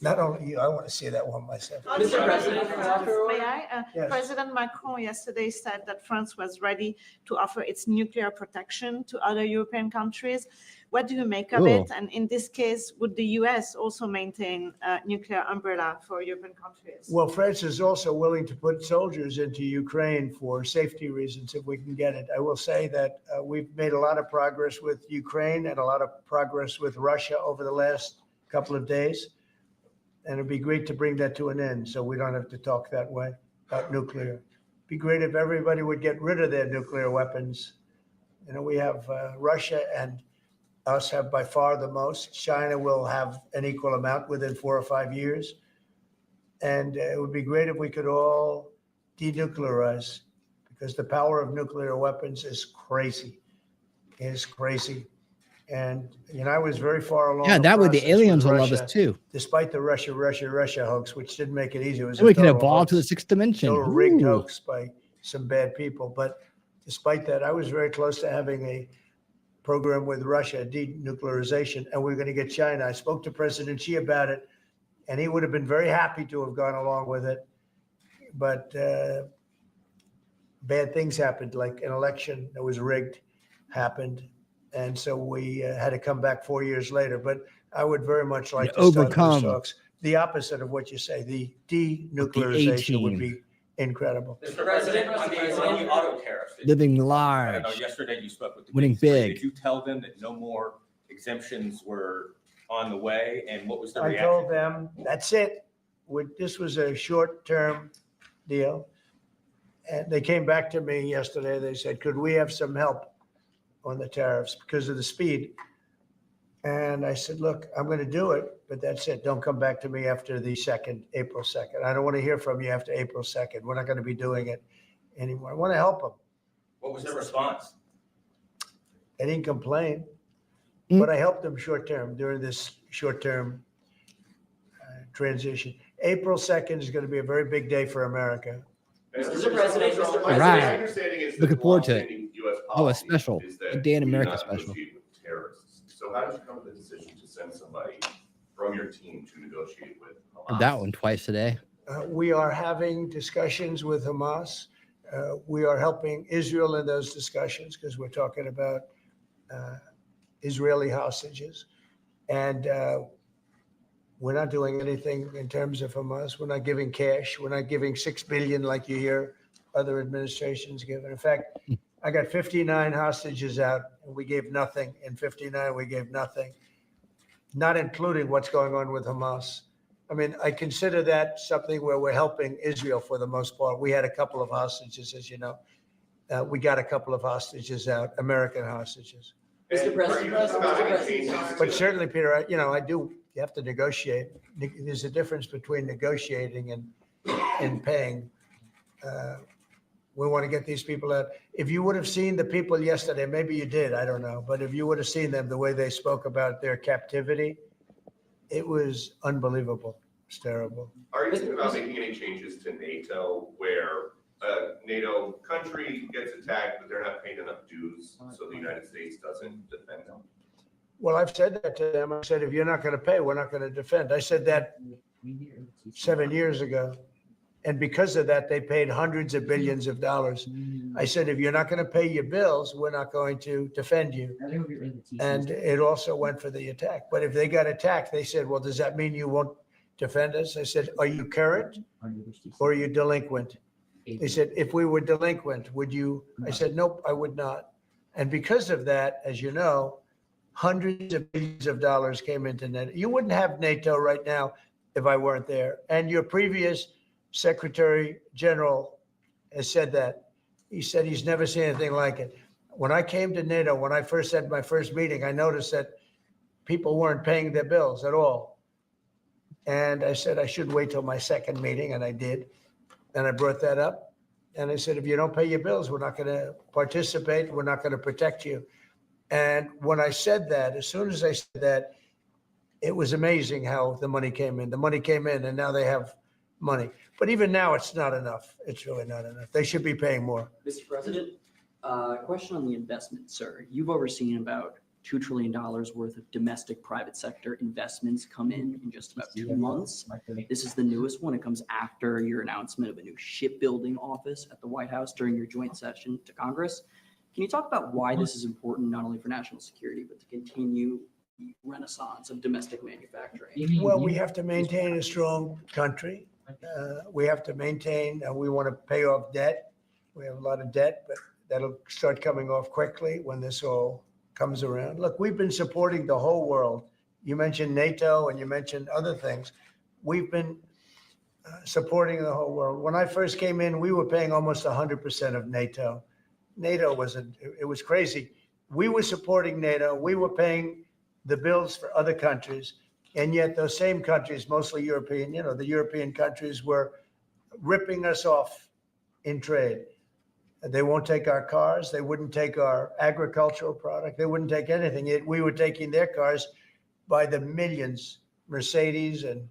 Not only you, I want to see that one myself. Mr. President, may I? Yes. President Macron yesterday said that France was ready to offer its nuclear protection to other European countries. What do you make of it? And in this case, would the US also maintain a nuclear umbrella for European countries? Well, France is also willing to put soldiers into Ukraine for safety reasons if we can get it. I will say that we've made a lot of progress with Ukraine and a lot of progress with Russia over the last couple of days. And it'd be great to bring that to an end so we don't have to talk that way about nuclear. It'd be great if everybody would get rid of their nuclear weapons. You know, we have Russia and us have by far the most. China will have an equal amount within 4 or 5 years. And it would be great if we could all denuclearize, because the power of nuclear weapons is crazy. It is crazy. And, you know, I was very far along. Yeah, that way the aliens will love us too. Despite the Russia hoax, which didn't make it easy. It was And we can total evolve hoax, to the 6th dimension. total rigged Ooh. hoax by some bad people. But despite that, I was very close to having a program with Russia, denuclearization, and we're going to get China. I spoke to President Xi about it, and he would have been very happy to have gone along with it. But bad things happened, like an election that was rigged happened. And so we had to come back 4 years later. But I would very much like to start those talks. The opposite of what you say, the denuclearization would be incredible. Mr. President, on the auto tariffs. Living I large. know yesterday you spoke with the Winning big three. big. Did you tell them that no more exemptions were on the way? And what was the I reaction? told them, that's it. This was a short-term deal. And they came back to me yesterday. They said, could we have some help on the tariffs because of the speed? And I said, look, I'm going to do it, but that's it. Don't come back to me after the April 2nd. I don't want to hear from you after April 2nd. We're not going to be doing it anymore. I want to help them. What was their response? They didn't complain, but I helped them short-term during this short-term transition. April 2nd is going to be a very big day for America. Mr. President, All right. Looking forward to it. Oh, a special. A day in America special. Terrorists. So how did you come to the decision to send somebody from your team to negotiate with Hamas? That one twice today. We are having discussions with Hamas. We are helping Israel in those discussions because we're talking about Israeli hostages. And we're not doing anything in terms of Hamas. We're not giving cash. We're not giving $6 billion like you hear other administrations give. In fact, I got 59 hostages out, and we gave nothing. In 59, we gave nothing, not including what's going on with Hamas. I mean, I consider that something where we're helping Israel for the most part. We had a couple of hostages, as you know. We got a couple of hostages out, American hostages. Mr. President, But certainly, Peter, you have to negotiate. There's a difference between negotiating and paying. We want to get these people out. If you would have seen the people yesterday, maybe you did, I don't know. But if you would have seen them, the way they spoke about their captivity, it was unbelievable. It's terrible. Are you thinking about making any changes to NATO where a NATO country gets attacked, but they're not paying enough dues, so the United States doesn't defend them? Well, I've said that to them. I said, if you're not going to pay, we're not going to defend. I said that 7 years ago. And because of that, they paid hundreds of billions of dollars. I said, if you're not going to pay your bills, we're not going to defend you. And it also went for the attack. But if they got attacked, they said, well, does that mean you won't defend us? I said, are you current or are you delinquent? They said, if we were delinquent, would you? I said, nope, I would not. And because of that, as you know, hundreds of billions of dollars came into NATO. You wouldn't have NATO right now if I weren't there. And your previous Secretary General has said that. He said he's never seen anything like it. When I came to NATO, when I first had my first meeting, I noticed that people weren't paying their bills at all. And I said I should wait till my second meeting, and I did. And I brought that up. And I said, if you don't pay your bills, we're not going to participate. We're not going to protect you. And when I said that, as soon as I said that, it was amazing how the money came in. The money came in and now they have money. But even now, it's not enough. It's really not enough. They should be paying more. Mr. President, question on the investment, sir. You've overseen about $2 trillion worth of domestic private sector investments come in just about 2 months. This is the newest one. It comes after your announcement of a new shipbuilding office at the White House during your joint session to Congress. Can you talk about why this is important, not only for national security, but to continue the renaissance of domestic manufacturing? Well, we have to maintain a strong country. We have to maintain, we want to pay off debt. We have a lot of debt, but that'll start coming off quickly when this all comes around. Look, we've been supporting the whole world. You mentioned NATO and you mentioned other things. We've been supporting the whole world. When I first came in, we were paying almost 100% of NATO. NATO it was crazy. We were supporting NATO. We were paying the bills for other countries. And yet those same countries, mostly European, the European countries were ripping us off in trade. They won't take our cars. They wouldn't take our agricultural product. They wouldn't take anything. We were taking their cars by the millions, Mercedes and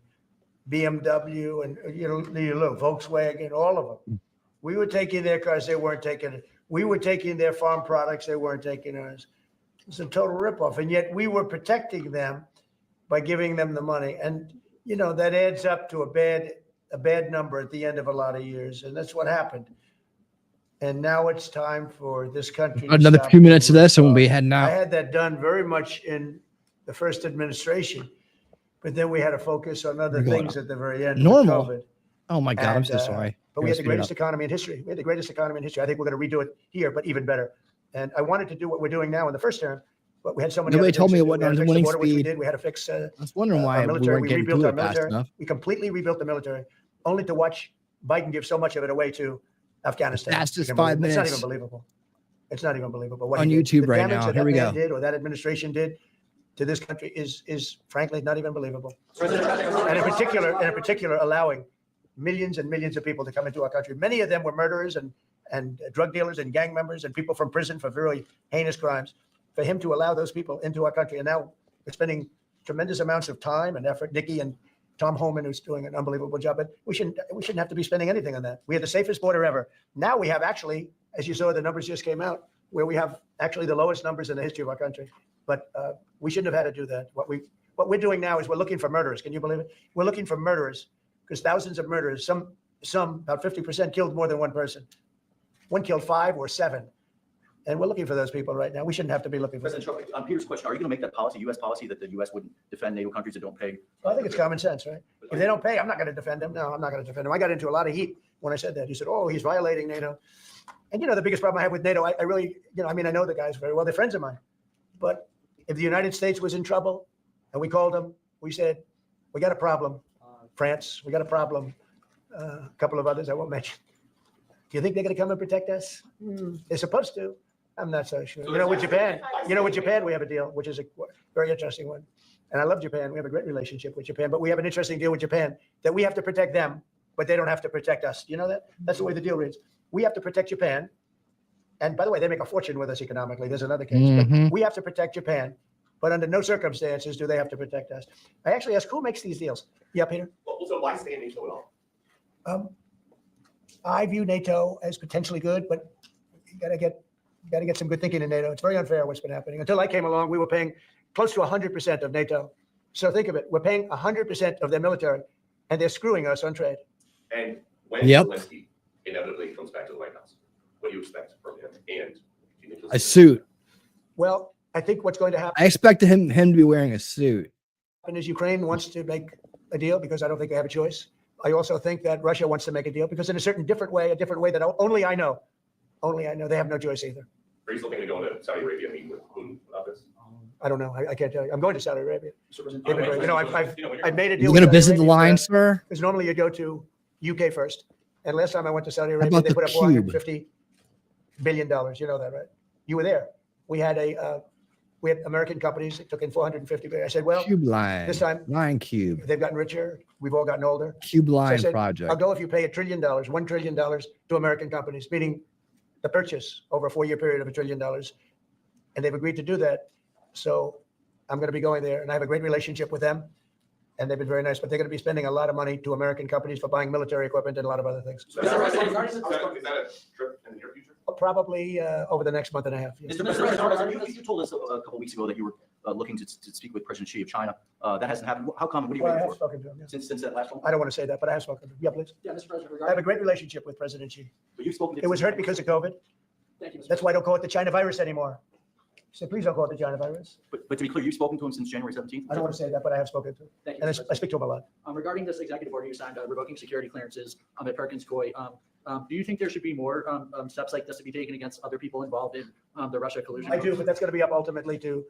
BMW and Volkswagen, all of them. We were taking their cars. They weren't taking it. We were taking their farm products. They weren't taking ours. It's a total ripoff. And yet we were protecting them by giving them the money. And, that adds up to a bad number at the end of a lot of years. And that's what happened. And now it's time for this country. Another few minutes of this and we'll be heading I out. had that done very much in the first administration, but then we had to focus on other things at the very end. with Normal. COVID. Oh my God, I'm so And, sorry. But we had the greatest economy in history. We had the greatest economy in history. I think we're going to redo it here, but even better. And I wanted to do what we're doing now in the first term, but we had so many. Nobody other told things me to do. what We had to the fix the winning border, which we speed. did. We had to fix. I was wondering why our we military. weren't We getting rebuilt to our it fast military. enough. We completely rebuilt the military, only to watch Biden give so much of it away to Afghanistan. Fastest You can 5 believe it. It's not minutes. even believable. It's not even believable. What On he did. YouTube The right damage now. that Here we that man go. did or that administration did to this country is frankly not even believable. And in particular, allowing millions and millions of people to come into our country. Many of them were murderers and drug dealers and gang members and people from prison for very heinous crimes. For him to allow those people into our country, and now we're spending tremendous amounts of time and effort. Nikki and Tom Homan, who's doing an unbelievable job, but we shouldn't have to be spending anything on that. We had the safest border ever. Now we have actually, as you saw, the numbers just came out, where we have actually the lowest numbers in the history of our country. But we shouldn't have had to do that. What we're doing now is we're looking for murderers. Can you believe it? We're looking for murderers because thousands of murderers, some about 50% killed more than one person. One killed 5 or 7. And we're looking for those people right now. We shouldn't have to be looking for them. President Trump, on Peter's question, are you going to make that policy, U.S. policy, that the U.S. wouldn't defend NATO countries that don't pay? Well, I think it's common sense, right? If they don't pay, I'm not going to defend them. No, I'm not going to defend them. I got into a lot of heat when I said that. He said, oh, he's violating NATO. And, the biggest problem I have with NATO, I really, I know the guys very well. They're friends of mine. But if the United States was in trouble and we called them, we said, we got a problem. France, we got a problem. A couple of others I won't mention. Do you think they're going to come and protect us? They're supposed to. I'm not so sure. With Japan, we have a deal, which is a very interesting one. And I love Japan. We have a great relationship with Japan, but we have an interesting deal with Japan that we have to protect them, but they don't have to protect us. You know that? That's the way the deal reads. We have to protect Japan. And by the way, they make a fortune with us economically. There's another case. But we have to protect Japan, but under no circumstances do they have to protect us. I actually asked who makes these deals. Yeah, Peter? Well, so why stay in NATO at all? I view NATO as potentially good, but you got to get some good thinking in NATO. It's very unfair what's been happening. Until I came along, we were paying close to 100% of NATO. So think of it. We're paying 100% of their military, and they're screwing us on trade. And when Zelensky inevitably comes back to the White House, what do you expect from him? And do you think A suit. Well, I think what's going to happen I expected him to be wearing a suit. is Ukraine wants to make a deal because I don't think they have a choice. I also think that Russia wants to make a deal because in a different way that only I know. They have no choice either. Are you looking to go into Saudi Arabia meeting with Putin about this? I don't know. I can't tell you. I'm going to Saudi Arabia. I've I've made a deal. You with going to Saudi visit the Arabia line, where- sir? Because normally you go to UK first. And last time I went to Saudi Arabia, about they the put up cube? $450 billion. You know that, right? You were there. We had American companies that took in $450 billion. I said, well, Cube line. this time Line cube. they've gotten richer. We've all gotten older. Cube So I line said, project. I'll go if you pay $1 trillion, $1 trillion to American companies, meaning the purchase over a 4-year period of $1 trillion. and they've agreed to do that. So I'm going to be going there, and I have a great relationship with them, and they've been very nice, but they're going to be spending a lot of money to American companies for buying military equipment and a lot of other things. Is that a trip in the near future? Probably over the next month and a half. yes. Mr. President, you told us a couple weeks ago that you were looking to speak with President Xi of China. That hasn't happened. How come? What are you Well, I waiting have for? spoken to him, yes. Since that last one? I don't want to say that, but I have spoken to him. Yeah, please. Yeah, Mr. President, I have a great relationship with President Xi. But you've spoken to It was hurt because of COVID. Thank you, Mr. That's why I don't call it the China virus anymore. So please don't call it the China virus. But to be clear, you've spoken to him since January 17th? I don't want to say that, but I have spoken to him. Thank you, And Mr. I speak to him a lot. Regarding this executive order you signed revoking security clearances at Perkins Coie, do you think there should be more steps like this to be taken against other people involved in the Russia collusion? I do, but that's going to be up ultimately to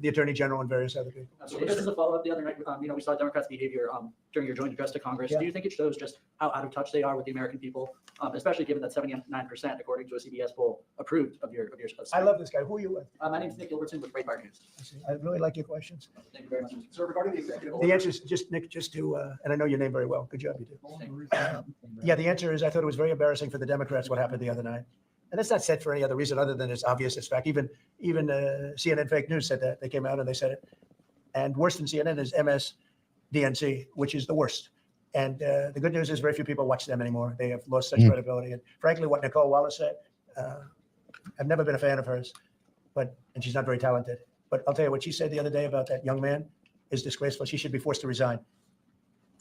the Attorney General and various other people. So this is a follow-up. The other night, we saw Democrats' behavior during your joint address to Congress. Yeah. Do you think it shows just how out of touch they are with the American people, especially given that 79%, according to a CBS poll, approved of your I love this guy. Who are you with? My name is Nick Gilbertson with Breitbart News. I really like your questions. Thank you very much. So regarding the executive order. The answer is just, Nick, just to, and I know your name very well. Good job, you do. Yeah, the answer is I thought it was very embarrassing for the Democrats what happened the other night. And it's not said for any other reason other than it's obvious. It's fact. Even CNN fake news said that. They came out and they said it. And worse than CNN is MSDNC, which is the worst. And the good news is very few people watch them anymore. They have lost such credibility. And frankly, what Nicole Wallace said, I've never been a fan of hers, and she's not very talented. But I'll tell you what she said the other day about that young man is disgraceful. She should be forced to resign.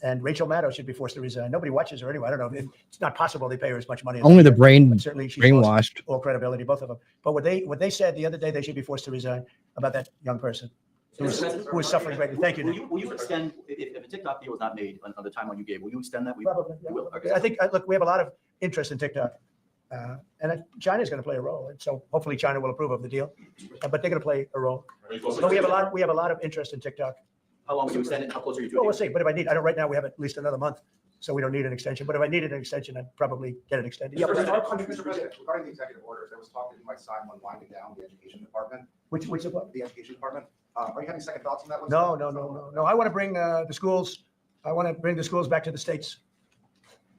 And Rachel Maddow should be forced to resign. Nobody watches her anyway. I don't know. It's not possible they pay her as much money. As Only the they do, but certainly she's lost brainwashed. all credibility, both of them. But what they said the other day, they should be forced to resign about that young person who was suffering greatly. Thank you, Nick. Will you extend, if a TikTok deal was not made on the timeline you gave, will you extend that? Probably. You will. Okay. I think, look, we have a lot of interest in TikTok. And China's going to play a role. And so hopefully China will approve of the deal, but they're going to play a role. But we have a lot of interest in TikTok. How long will you extend it? How close are you to it? Well, we'll see. But if I need, right now we have at least another month, so we don't need an extension. But if I needed an extension, I'd probably get it extended. Yeah, Mr. but- President, regarding the executive orders, there was talk that you might sign one winding down the education department. Which department? The education department. Are you having second thoughts on that one? No. I want to bring the schools. I want to bring the schools back to the states.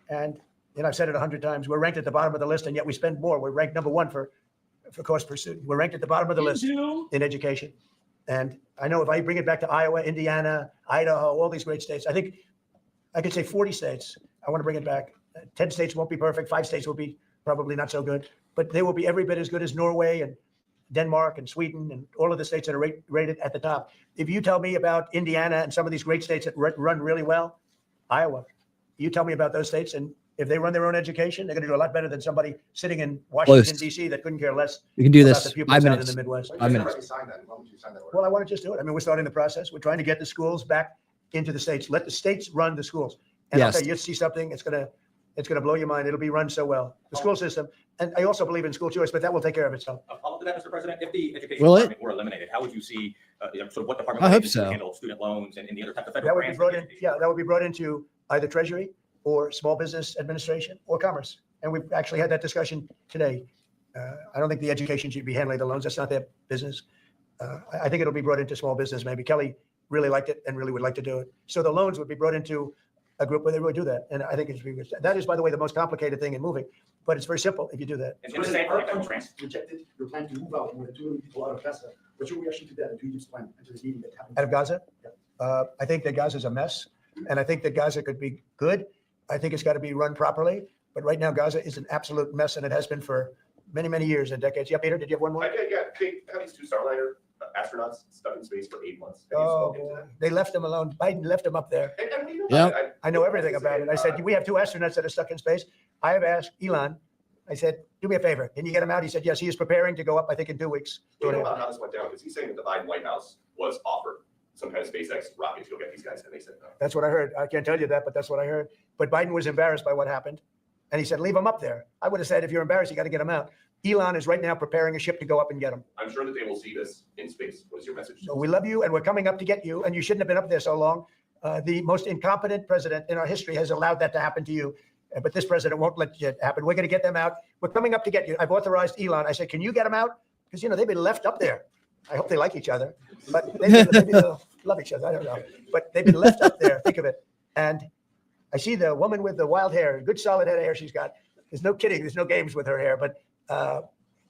And I've said it 100 times. We're ranked at the bottom of the list, and yet we spend more. We're ranked number one for cost per student. We're ranked at the bottom of the list in education. And I know if I bring it back to Iowa, Indiana, Idaho, all these great states, I think I could say 40 states. I want to bring it back. 10 states won't be perfect. 5 states will be probably not so good, but they will be every bit as good as Norway and Denmark and Sweden and all of the states that are rated at the top. If you tell me about Indiana and some of these great states that run really well, Iowa, you tell me about those states, and if they run their own education, they're going to do a lot better than somebody sitting in Washington, Close. D.C. that couldn't care less. You can do about this. the pupils 5 out in minutes. the Midwest. 5 minutes. Well, I want to just do it. I mean, we're starting the process. We're trying to get the schools back into the states. Let the states run the schools. And I'll Yes. tell you, you'll see something. It's gonna blow your mind. It'll be run so well. The school system, and I also believe in school choice, but that will take care of itself. A follow-up to that, Mr. President, if the education Will it? department were eliminated, how would you see sort of what department I would hope be so. handle student loans and the other types of federal That would be grants? brought in. Yeah, that would be brought into either Treasury or Small Business Administration or Commerce. And we've actually had that discussion today. I don't think the education should be handling the loans. That's not their business. I think it'll be brought into small business. Maybe Kelly really liked it and really would like to do it. So the loans would be brought into a group where they really do that. And I think that is, by the way, the most complicated thing in moving, but it's very simple if you do that. And the same for Our federal country grants. rejected your plan to move out more than 2 million people out of Gaza. What's your reaction to that? And to Egypt's plan and to this meeting that happened? Out of Gaza? I think that Gaza is a mess, and I think that Gaza could be good. I think it's got to be run properly, but right now Gaza is an absolute mess, and it has been for many, many years and decades. Yeah, Peter, did you have one more? Yeah, they have these 2 Starliner astronauts stuck in space for 8 months. Have you Oh, spoken to boy. them? They left them alone. Biden left them up there. And what do you know Yeah. about it? I know everything about it. I said, we have 2 astronauts that are stuck in space. I have asked Elon, I said, do me a favor. Can you get him out? He said, yes, he is preparing to go up, I think, in 2 weeks. We know about how this went down, because he's saying that the Biden White House was offered some kind of SpaceX rocket to go get these guys, and they said no. That's what I heard. I can't tell you that, but that's what I heard. But Biden was embarrassed by what happened. And he said, leave him up there. I would have said, if you're embarrassed, you got to get him out. Elon is right now preparing a ship to go up and get him. I'm sure that they will see this in space. What is your message? So we love you, and we're coming up to get you, and you shouldn't have been up there so long. The most incompetent president in our history has allowed that to happen to you, but this president won't let it happen. We're going to get them out. We're coming up to get you. I've authorized Elon. I said, can you get them out? Because, they've been left up there. I hope they like each other, but maybe they'll love each other. I don't know. But they've been left up there. Think of it. And I see the woman with the wild hair, good solid head of hair she's got. There's no kidding. There's no games with her hair. But,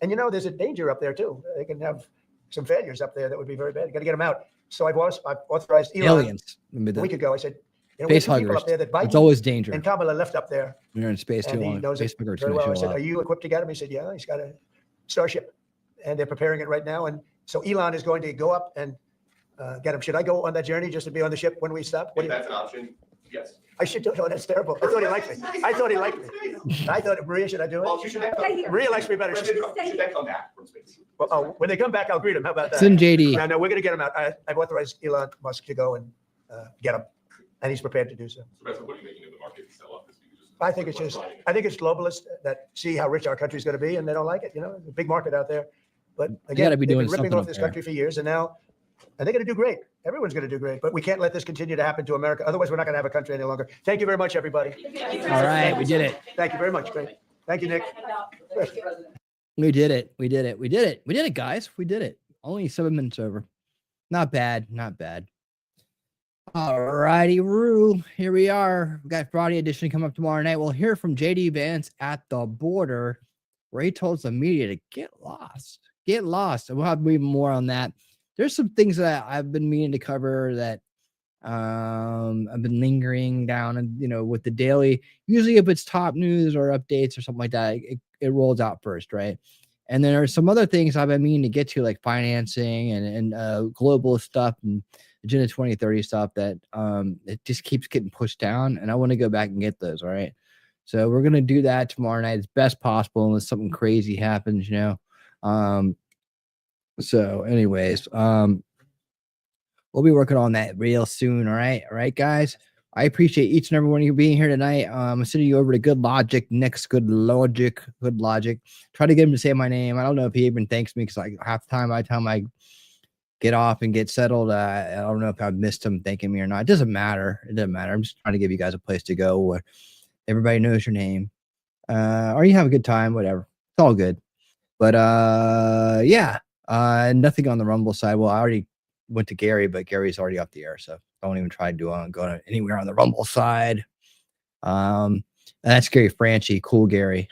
and there's a danger up there too. They can have some failures up there that would be very bad. Got to get them out. So I've authorized Elon Aliens. Remember a that? week ago. I said, you know, we have Space two people huggers. up there that It's Biden always danger. and Kamala left up there. When you're in space too And he long. knows it Facebook are very going to well. I show said, up. are you equipped to get him? He said, yeah, he's got a Starship and they're preparing it right now. And so Elon is going to go up and get him. Should I go on that journey just to be on the ship when we stop? What If do you, that's an option, yes. I should do it. Oh, that's terrible. I thought he liked me. I thought he liked me. I thought, Maria, should I do Well, it? you should then come, Maria likes me better. President Trump should then come back from space. Well, oh, when they come back, I'll greet him. How about that? Send JD. No, we're going to get him out. I've authorized Elon Musk to go and get him. And he's prepared to do so. So, President, what are you making of the market sell-off this week? I think it's globalists that see how rich our country's going to be and they don't like it. You know, there's a big market out there. But again, gotta be they've doing been ripping something off up this there. country for years and now, and they're going to do great. Everyone's going to do great, but we can't let this continue to happen to America. Otherwise, we're not going to have a country any longer. Thank you very much, everybody. All right, we did it. Thank you very much. Great. Thank you, Nick. We did it. We did it. We did it. We did it, guys. We did it. Only 7 minutes over. Not bad. Not bad. All righty, Rue. Here we are. We got Friday edition coming up tomorrow night. We'll hear from JD Vance at the border, where he told the media to get lost. Get lost. And we'll have even more on that. There's some things that I've been meaning to cover that I've been lingering down and, you know, with the daily, usually if it's top news or updates or something like that, it rolls out first, right? And then there's some other things I've been meaning to get to, like financing and global stuff and Agenda 2030 stuff that it just keeps getting pushed down. And I want to go back and get those. All right. So we're going to do that tomorrow night as best possible unless something crazy happens, you know. So anyways, we'll be working on that real soon. All right, guys. I appreciate each and every one of you being here tonight. I'm sending you over to Good Logic. Next, Good Logic. Try to get him to say my name. I don't know if he even thanks me because like half the time, by the time I get off and get settled, I don't know if I've missed him thanking me or not. It doesn't matter. I'm just trying to give you guys a place to go where everybody knows your name, or you have a good time. Whatever. It's all good. But yeah. Nothing on the Rumble side. Well, I already went to Gary, but Gary's already off the air, so don't even try to go anywhere on the Rumble side. That's Gary Franchi. Cool Gary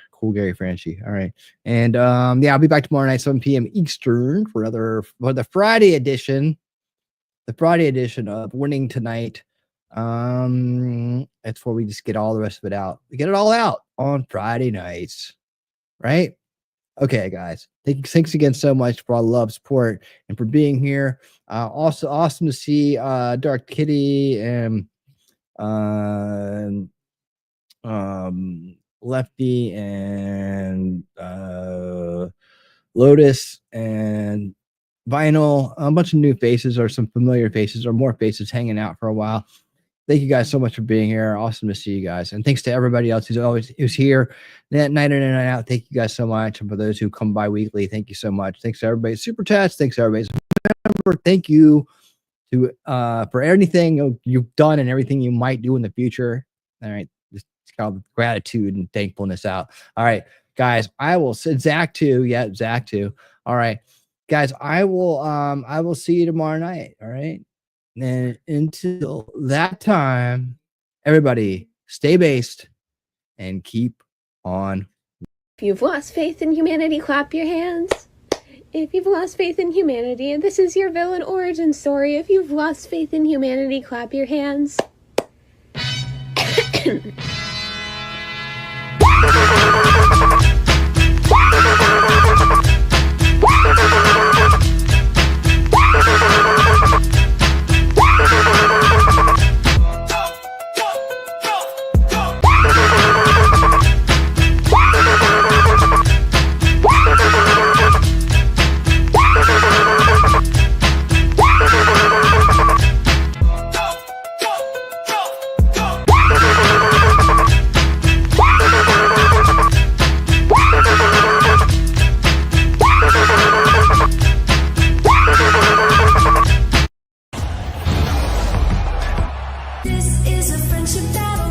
Franchi. All right. And yeah, I'll be back tomorrow night, 7 p.m. Eastern for the Friday edition. The Friday edition of Winning Tonight. That's where we just get all the rest of it out. We get it all out on Friday nights. Right? Okay, guys. Thanks again so much for all the love, support, and for being here. Also awesome to see Dark Kitty and Lefty and Lotus and Vinyl. A bunch of new faces or some familiar faces or more faces hanging out for a while. Thank you guys so much for being here. Awesome to see you guys. And thanks to everybody else who's here that night in and night out. Thank you guys so much. And for those who come by weekly, thank you so much. Thanks to everybody. Super chats. Thanks to everybody. Thank you to for anything you've done and everything you might do in the future. All right. Just kind of gratitude and thankfulness out. All right, guys. I will send Zach too. Yeah, Zach too. All right. Guys, I will see you tomorrow night. All right. And until that time, everybody stay based and keep on. If you've lost faith in humanity, clap your hands. If you've lost faith in humanity, and this is your villain origin story, if you've lost faith in humanity, clap your hands. This is a friendship battle.